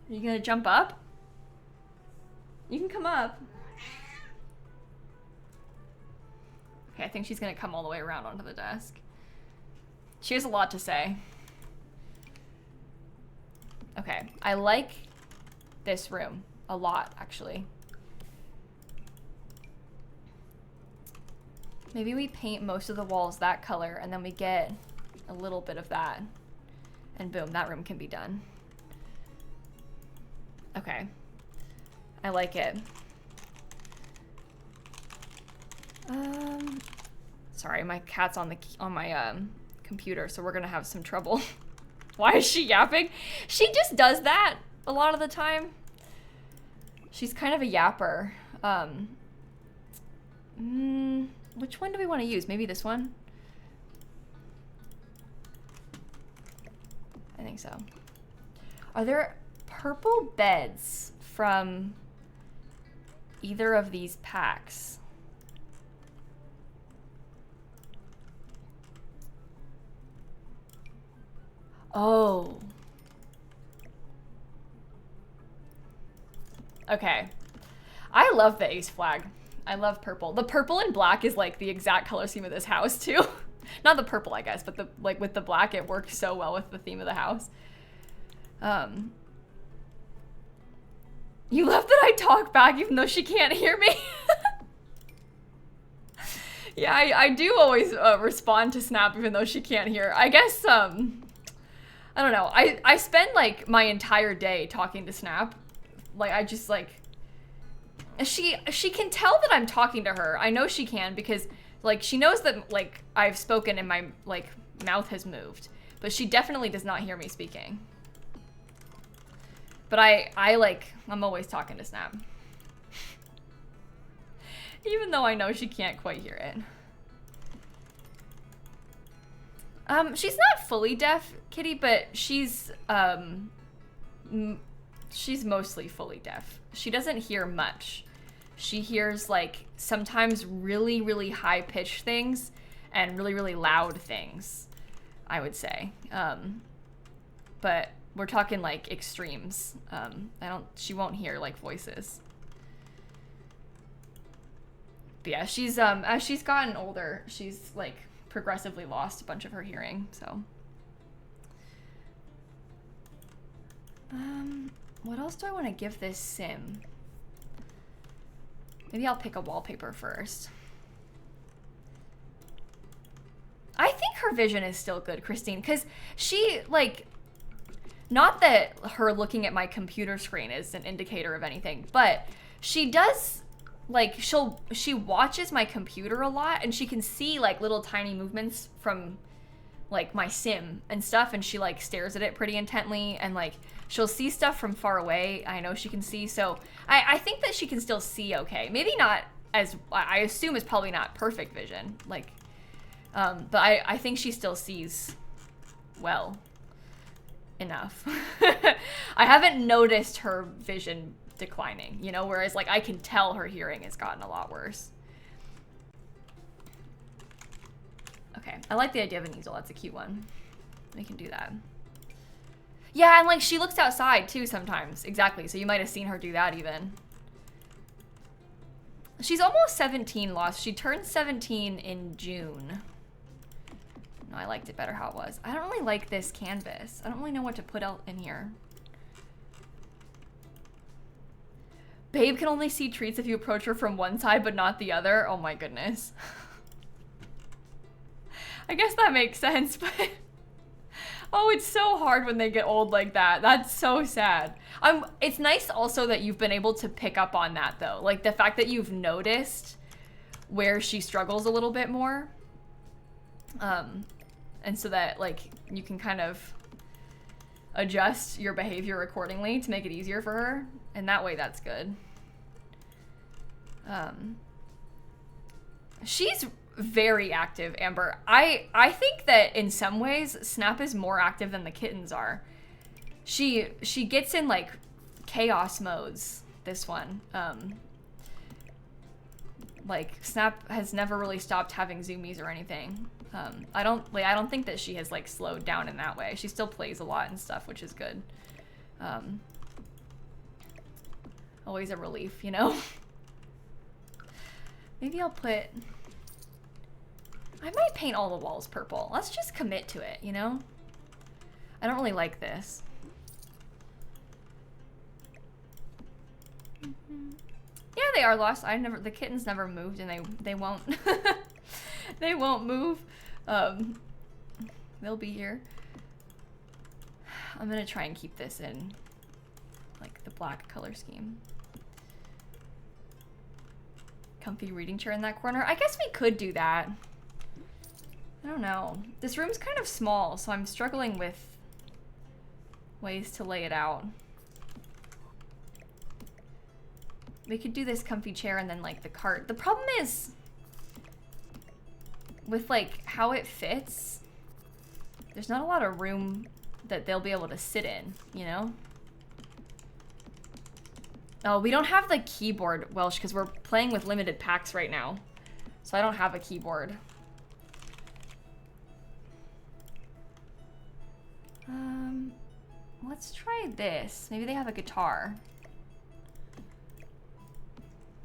Are you gonna jump up? You can come up. Okay, I think she's gonna come all the way around onto the desk. She has a lot to say. Okay, I like this room a lot, actually. Maybe we paint most of the walls that color and then we get a little bit of that. And boom, that room can be done. Okay. I like it. Sorry, my cat's on my computer, so we're gonna have some trouble. Why is she yapping? She just does that a lot of the time. She's kind of a yapper. Which one do we want to use? Maybe this one? I think so. Are there purple beds from either of these packs? Oh. Okay. I love the ace flag. I love purple. The purple and black is like the exact color scheme of this house too. Not the purple, I guess, but the like with the black, it works so well with the theme of the house. You love that I talk back even though she can't hear me. Yeah, I do always respond to Snap even though she can't hear. I guess, I don't know. I spend like my entire day talking to Snap. Like I just like, she can tell that I'm talking to her. I know she can because like she knows that like I've spoken and my like mouth has moved, but she definitely does not hear me speaking. But I'm always talking to Snap. Even though I know she can't quite hear it. She's not fully deaf, Kitty, but she's mostly fully deaf. She doesn't hear much. She hears like sometimes really, really high pitched things and really, really loud things, I would say. But we're talking like extremes. She won't hear like voices. But yeah, she's, as she's gotten older, she's like progressively lost a bunch of her hearing, so. What else do I want to give this sim? Maybe I'll pick a wallpaper first. I think her vision is still good, Christine, because she, like, Not that her looking at my computer screen is an indicator of anything, but she does, like, she watches my computer a lot, and she can see, like, little tiny movements from, like, my sim and stuff, and she, like, stares at it pretty intently, and, like, she'll see stuff from far away. I know she can see, so I think that she can still see okay. Maybe not as, I assume it's probably not perfect vision, like, but I think she still sees well enough. I haven't noticed her vision declining, you know, whereas like I can tell her hearing has gotten a lot worse. Okay, I like the idea of an easel. That's a cute one. We can do that. Yeah, and like she looks outside too sometimes. Exactly, so you might have seen her do that even. She's almost 17, Lost. She turned 17 in June. No, I liked it better how it was. I don't really like this canvas. I don't really know what to put out in here. Babe can only see treats if you approach her from one side but not the other. Oh my goodness. I guess that makes sense, but oh, it's so hard when they get old like that. That's so sad. It's nice also that you've been able to pick up on that though. Like the fact that you've noticed where she struggles a little bit more. And so that like you can kind of adjust your behavior accordingly to make it easier for her. And that way that's good. She's very active, Amber. I think that in some ways Snap is more active than the kittens are. She gets in like chaos modes, this one. Like Snap has never really stopped having zoomies or anything. I don't think that she has like slowed down in that way. She still plays a lot and stuff, which is good. Always a relief, you know? Maybe I'll put... I might paint all the walls purple. Let's just commit to it, you know? I don't really like this. Yeah, they are lost. The kittens never moved, and they won't. They won't move. They'll be here. I'm gonna try and keep this in like the black color scheme. Comfy reading chair in that corner. I guess we could do that. I don't know. This room's kind of small, so I'm struggling with ways to lay it out. We could do this comfy chair and then like the cart. The problem is with like how it fits, there's not a lot of room that they'll be able to sit in, you know? Oh, we don't have the keyboard, Welsh, because we're playing with limited packs right now. So I don't have a keyboard. Let's try this. Maybe they have a guitar.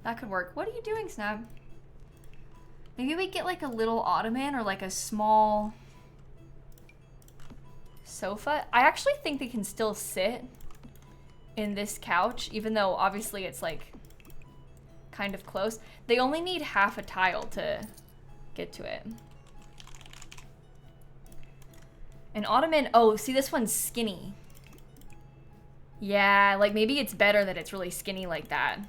That could work. What are you doing, Snap? Maybe we get like a little ottoman or like a small sofa. I actually think they can still sit in this couch, even though obviously it's like kind of close. They only need half a tile to get to it. An ottoman, oh, see this one's skinny. Yeah, like maybe it's better that it's really skinny like that.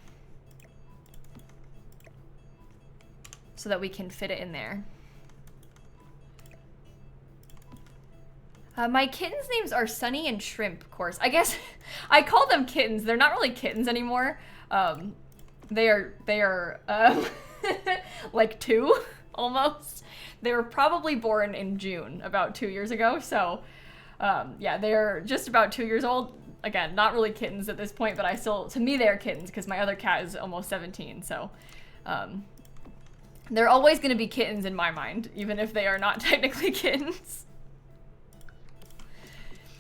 So that we can fit it in there. My kittens' names are Sunny and Shrimp, of course. I guess I call them kittens. They're not really kittens anymore. They are like 2 almost. They were probably born in June, about 2 years ago. So yeah, they're just about 2 years old. Again, not really kittens at this point, but to me they're kittens because my other cat is almost 17. So they're always going to be kittens in my mind, even if they are not technically kittens.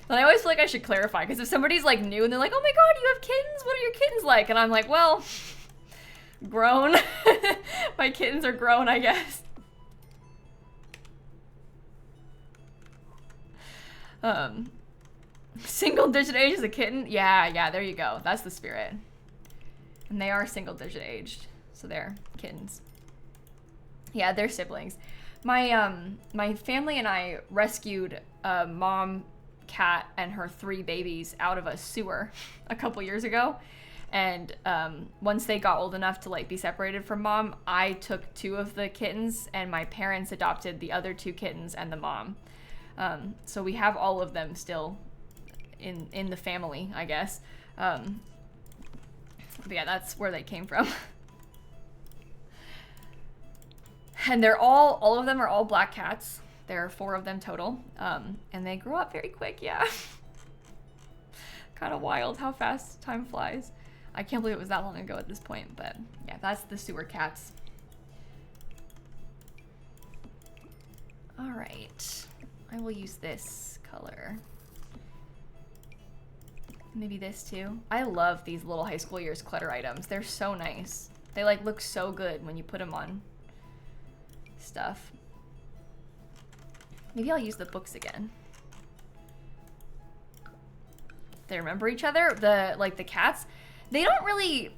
And I always feel like I should clarify, because if somebody's like new and they're like, oh my god, you have kittens? What are your kittens like? And I'm like, well, grown. My kittens are grown, I guess. Single digit age as a kitten? Yeah, there you go. That's the spirit. And they are single digit aged. So they're kittens. Yeah, they're siblings. My family and I rescued a mom cat and her 3 babies out of a sewer a couple years ago. And once they got old enough to like be separated from mom, I took 2 of the kittens and my parents adopted the other 2 kittens and the mom. So we have all of them still in the family, I guess. But yeah, that's where they came from. And they're all of them are all black cats. There are 4 of them total. And they grow up very quick, yeah. Kind of wild how fast time flies. I can't believe it was that long ago at this point, but yeah, that's the sewer cats. All right, I will use this color. Maybe this too. I love these little high school years clutter items. They're so nice. They like look so good when you put them on stuff. Maybe I'll use the books again. They remember each other. The cats, they don't really,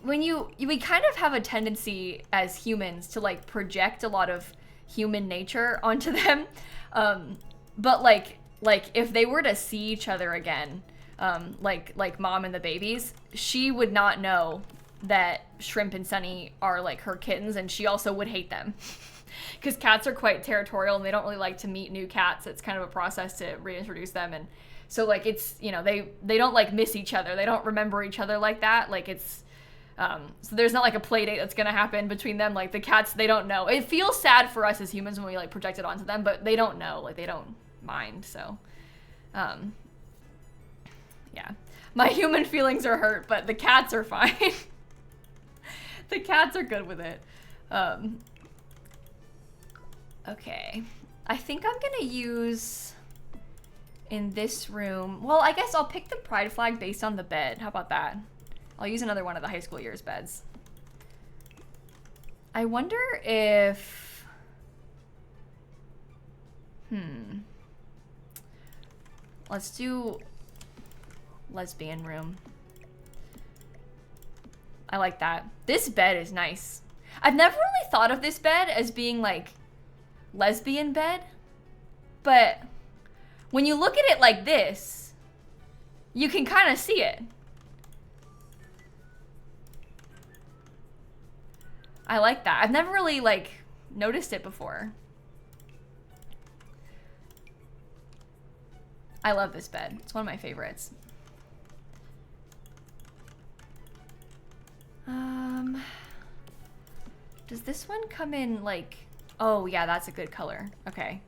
we kind of have a tendency as humans to like project a lot of human nature onto them. But like if they were to see each other again, like mom and the babies, she would not know that Shrimp and Sunny are like her kittens, and she also would hate them. Because cats are quite territorial and they don't really like to meet new cats. It's kind of a process to reintroduce them. And so like it's, you know, they don't like miss each other. They don't remember each other like that. Like it's, so there's not like a play date that's going to happen between them. Like the cats, they don't know. It feels sad for us as humans when we like project it onto them, but they don't know. Like they don't mind. So, yeah. My human feelings are hurt, but the cats are fine. The cats are good with it. Okay, I think I'm gonna use in this room. Well, I guess I'll pick the pride flag based on the bed. How about that? I'll use another one of the high school years beds. I wonder if, let's do lesbian room. I like that. This bed is nice. I've never really thought of this bed as being like lesbian bed, but when you look at it like this, you can kind of see it. I like that. I've never really like noticed it before. I love this bed. It's one of my favorites. Does this one come in like, oh yeah, that's a good color. Okay.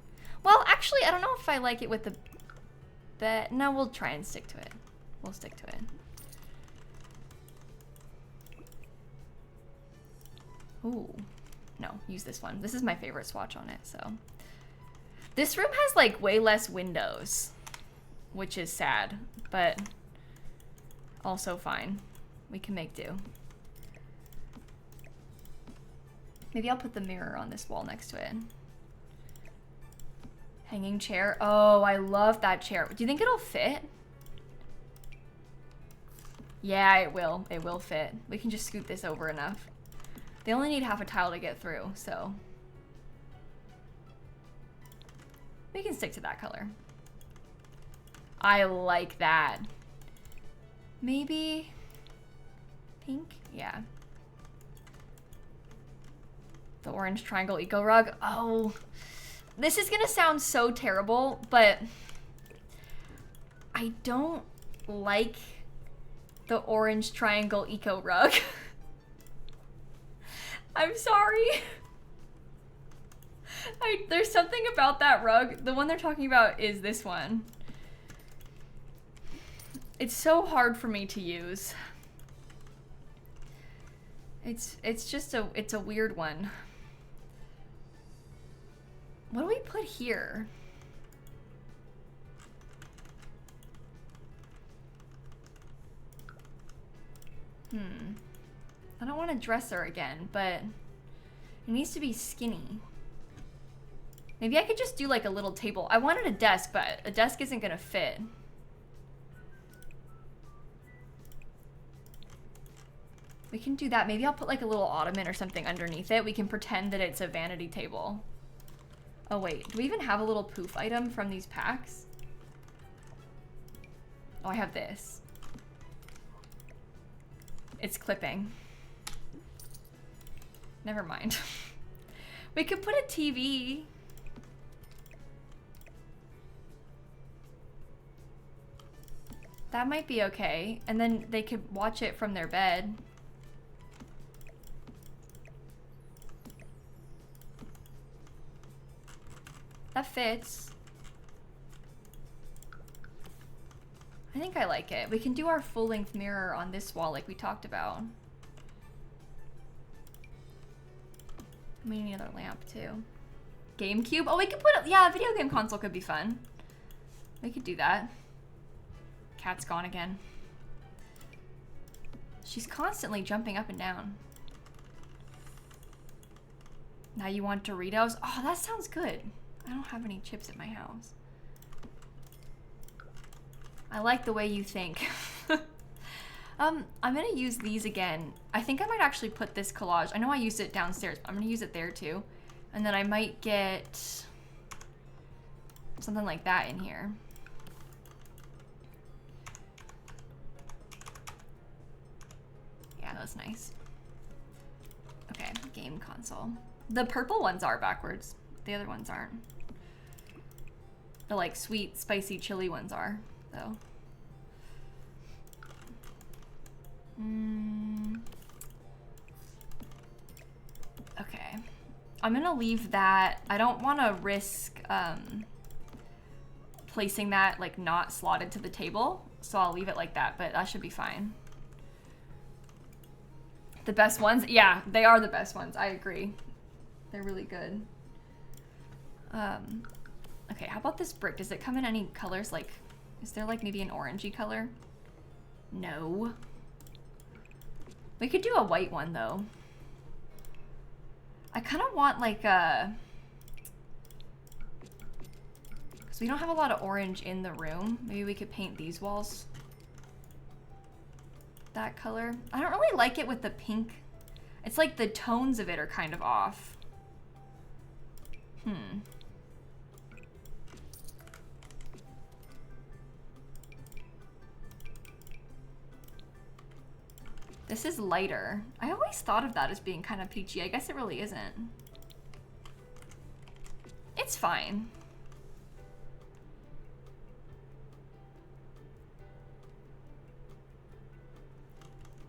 Well, actually, I don't know if I like it with the bed. No, we'll try and stick to it. We'll stick to it. Ooh, no, use this one. This is my favorite swatch on it, so. This room has like way less windows, which is sad, but also fine. We can make do. Maybe I'll put the mirror on this wall next to it. Hanging chair. Oh, I love that chair. Do you think it'll fit? Yeah, it will. It will fit. We can just scoot this over enough. They only need half a tile to get through, so. We can stick to that color. I like that. Maybe pink? Yeah. The orange triangle eco rug. Oh, this is gonna sound so terrible, but I don't like the orange triangle eco rug. I'm sorry. There's something about that rug. The one they're talking about is this one. It's so hard for me to use. It's just it's a weird one. What do we put here? I don't want a dresser again, but it needs to be skinny. Maybe I could just do like a little table. I wanted a desk, but a desk isn't gonna fit. We can do that. Maybe I'll put like a little ottoman or something underneath it. We can pretend that it's a vanity table. Oh wait, do we even have a little poof item from these packs? Oh, I have this. It's clipping. Never mind. We could put a TV. That might be okay. And then they could watch it from their bed. That fits. I think I like it. We can do our full-length mirror on this wall like we talked about. We need another lamp too. GameCube? Oh, we could put, yeah, a video game console could be fun. We could do that. Cat's gone again. She's constantly jumping up and down. Now you want Doritos? Oh, that sounds good. I don't have any chips at my house. I like the way you think. I'm gonna use these again. I think I might actually put this collage. I know I used it downstairs, but I'm gonna use it there too. And then I might get something like that in here. Yeah, that's nice. Okay, game console. The purple ones are backwards. The other ones aren't. The like sweet, spicy, chili ones are, though. Okay. I'm gonna leave that. I don't want to risk placing that like not slotted to the table, so I'll leave it like that, but that should be fine. The best ones? Yeah, they are the best ones. I agree. They're really good. Okay, how about this brick? Does it come in any colors? Like, is there like maybe an orangey color? No. We could do a white one though. I kind of want like a... Because we don't have a lot of orange in the room. Maybe we could paint these walls that color. I don't really like it with the pink. It's like the tones of it are kind of off. This is lighter. I always thought of that as being kind of peachy. I guess it really isn't. It's fine.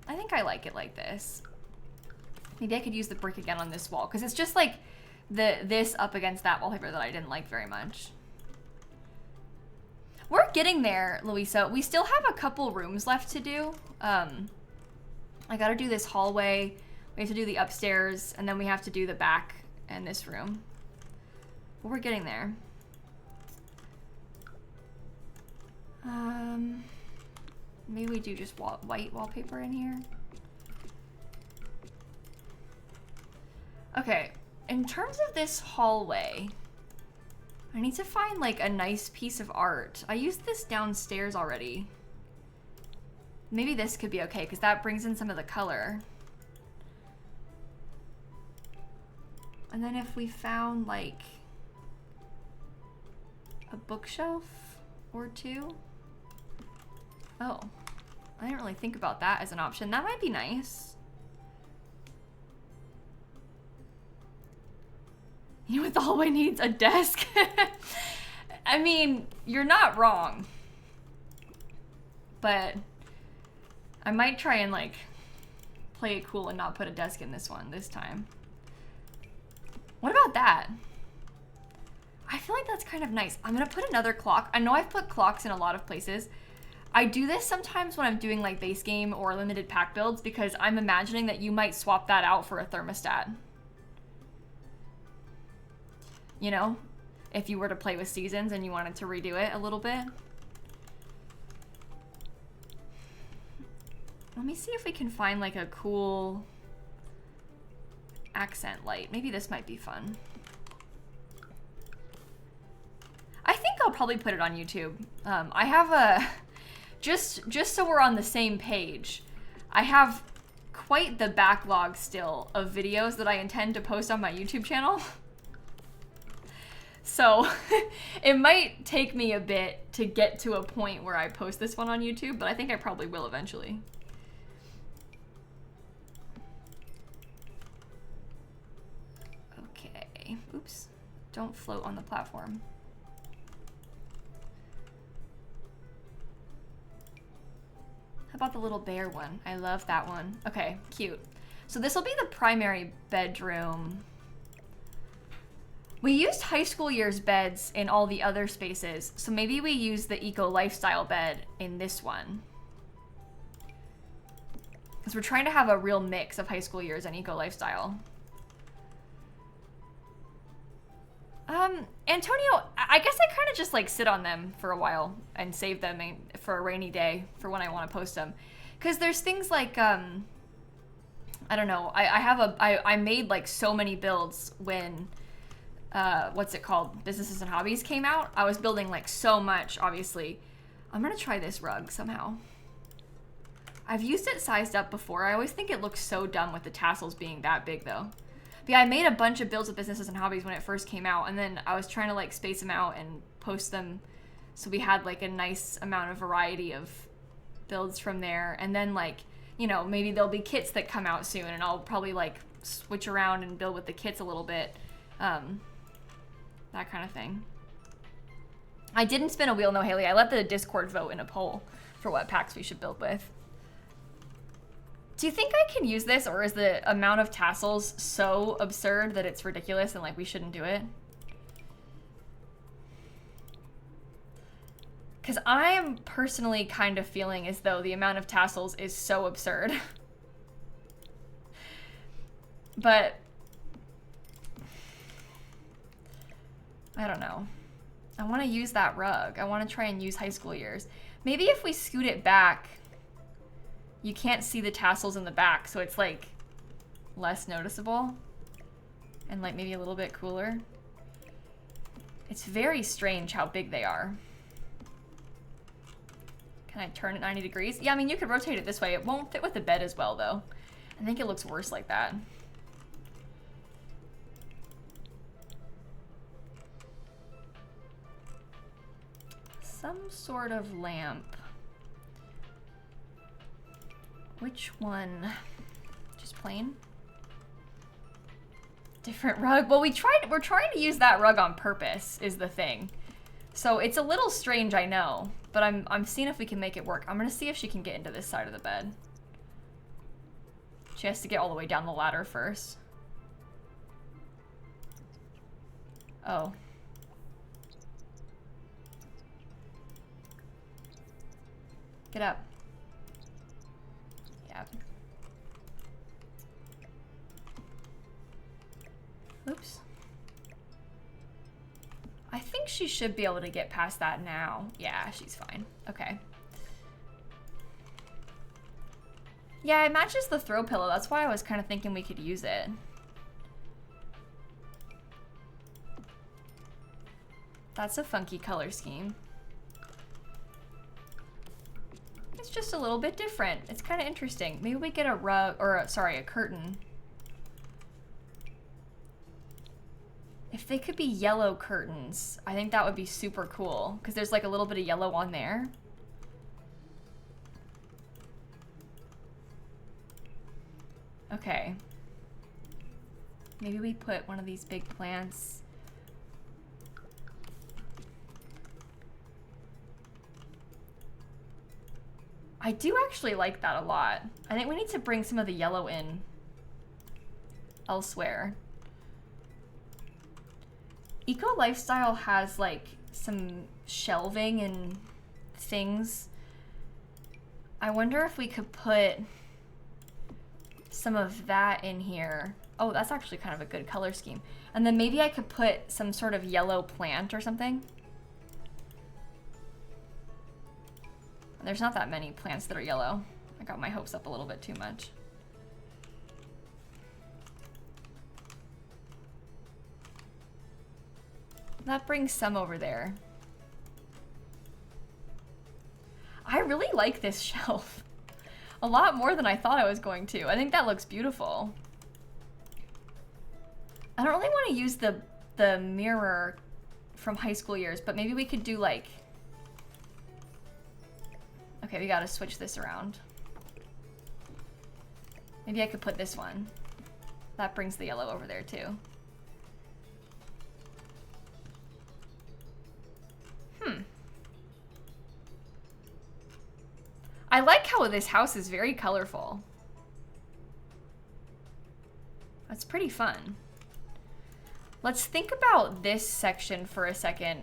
I think I like it like this. Maybe I could use the brick again on this wall because it's just like this up against that wallpaper that I didn't like very much. We're getting there, Louisa. We still have a couple rooms left to do. I gotta do this hallway. We have to do the upstairs, and then we have to do the back and this room. But we're getting there. Maybe we do just white wallpaper in here. Okay, in terms of this hallway, I need to find like a nice piece of art. I used this downstairs already. Maybe this could be okay because that brings in some of the color. And then if we found like a bookshelf or two. Oh, I didn't really think about that as an option. That might be nice. You know what the hallway needs? A desk. I mean, you're not wrong. But I might try and like play it cool and not put a desk in this one this time. What about that? I feel like that's kind of nice. I'm gonna put another clock. I know I've put clocks in a lot of places. I do this sometimes when I'm doing like base game or limited pack builds because I'm imagining that you might swap that out for a thermostat. You know, if you were to play with seasons and you wanted to redo it a little bit. Let me see if we can find like a cool accent light. Maybe this might be fun. I think I'll probably put it on YouTube. I have a, just so we're on the same page, I have quite the backlog still of videos that I intend to post on my YouTube channel. So it might take me a bit to get to a point where I post this one on YouTube, but I think I probably will eventually. Okay, oops. Don't float on the platform. How about the little bear one? I love that one. Okay, cute. So this will be the primary bedroom. We used high school years beds in all the other spaces, so maybe we use the eco lifestyle bed in this one. Because we're trying to have a real mix of high school years and eco lifestyle. Antonio, I guess I kind of just like sit on them for a while and save them for a rainy day for when I want to post them. Because there's things like, I don't know, I made like so many builds when, what's it called? Businesses and Hobbies came out. I was building like so much, obviously. I'm gonna try this rug somehow. I've used it sized up before. I always think it looks so dumb with the tassels being that big though. But yeah, I made a bunch of builds with Businesses and Hobbies when it first came out, and then I was trying to like space them out and post them so we had like a nice amount of variety of builds from there. And then like, you know, maybe there'll be kits that come out soon, and I'll probably like switch around and build with the kits a little bit. That kind of thing. I didn't spin a wheel, no, Haley. I let the Discord vote in a poll for what packs we should build with. Do you think I can use this, or is the amount of tassels so absurd that it's ridiculous and like we shouldn't do it? Because I am personally kind of feeling as though the amount of tassels is so absurd. But I don't know. I want to use that rug. I want to try and use high school years. Maybe if we scoot it back, you can't see the tassels in the back, so it's like less noticeable and like maybe a little bit cooler. It's very strange how big they are. Can I turn it 90 degrees? Yeah, I mean, you could rotate it this way. It won't fit with the bed as well, though. I think it looks worse like that. Some sort of lamp. Which one? Just plain? Different rug? Well, we're trying to use that rug on purpose, is the thing. So it's a little strange, I know, but I'm seeing if we can make it work. I'm gonna see if she can get into this side of the bed. She has to get all the way down the ladder first. Oh. Get up. Yeah. Oops. I think she should be able to get past that now. Yeah, she's fine. Okay. Yeah, it matches the throw pillow. That's why I was kind of thinking we could use it. That's a funky color scheme. It's just a little bit different. It's kind of interesting. Maybe we get a rug, or sorry, a curtain. If they could be yellow curtains, I think that would be super cool, because there's like a little bit of yellow on there. Okay. Maybe we put one of these big plants. I do actually like that a lot. I think we need to bring some of the yellow in elsewhere. Eco Lifestyle has like some shelving and things. I wonder if we could put some of that in here. Oh, that's actually kind of a good color scheme. And then maybe I could put some sort of yellow plant or something. There's not that many plants that are yellow. I got my hopes up a little bit too much. That brings some over there. I really like this shelf. A lot more than I thought I was going to. I think that looks beautiful. I don't really want to use the mirror from high school years, but maybe we could do like Okay, we gotta switch this around. Maybe I could put this one. That brings the yellow over there too. I like how this house is very colorful. That's pretty fun. Let's think about this section for a second.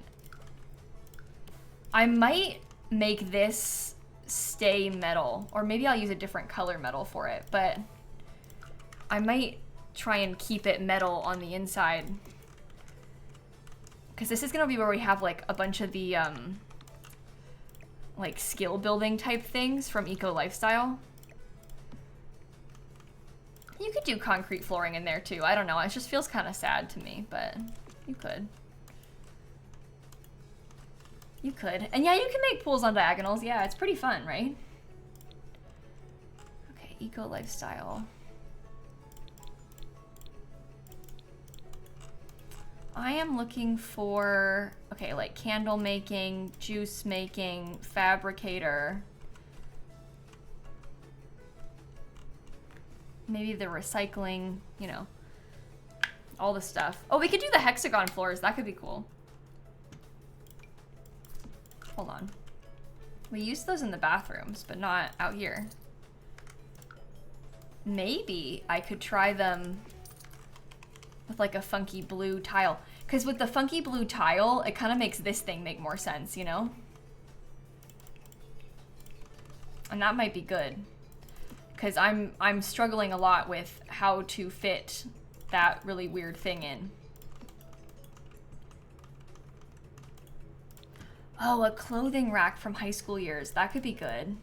I might make this stay metal, or maybe I'll use a different color metal for it, but I might try and keep it metal on the inside. Because this is gonna be where we have like a bunch of the like skill building type things from Eco Lifestyle. You could do concrete flooring in there too. I don't know. It just feels kind of sad to me, but you could. You could. And yeah, you can make pools on diagonals. Yeah, it's pretty fun, right? Okay, Eco Lifestyle. I am looking for, okay, like candle making, juice making, fabricator. Maybe the recycling, you know, all the stuff. Oh, we could do the hexagon floors. That could be cool. Hold on. We use those in the bathrooms, but not out here. Maybe I could try them with like a funky blue tile. Because with the funky blue tile, it kind of makes this thing make more sense, you know? And that might be good. Because I'm struggling a lot with how to fit that really weird thing in. Oh, a clothing rack from high school years. That could be good.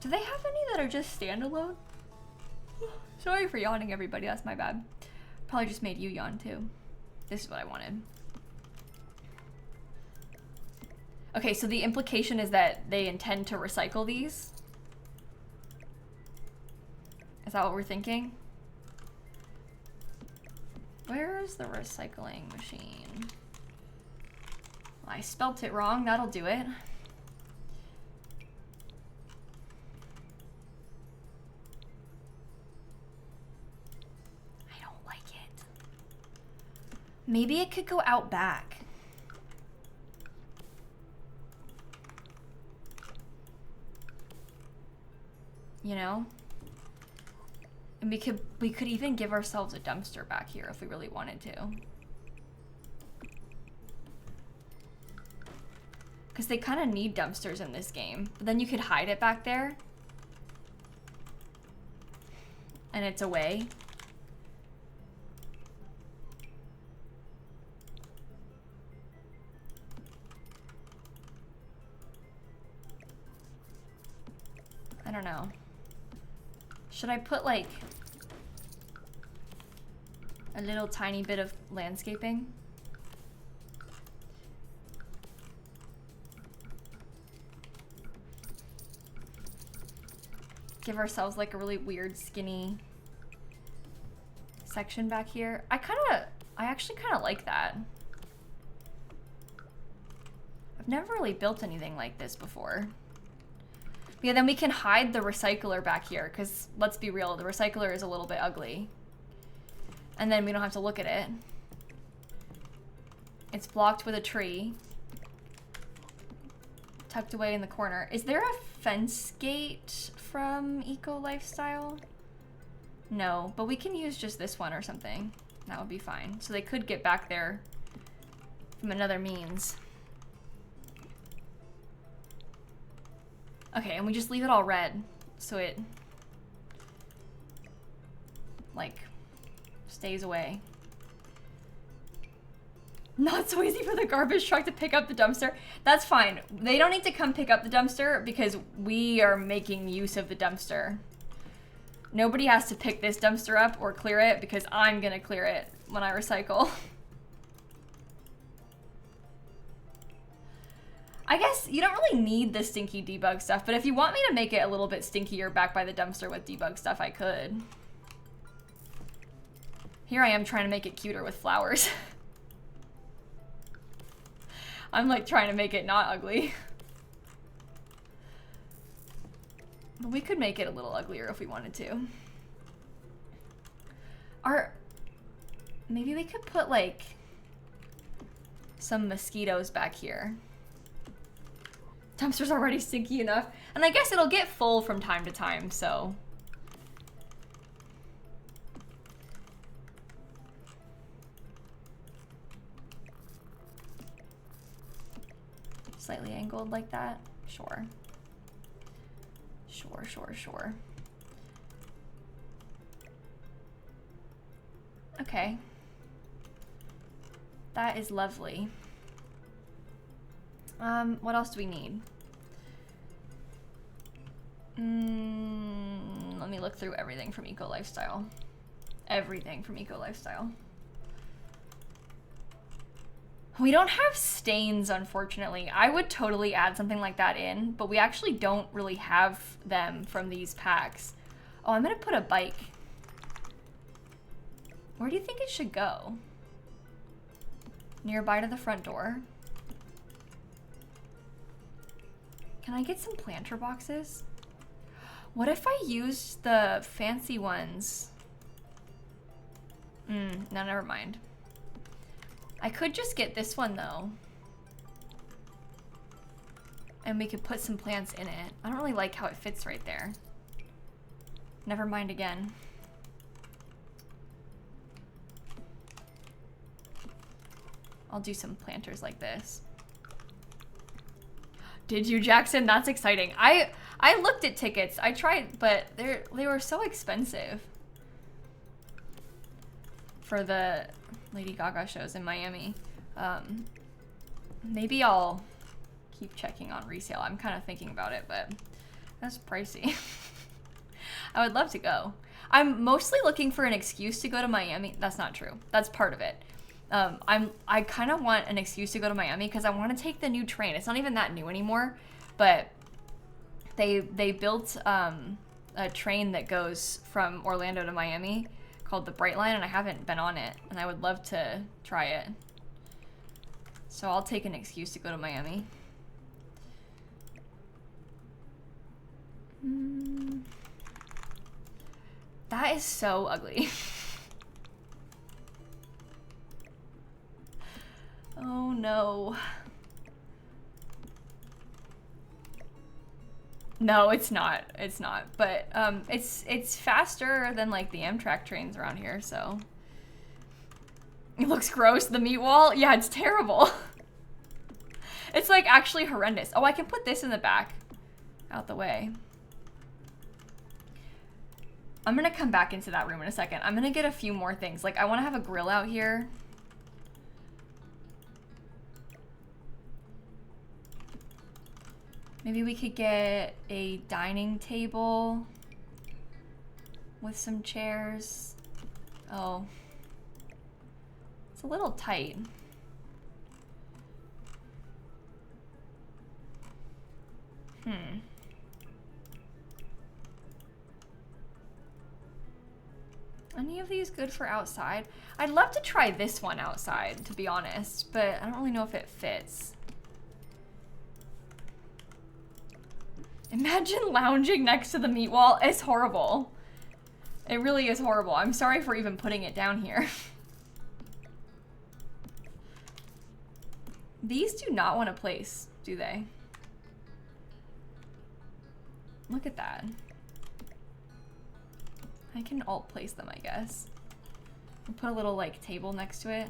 Do they have any that are just standalone? Sorry for yawning, everybody. That's my bad. Probably just made you yawn too. This is what I wanted. Okay, so the implication is that they intend to recycle these? Is that what we're thinking? Where is the recycling machine? I spelt it wrong. That'll do it. I don't like it. Maybe it could go out back. You know? And we could even give ourselves a dumpster back here if we really wanted to. Because they kind of need dumpsters in this game. But then you could hide it back there. And it's away. I don't know. Should I put like a little tiny bit of landscaping? Give ourselves like a really weird skinny section back here. I actually kind of like that. I've never really built anything like this before. Yeah, then we can hide the recycler back here, because let's be real, the recycler is a little bit ugly. And then we don't have to look at it. It's blocked with a tree. Tucked away in the corner. Is there a fence gate from Eco Lifestyle? No, but we can use just this one or something. That would be fine. So they could get back there from another means. Okay, and we just leave it all red, so it, like, stays away. Not so easy for the garbage truck to pick up the dumpster. That's fine. They don't need to come pick up the dumpster because we are making use of the dumpster. Nobody has to pick this dumpster up or clear it because I'm gonna clear it when I recycle. I guess you don't really need the stinky debug stuff, but if you want me to make it a little bit stinkier back by the dumpster with debug stuff, I could. Here I am trying to make it cuter with flowers. I'm like trying to make it not ugly. But we could make it a little uglier if we wanted to. Maybe we could put like some mosquitoes back here. Dumpster's already stinky enough. And I guess it'll get full from time to time, so. Slightly angled like that? Sure. Sure, sure, sure. Okay. That is lovely. What else do we need? Let me look through everything from Eco Lifestyle. Everything from Eco Lifestyle. We don't have stains, unfortunately. I would totally add something like that in, but we actually don't really have them from these packs. Oh, I'm gonna put a bike. Where do you think it should go? Nearby to the front door. Can I get some planter boxes? What if I used the fancy ones? No, never mind. I could just get this one though. And we could put some plants in it. I don't really like how it fits right there. Never mind again. I'll do some planters like this. Did you, Jackson? That's exciting. I looked at tickets. I tried, but they were so expensive for the Lady Gaga shows in Miami. Maybe I'll keep checking on resale. I'm kind of thinking about it, but that's pricey. I would love to go. I'm mostly looking for an excuse to go to Miami. That's not true. That's part of it. I kind of want an excuse to go to Miami because I want to take the new train. It's not even that new anymore, but they built a train that goes from Orlando to Miami called the Bright Line, and I haven't been on it, and I would love to try it. So I'll take an excuse to go to Miami. That is so ugly. Oh no. No, it's not. It's not. But it's faster than like the Amtrak trains around here, so. It looks gross, the meat wall. Yeah, it's terrible. It's like actually horrendous. Oh, I can put this in the back. Out the way. I'm gonna come back into that room in a second. I'm gonna get a few more things. Like I wanna have a grill out here. Maybe we could get a dining table with some chairs. Oh, it's a little tight. Any of these good for outside? I'd love to try this one outside, to be honest, but I don't really know if it fits. Imagine lounging next to the meat wall. It's horrible. It really is horrible. I'm sorry for even putting it down here. These do not want to place, do they? Look at that. I can alt place them, I guess. I'll put a little like table next to it.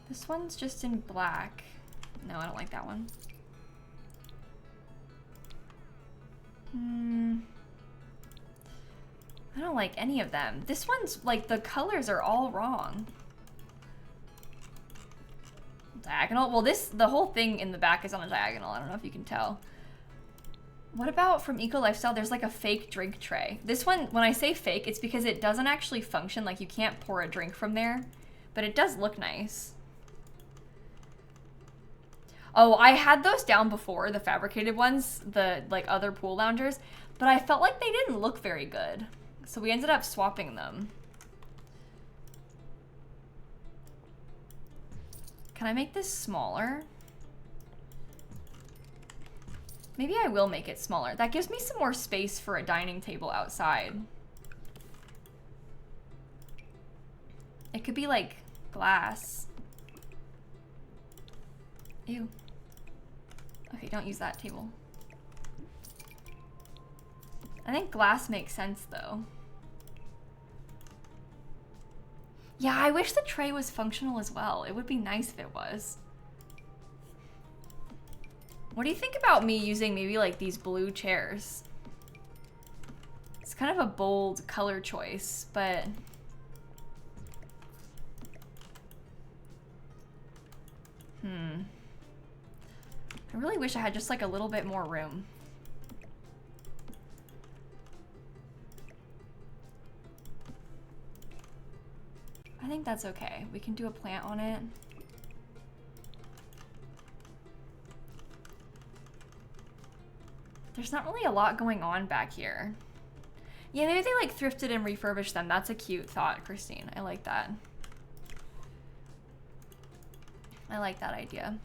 This one's just in black. No, I don't like that one. I don't like any of them. This one's like the colors are all wrong. Diagonal. Well, the whole thing in the back is on a diagonal. I don't know if you can tell. What about from Eco Lifestyle? There's like a fake drink tray. This one, when I say fake, it's because it doesn't actually function. Like you can't pour a drink from there, but it does look nice. Oh, I had those down before, the fabricated ones, the like other pool loungers, but I felt like they didn't look very good. So we ended up swapping them. Can I make this smaller? Maybe I will make it smaller. That gives me some more space for a dining table outside. It could be like glass. Ew. Okay, don't use that table. I think glass makes sense though. Yeah, I wish the tray was functional as well. It would be nice if it was. What do you think about me using maybe like these blue chairs? It's kind of a bold color choice, but I really wish I had just like a little bit more room. I think that's okay. We can do a plant on it. There's not really a lot going on back here. Yeah, maybe they like thrifted and refurbished them. That's a cute thought, Christine. I like that. I like that idea.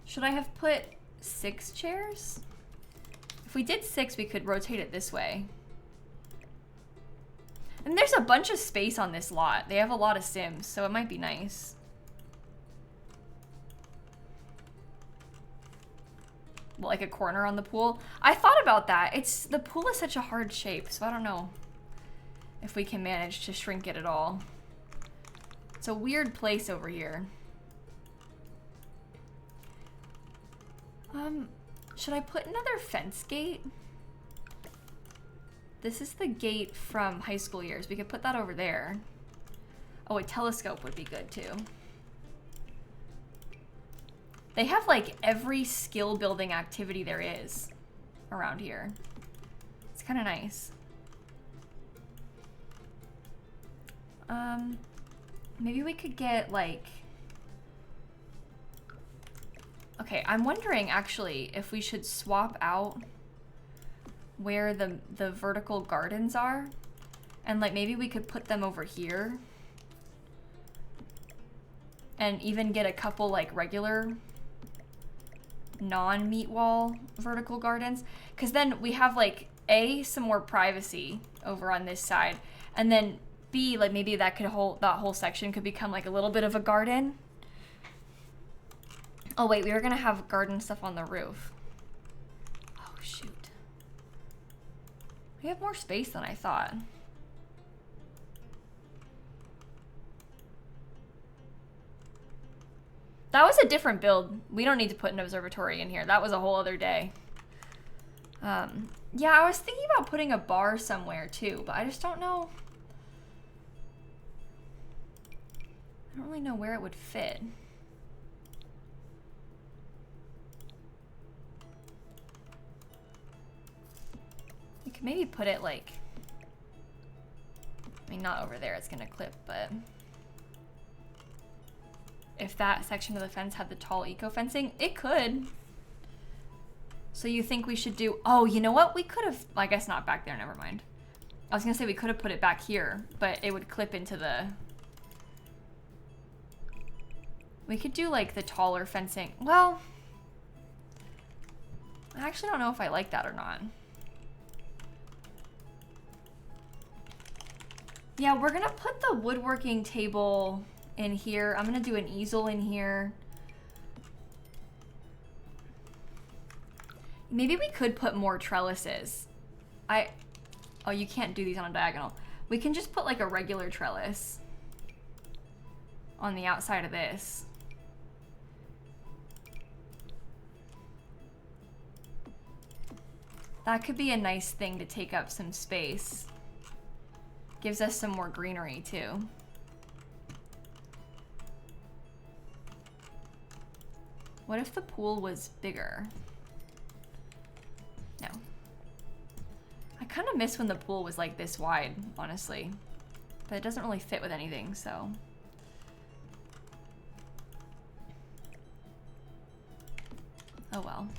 Should I have put 6 chairs? If we did 6, we could rotate it this way. And there's a bunch of space on this lot. They have a lot of Sims, so it might be nice. Like a corner on the pool. I thought about that. The pool is such a hard shape, so I don't know if we can manage to shrink it at all. It's a weird place over here. Should I put another fence gate? This is the gate from high school years. We could put that over there. Oh, a telescope would be good too. They have like every skill building activity there is around here. It's kind of nice. Maybe we could get like, okay, I'm wondering actually if we should swap out where the vertical gardens are, and like maybe we could put them over here and even get a couple like regular non-meat wall vertical gardens, because then we have like A, some more privacy over on this side, and then B, like maybe that whole section could become like a little bit of a garden. Oh wait, we were gonna have garden stuff on the roof. Oh shoot. We have more space than I thought. That was a different build. We don't need to put an observatory in here. That was a whole other day. Yeah, I was thinking about putting a bar somewhere too, but I just don't know. I don't really know where it would fit. You could maybe put it like, I mean, not over there, it's gonna clip, but if that section of the fence had the tall eco fencing, it could. So you think we should do, oh, you know what? We could have, I guess not back there, never mind. I was gonna say we could have put it back here, but it would clip into the, we could do like the taller fencing. Well, I actually don't know if I like that or not. Yeah, we're gonna put the woodworking table in here. I'm gonna do an easel in here. Maybe we could put more trellises. Oh, you can't do these on a diagonal. We can just put like a regular trellis on the outside of this. That could be a nice thing to take up some space. Gives us some more greenery too. What if the pool was bigger? No. I kind of miss when the pool was like this wide, honestly. But it doesn't really fit with anything, so. Oh well.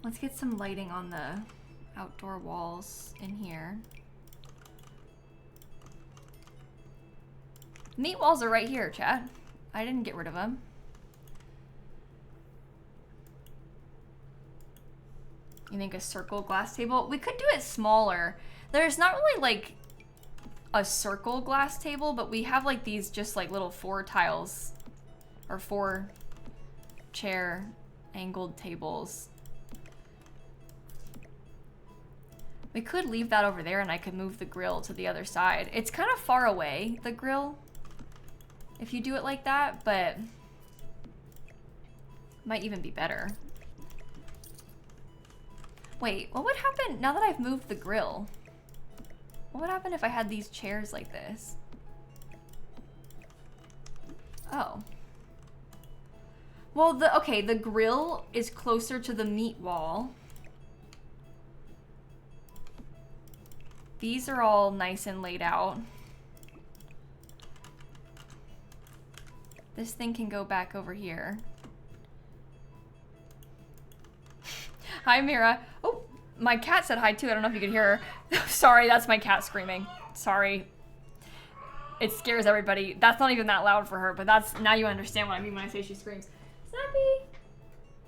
Let's get some lighting on the outdoor walls in here. Meat walls are right here, chat. I didn't get rid of them. You think a circle glass table? We could do it smaller. There's not really like a circle glass table, but we have like these just like little 4 tiles or 4 chair angled tables. We could leave that over there and I could move the grill to the other side. It's kind of far away, the grill, if you do it like that, but might even be better. Wait, what would happen now that I've moved the grill? What would happen if I had these chairs like this? Oh. Well, okay, the grill is closer to the meat wall. These are all nice and laid out. This thing can go back over here. Hi, Mira. Oh, my cat said hi too. I don't know if you could hear her. Sorry, that's my cat screaming. Sorry. It scares everybody. That's not even that loud for her, but that's, now you understand what I mean when I say she screams. Snappy,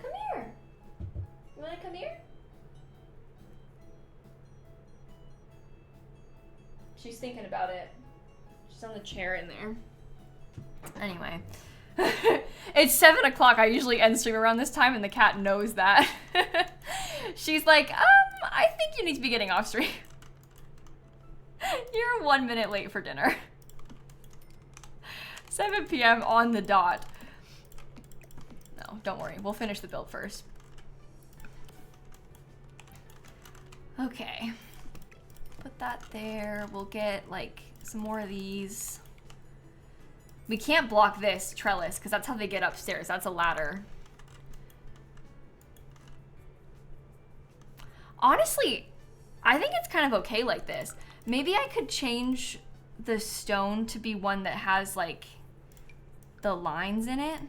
come here. You wanna come here? She's thinking about it. She's on the chair in there. Anyway. It's 7 o'clock. I usually end stream around this time and the cat knows that. She's like, I think you need to be getting off stream. You're 1 minute late for dinner. 7 p.m. on the dot. No, don't worry. We'll finish the build first. Okay. Put that there. We'll get like some more of these. We can't block this trellis because that's how they get upstairs. That's a ladder. Honestly, I think it's kind of okay like this. Maybe I could change the stone to be one that has like the lines in it.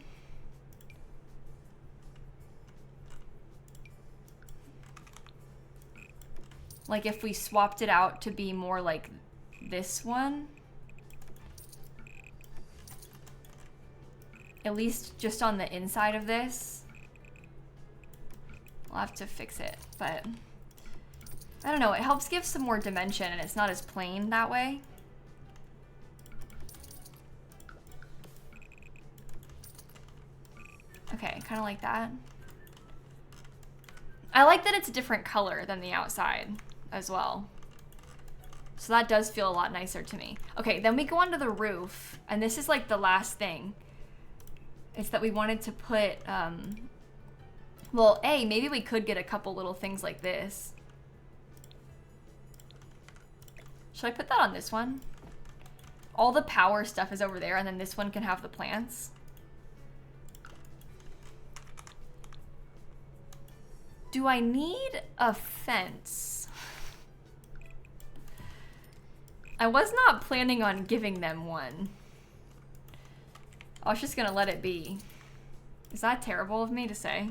Like if we swapped it out to be more like this one. At least just on the inside of this. I'll have to fix it, but I don't know. It helps give some more dimension and it's not as plain that way. Okay, kind of like that. I like that it's a different color than the outside as well. So that does feel a lot nicer to me. Okay, then we go onto the roof, and this is like the last thing. It's that we wanted to put, well, maybe we could get a couple little things like this. Should I put that on this one? All the power stuff is over there, and then this one can have the plants. Do I need a fence? I was not planning on giving them one. I was just gonna let it be. Is that terrible of me to say?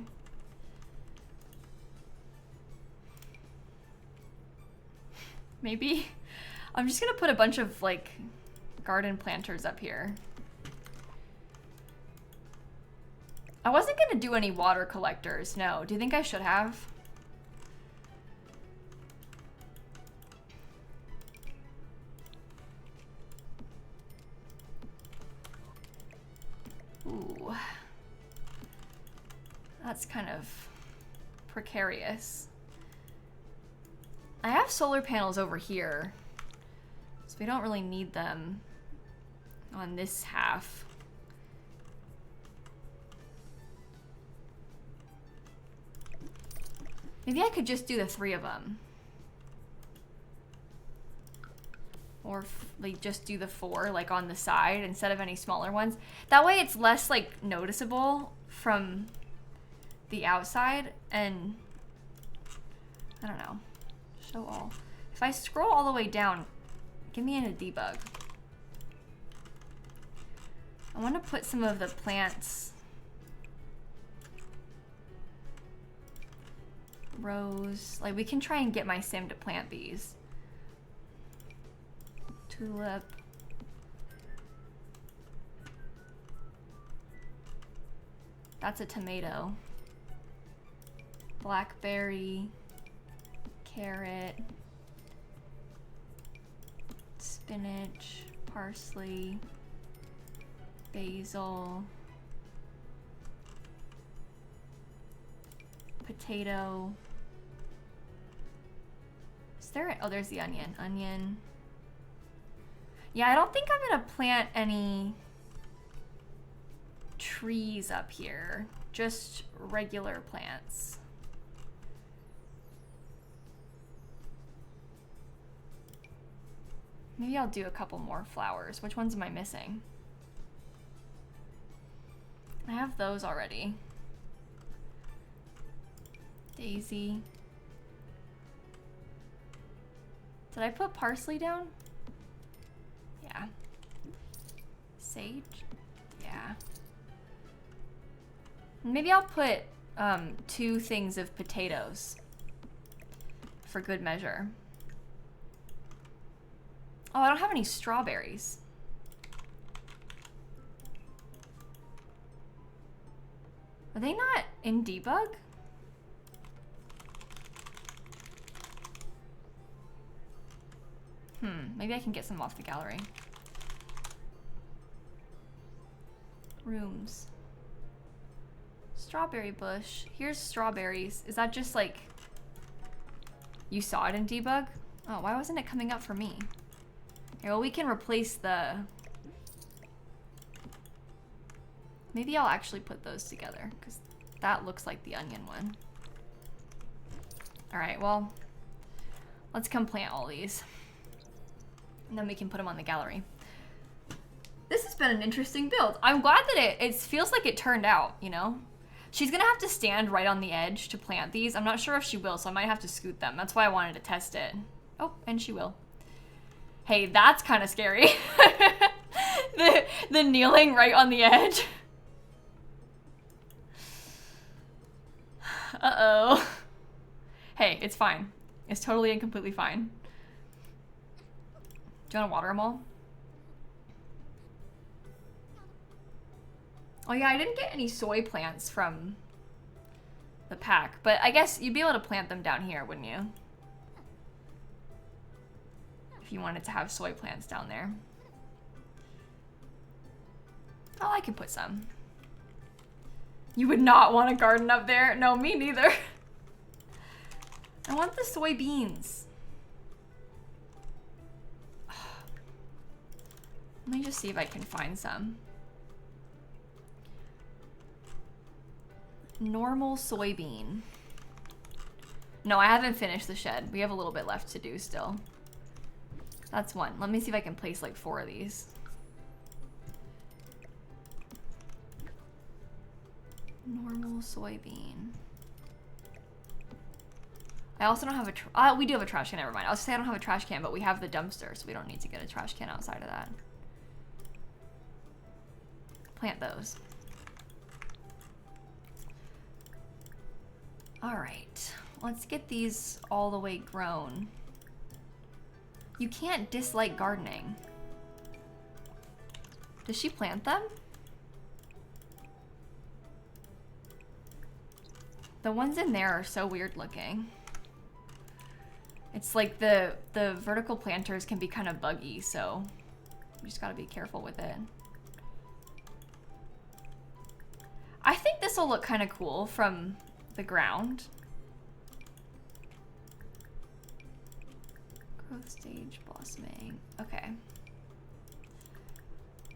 Maybe. I'm just gonna put a bunch of like garden planters up here. I wasn't gonna do any water collectors, no. Do you think I should have? Ooh. That's kind of precarious. I have solar panels over here, so we don't really need them on this half. Maybe I could just do the 3 of them. Or like just do the 4 like on the side instead of any smaller ones. That way it's less like noticeable from the outside, and I don't know. Show all. If I scroll all the way down, give me in a debug. I want to put some of the plants. Rose. Like we can try and get my sim to plant these. Tulip. That's a tomato. Blackberry, carrot, spinach, parsley, basil, potato. Is there, oh, there's the onion. Onion. Yeah, I don't think I'm gonna plant any trees up here. Just regular plants. Maybe I'll do a couple more flowers. Which ones am I missing? I have those already. Daisy. Did I put parsley down? Yeah. Sage? Yeah. Maybe I'll put 2 things of potatoes for good measure. Oh, I don't have any strawberries. Are they not in debug? Maybe I can get some off the gallery. Rooms. Strawberry bush. Here's strawberries. Is that just like, you saw it in debug? Oh, why wasn't it coming up for me? Here, well, we can replace the... Maybe I'll actually put those together, because that looks like the onion one. Alright, well, let's come plant all these. And then we can put them on the gallery. This has been an interesting build. I'm glad that it feels like it turned out, you know? She's gonna have to stand right on the edge to plant these. I'm not sure if she will, so I might have to scoot them. That's why I wanted to test it. Oh, and she will. Hey, that's kind of scary. the kneeling right on the edge. Uh-oh. Hey, it's fine. It's totally and completely fine. Do you want to water them all? Oh yeah, I didn't get any soy plants from the pack, but I guess you'd be able to plant them down here, wouldn't you? If you wanted to have soy plants down there. Oh, I can put some. You would not want a garden up there. No, me neither. I want the soybeans. Let me just see if I can find some. Normal soybean. No, I haven't finished the shed. We have a little bit left to do still. That's one. Let me see if I can place like 4 of these. Normal soybean. I also don't have a we do have a trash can, never mind. I was gonna say I don't have a trash can, but we have the dumpster, so we don't need to get a trash can outside of that. Plant those. All right, let's get these all the way grown. You can't dislike gardening. Does she plant them? The ones in there are so weird looking. It's like the vertical planters can be kind of buggy, so you just gotta be careful with it. I think this will look kind of cool from the ground. Growth stage, blossoming. Okay.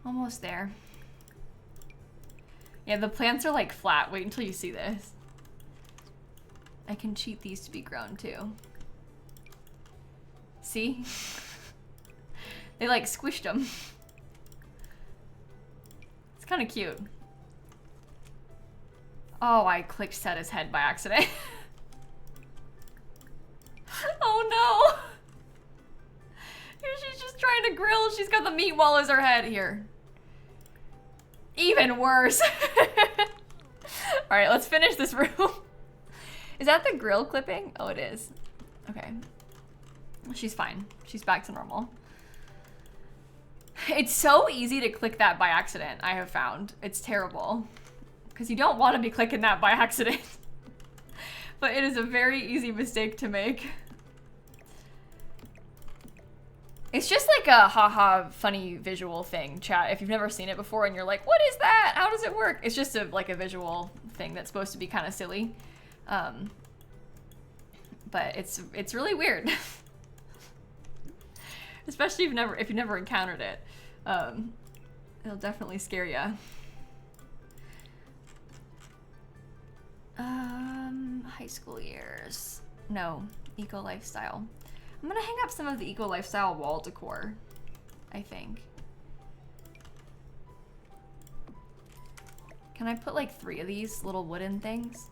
Almost there. Yeah, the plants are like flat. Wait until you see this. I can cheat these to be grown too. See? They like squished them. It's kind of cute. Oh, I clicked set his head by accident. Oh no! Here she's just trying to grill. She's got the meat wall as her head here. Even worse. All right, let's finish this room. Is that the grill clipping? Oh, it is. Okay. She's fine. She's back to normal. It's so easy to click that by accident, I have found. It's terrible. because you don't want to be clicking that by accident. But it is a very easy mistake to make. It's just like a haha funny visual thing, chat. If you've never seen it before and you're like, what is that? How does it work? It's just like a visual thing that's supposed to be kind of silly. But it's really weird. Especially if you've never encountered it. It'll definitely scare you. High school years. No, eco lifestyle. I'm gonna hang up some of the eco lifestyle wall decor, I think. Can I put like 3 of these little wooden things?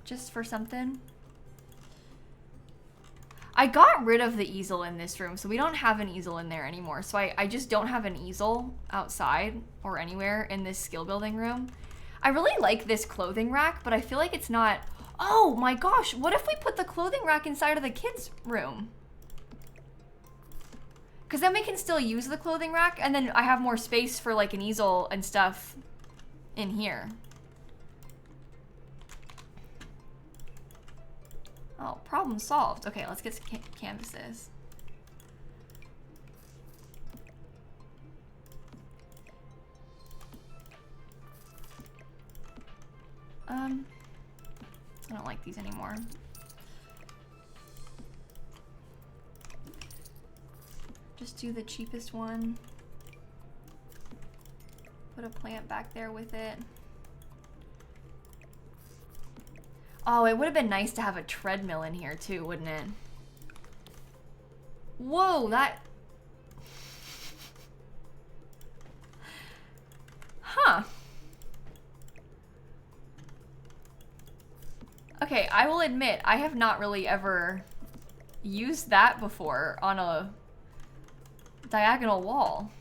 Just for something? I got rid of the easel in this room, so we don't have an easel in there anymore. So I just don't have an easel outside or anywhere in this skill building room. I really like this clothing rack, but I feel like it's not... Oh my gosh, what if we put the clothing rack inside of the kids' room? Because then we can still use the clothing rack, and then I have more space for like an easel and stuff in here. Oh, problem solved. Okay, let's get some canvases. I don't like these anymore. Just do the cheapest one. Put a plant back there with it. Oh, it would have been nice to have a treadmill in here too, wouldn't it? Whoa, that... Huh. Okay, I will admit, I have not really ever used that before on a diagonal wall.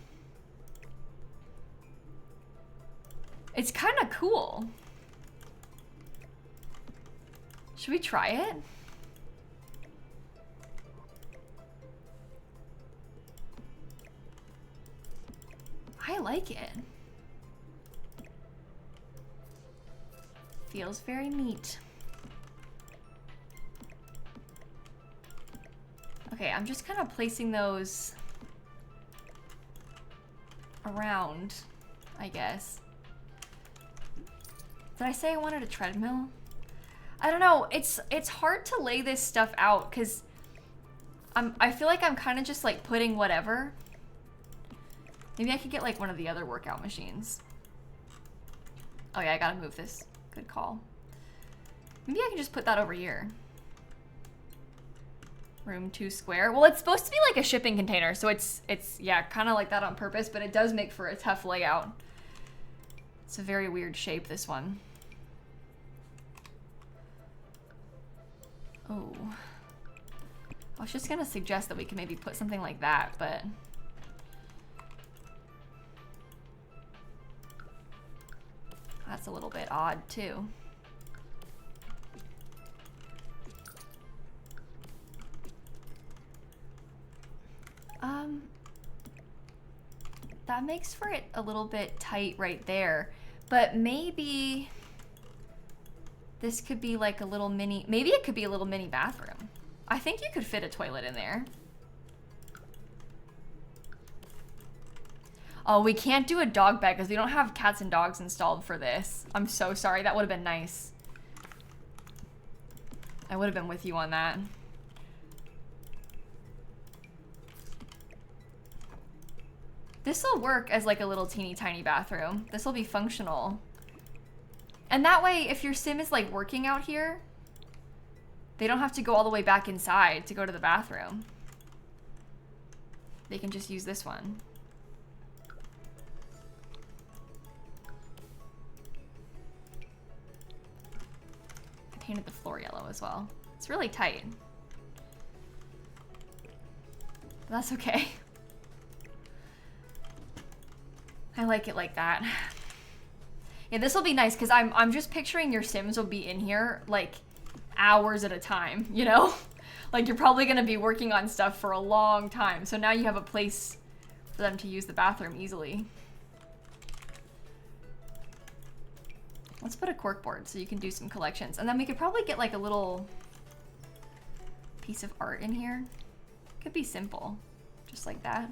It's kind of cool. Should we try it? I like it. Feels very neat. Okay, I'm just kind of placing those around, I guess. Did I say I wanted a treadmill? I don't know, it's hard to lay this stuff out because I feel like I'm kind of just like putting whatever. Maybe I could get like one of the other workout machines. Oh yeah, I gotta move this. Good call. Maybe I can just put that over here. Room 2 square. Well, it's supposed to be like a shipping container, so it's yeah, kind of like that on purpose, but it does make for a tough layout. It's a very weird shape, this one. Oh. I was just gonna suggest that we could maybe put something like that, but... That's a little bit odd, too. That makes for it a little bit tight right there, but maybe this could be like a little mini, maybe it could be a little mini bathroom. I think you could fit a toilet in there. Oh, we can't do a dog bed because we don't have cats and dogs installed for this. I'm so sorry, that would have been nice. I would have been with you on that. This will work as like a little teeny tiny bathroom. This will be functional. And that way, if your sim is like working out here, they don't have to go all the way back inside to go to the bathroom. They can just use this one. I painted the floor yellow as well. It's really tight. But that's okay. I like it like that. Yeah, this will be nice because I'm just picturing your Sims will be in here like hours at a time, you know? Like, you're probably going to be working on stuff for a long time. So now you have a place for them to use the bathroom easily. Let's put a corkboard so you can do some collections. And then we could probably get like a little piece of art in here. Could be simple, just like that.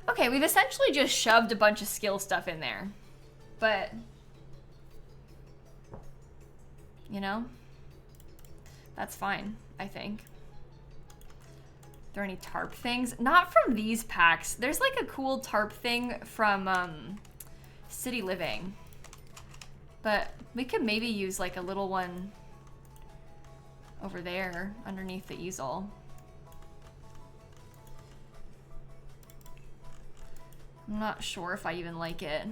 Okay, we've essentially just shoved a bunch of skill stuff in there. But, you know, that's fine, I think. Are there any tarp things? Not from these packs. There's like a cool tarp thing from City Living. But we could maybe use like a little one over there underneath the easel. I'm not sure if I even like it.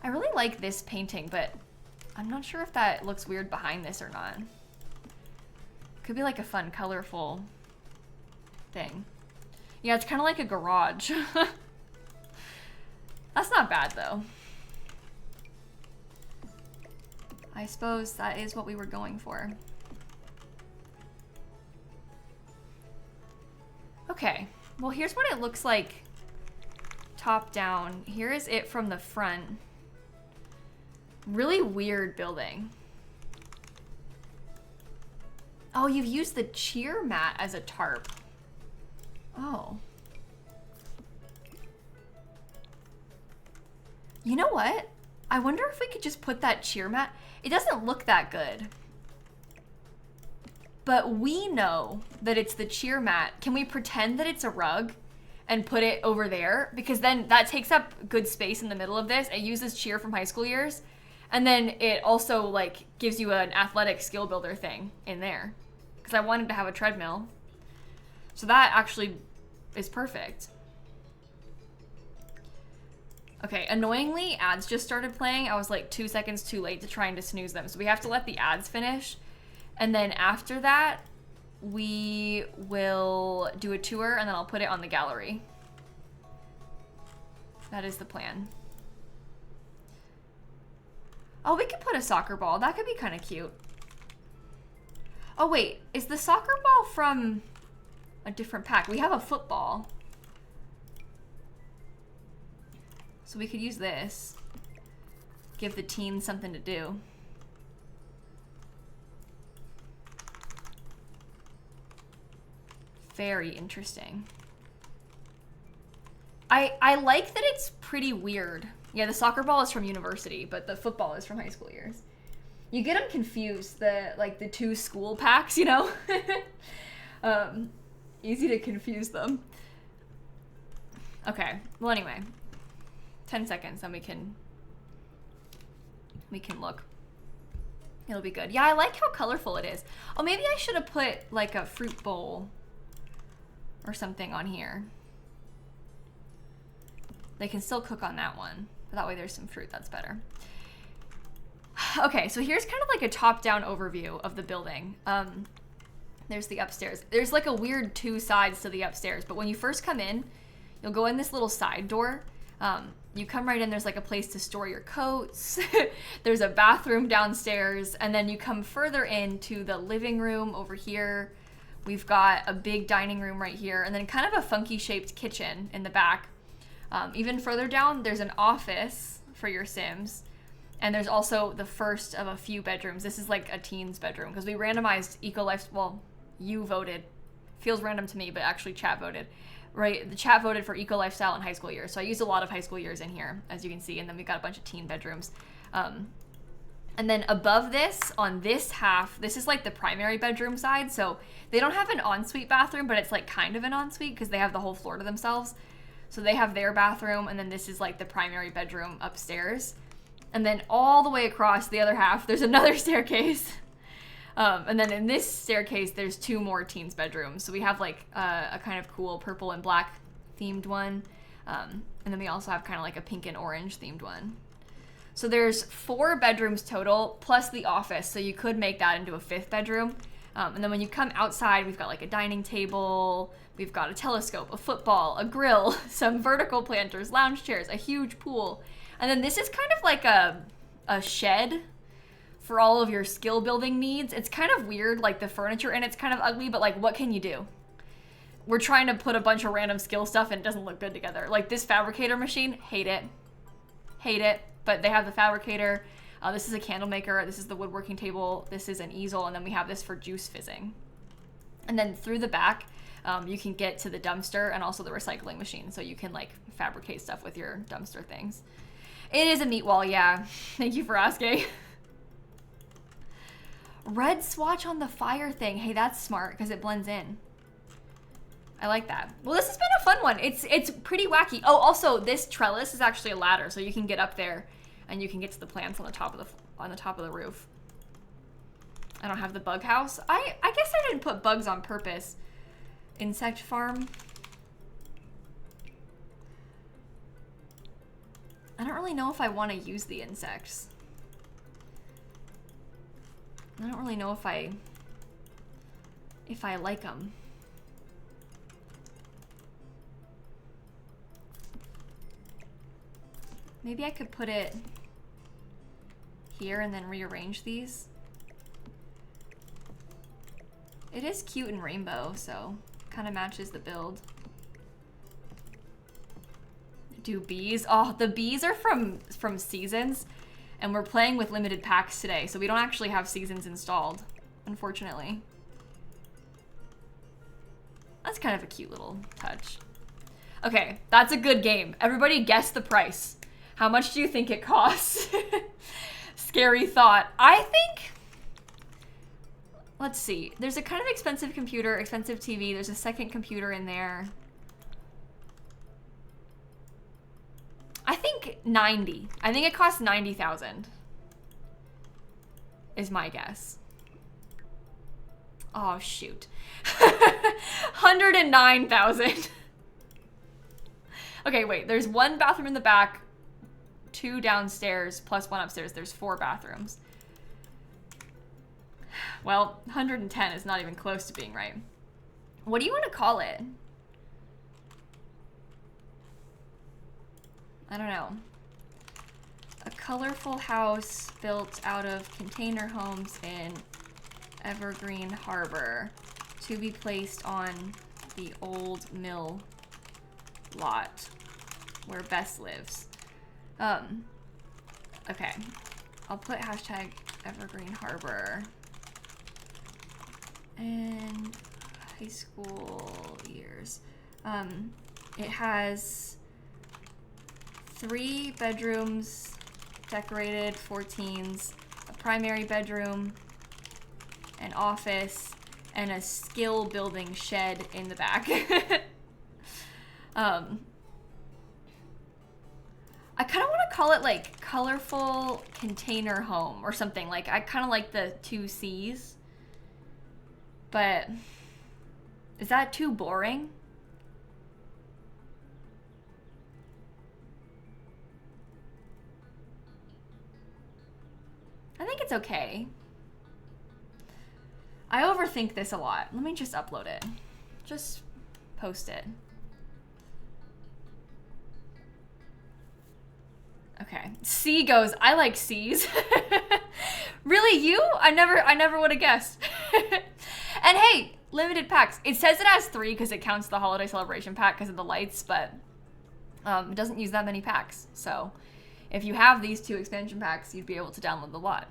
I really like this painting, but I'm not sure if that looks weird behind this or not. Could be like a fun, colorful thing. Yeah, it's kind of like a garage. That's not bad though. I suppose that is what we were going for. Okay, well here's what it looks like top down. Here is it from the front. Really weird building. Oh, you've used the cheer mat as a tarp. Oh. You know what? I wonder if we could just put that cheer mat. It doesn't look that good. But we know that it's the cheer mat. Can we pretend that it's a rug and put it over there? Because then that takes up good space in the middle of this. It uses cheer from high school years. And then it also like gives you an athletic skill builder thing in there. Because I wanted to have a treadmill. So that actually is perfect. Okay, annoyingly, ads just started playing. I was like 2 seconds too late to trying to snooze them. So we have to let the ads finish. And then after that, we will do a tour and then I'll put it on the gallery. That is the plan. Oh, we could put a soccer ball. That could be kind of cute. Oh wait, is the soccer ball from a different pack? We have a football. So we could use this. Give the teens something to do. Very interesting. I like that it's pretty weird. Yeah, the soccer ball is from university, but the football is from high school years. You get them confused, the two school packs, you know? Easy to confuse them. Okay, well anyway. 10 seconds, then we can look. It'll be good. Yeah, I like how colorful it is. Oh, maybe I should have put like a fruit bowl or something on here. They can still cook on that one. But that way there's some fruit, that's better. Okay, so here's kind of like a top-down overview of the building. There's the upstairs. There's like a weird two sides to the upstairs, but when you first come in, you'll go in this little side door. You come right in, there's like a place to store your coats. There's a bathroom downstairs, and then you come further into the living room over here. We've got a big dining room right here, and then kind of a funky shaped kitchen in the back. Even further down, there's an office for your Sims. And there's also the first of a few bedrooms. This is like a teen's bedroom because we randomized eco-life. Well, you voted. Feels random to me, but actually chat voted. Right, the chat voted for eco-lifestyle and high school years. So I used a lot of high school years in here, as you can see. And then we got a bunch of teen bedrooms. And then above this, on this half, this is like the primary bedroom side. So they don't have an ensuite bathroom, but it's like kind of an ensuite because they have the whole floor to themselves. So they have their bathroom, and then this is like the primary bedroom upstairs. And then all the way across the other half, there's another staircase. And then in this staircase, there's two more teens' bedrooms. So we have like a kind of cool purple and black themed one. And then we also have kind of like a pink and orange themed one. So there's 4 bedrooms total, plus the office. So you could make that into a 5th bedroom. And then when you come outside, we've got like a dining table, we've got a telescope, a football, a grill, some vertical planters, lounge chairs, a huge pool. And then this is kind of like a shed for all of your skill building needs. It's kind of weird, like the furniture and it's kind of ugly, but like what can you do? We're trying to put a bunch of random skill stuff and it doesn't look good together. Like this fabricator machine, hate it. Hate it. But they have the fabricator. This is a candle maker. This is the woodworking table. This is an easel. And then we have this for juice fizzing. And then through the back, you can get to the dumpster and also the recycling machine. So you can like fabricate stuff with your dumpster things. It is a meat wall, yeah. Thank you for asking. Red swatch on the fire thing. Hey, that's smart because it blends in. I like that. Well, this has been a fun one. It's pretty wacky. Oh, also this trellis is actually a ladder, so you can get up there and you can get to the plants on the top of the roof. I don't have the bug house. I guess I didn't put bugs on purpose. Insect farm. I don't really know if I want to use the insects. I don't really know if I like them. Maybe I could put it here and then rearrange these. It is cute and rainbow, so kind of matches the build. Do bees? Oh, the bees are from Seasons, and we're playing with limited packs today, so we don't actually have Seasons installed, unfortunately. That's kind of a cute little touch. Okay, that's a good game. Everybody guess the price. How much do you think it costs? Scary thought. I think, let's see. There's a kind of expensive computer, expensive TV. There's a second computer in there. I think 90. I think it costs 90,000 is my guess. Oh, shoot. 109,000. Okay, wait. There's one bathroom in the back, 2 downstairs, plus 1 upstairs. There's 4 bathrooms. Well, 110 is not even close to being right. What do you want to call it? I don't know. A colorful house built out of container homes in Evergreen Harbor to be placed on the old mill lot where Bess lives. Okay. I'll put hashtag Evergreen Harbor and high school years. It has 3 bedrooms, decorated, 14s, a primary bedroom, an office, and a skill building shed in the back. I kind of want to call it like colorful container home or something. Like I kind of like the 2 C's, but is that too boring? I think it's okay. I overthink this a lot. Let me just upload it. Just post it. Okay. C goes, I like C's. Really, you? I never would have guessed. And hey, limited packs. It says it has 3 because it counts the holiday celebration pack because of the lights, but it doesn't use that many packs. So if you have these 2 expansion packs, you'd be able to download the lot,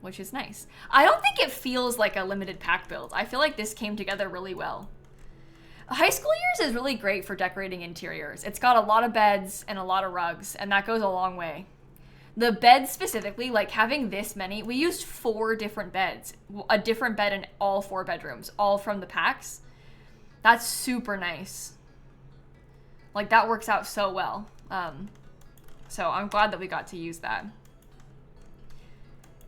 which is nice. I don't think it feels like a limited pack build. I feel like this came together really well. High school years is really great for decorating interiors. It's got a lot of beds and a lot of rugs, and that goes a long way. The beds specifically, like having this many, we used 4 different beds, a different bed in all 4 bedrooms, all from the packs. That's super nice. Like that works out so well. So I'm glad that we got to use that.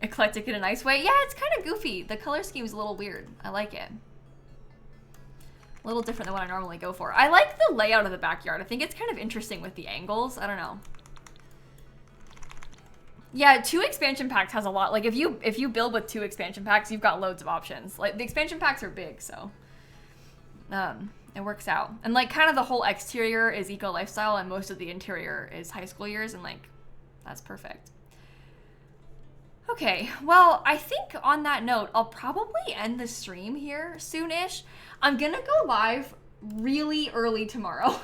Eclectic in a nice way. Yeah, it's kind of goofy. The color scheme's a little weird. I like it. A little different than what I normally go for. I like the layout of the backyard. I think it's kind of interesting with the angles. I don't know. Yeah, 2 expansion packs has a lot. Like if you build with 2 expansion packs, you've got loads of options. Like the expansion packs are big, so it works out. And like kind of the whole exterior is eco lifestyle and most of the interior is high school years, and like that's perfect. Okay, well, I think on that note, I'll probably end the stream here soon-ish. I'm gonna go live really early tomorrow.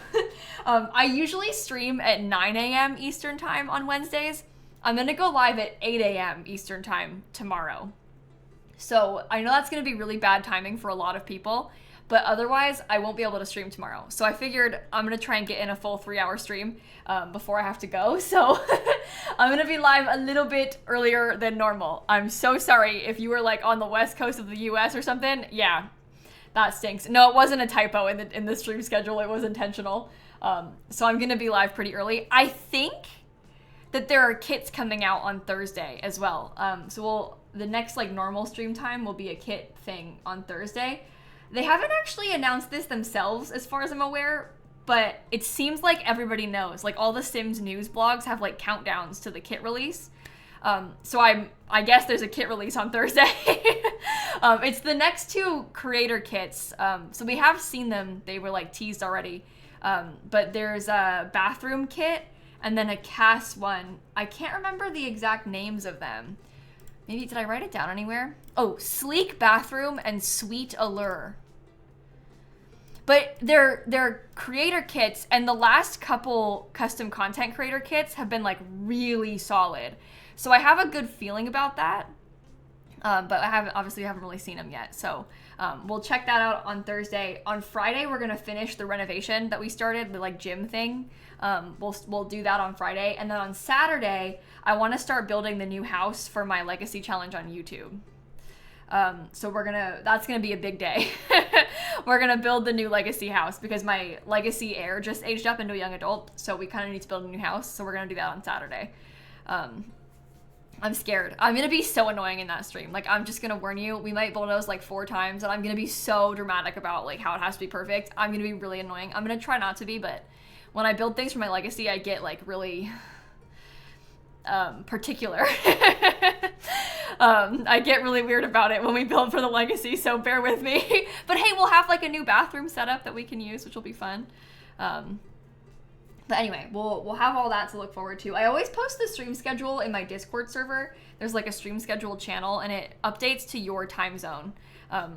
I usually stream at 9 a.m. Eastern time on Wednesdays. I'm gonna go live at 8 a.m. Eastern time tomorrow. So I know that's gonna be really bad timing for a lot of people, but otherwise I won't be able to stream tomorrow. So I figured I'm gonna try and get in a full 3-hour stream before I have to go. So I'm gonna be live a little bit earlier than normal. I'm so sorry if you were like on the west coast of the US or something. Yeah, that stinks. No, it wasn't a typo in the stream schedule. It was intentional. So I'm gonna be live pretty early. I think that there are kits coming out on Thursday as well. So the next like normal stream time will be a kit thing on Thursday. They haven't actually announced this themselves as far as I'm aware, but it seems like everybody knows. Like all the Sims news blogs have like countdowns to the kit release. So I guess there's a kit release on Thursday. It's the next two creator kits. So we have seen them. They were like teased already. But there's a bathroom kit and then a cast one. I can't remember the exact names of them. Maybe, did I write it down anywhere? Oh, Sleek Bathroom and Sweet Allure. But they're creator kits, and the last couple custom content creator kits have been like really solid. So I have a good feeling about that. But I haven't really seen them yet. So we'll check that out on Thursday. On Friday, we're gonna finish the renovation that we started, the like gym thing. We'll do that on Friday, and then on Saturday, I want to start building the new house for my legacy challenge on YouTube. So that's gonna be a big day. We're gonna build the new legacy house because my legacy heir just aged up into a young adult, so we kind of need to build a new house. So we're gonna do that on Saturday. I'm scared. I'm gonna be so annoying in that stream. Like, I'm just gonna warn you, we might bulldoze like 4 times, and I'm gonna be so dramatic about like how it has to be perfect. I'm gonna be really annoying. I'm gonna try not to be, but when I build things for my legacy, I get like really particular. I get really weird about it when we build for the legacy, so bear with me. But hey, we'll have like a new bathroom setup that we can use, which will be fun. But anyway, we'll have all that to look forward to. I always post the stream schedule in my Discord server. There's like a stream schedule channel, and it updates to your time zone.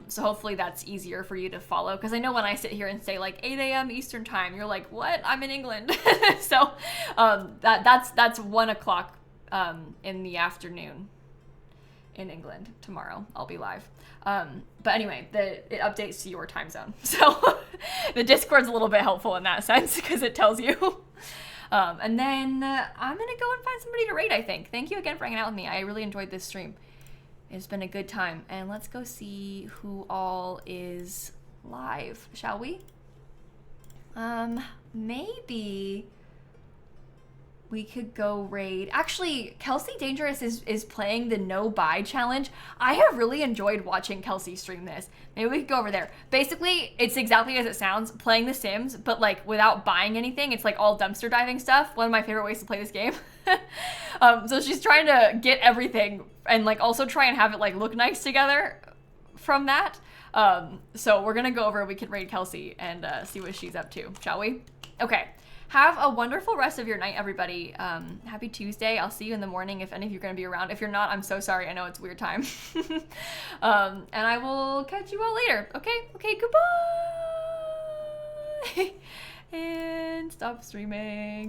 So hopefully that's easier for you to follow. Because I know when I sit here and say like 8 a.m. Eastern time, you're like, what? I'm in England. So that's 1 o'clock in the afternoon in England tomorrow. I'll be live. But anyway, it updates to your time zone. So the Discord's a little bit helpful in that sense because it tells you. And then I'm going to go and find somebody to raid, I think. Thank you again for hanging out with me. I really enjoyed this stream. It's been a good time. And let's go see who all is live, shall we? Maybe we could go raid. Actually, Kelsey Dangerous is playing the no buy challenge. I have really enjoyed watching Kelsey stream this. Maybe we could go over there. Basically, it's exactly as it sounds, playing The Sims, but like without buying anything. It's like all dumpster diving stuff. One of my favorite ways to play this game. So she's trying to get everything and like also try and have it like look nice together from that. So we're gonna go over, we can raid Kelsey and see what she's up to, shall we? Okay. Have a wonderful rest of your night, everybody. Happy Tuesday. I'll see you in the morning if any of you are going to be around. If you're not, I'm so sorry. I know it's a weird time. And I will catch you all later. Okay? Okay, goodbye. And stop streaming.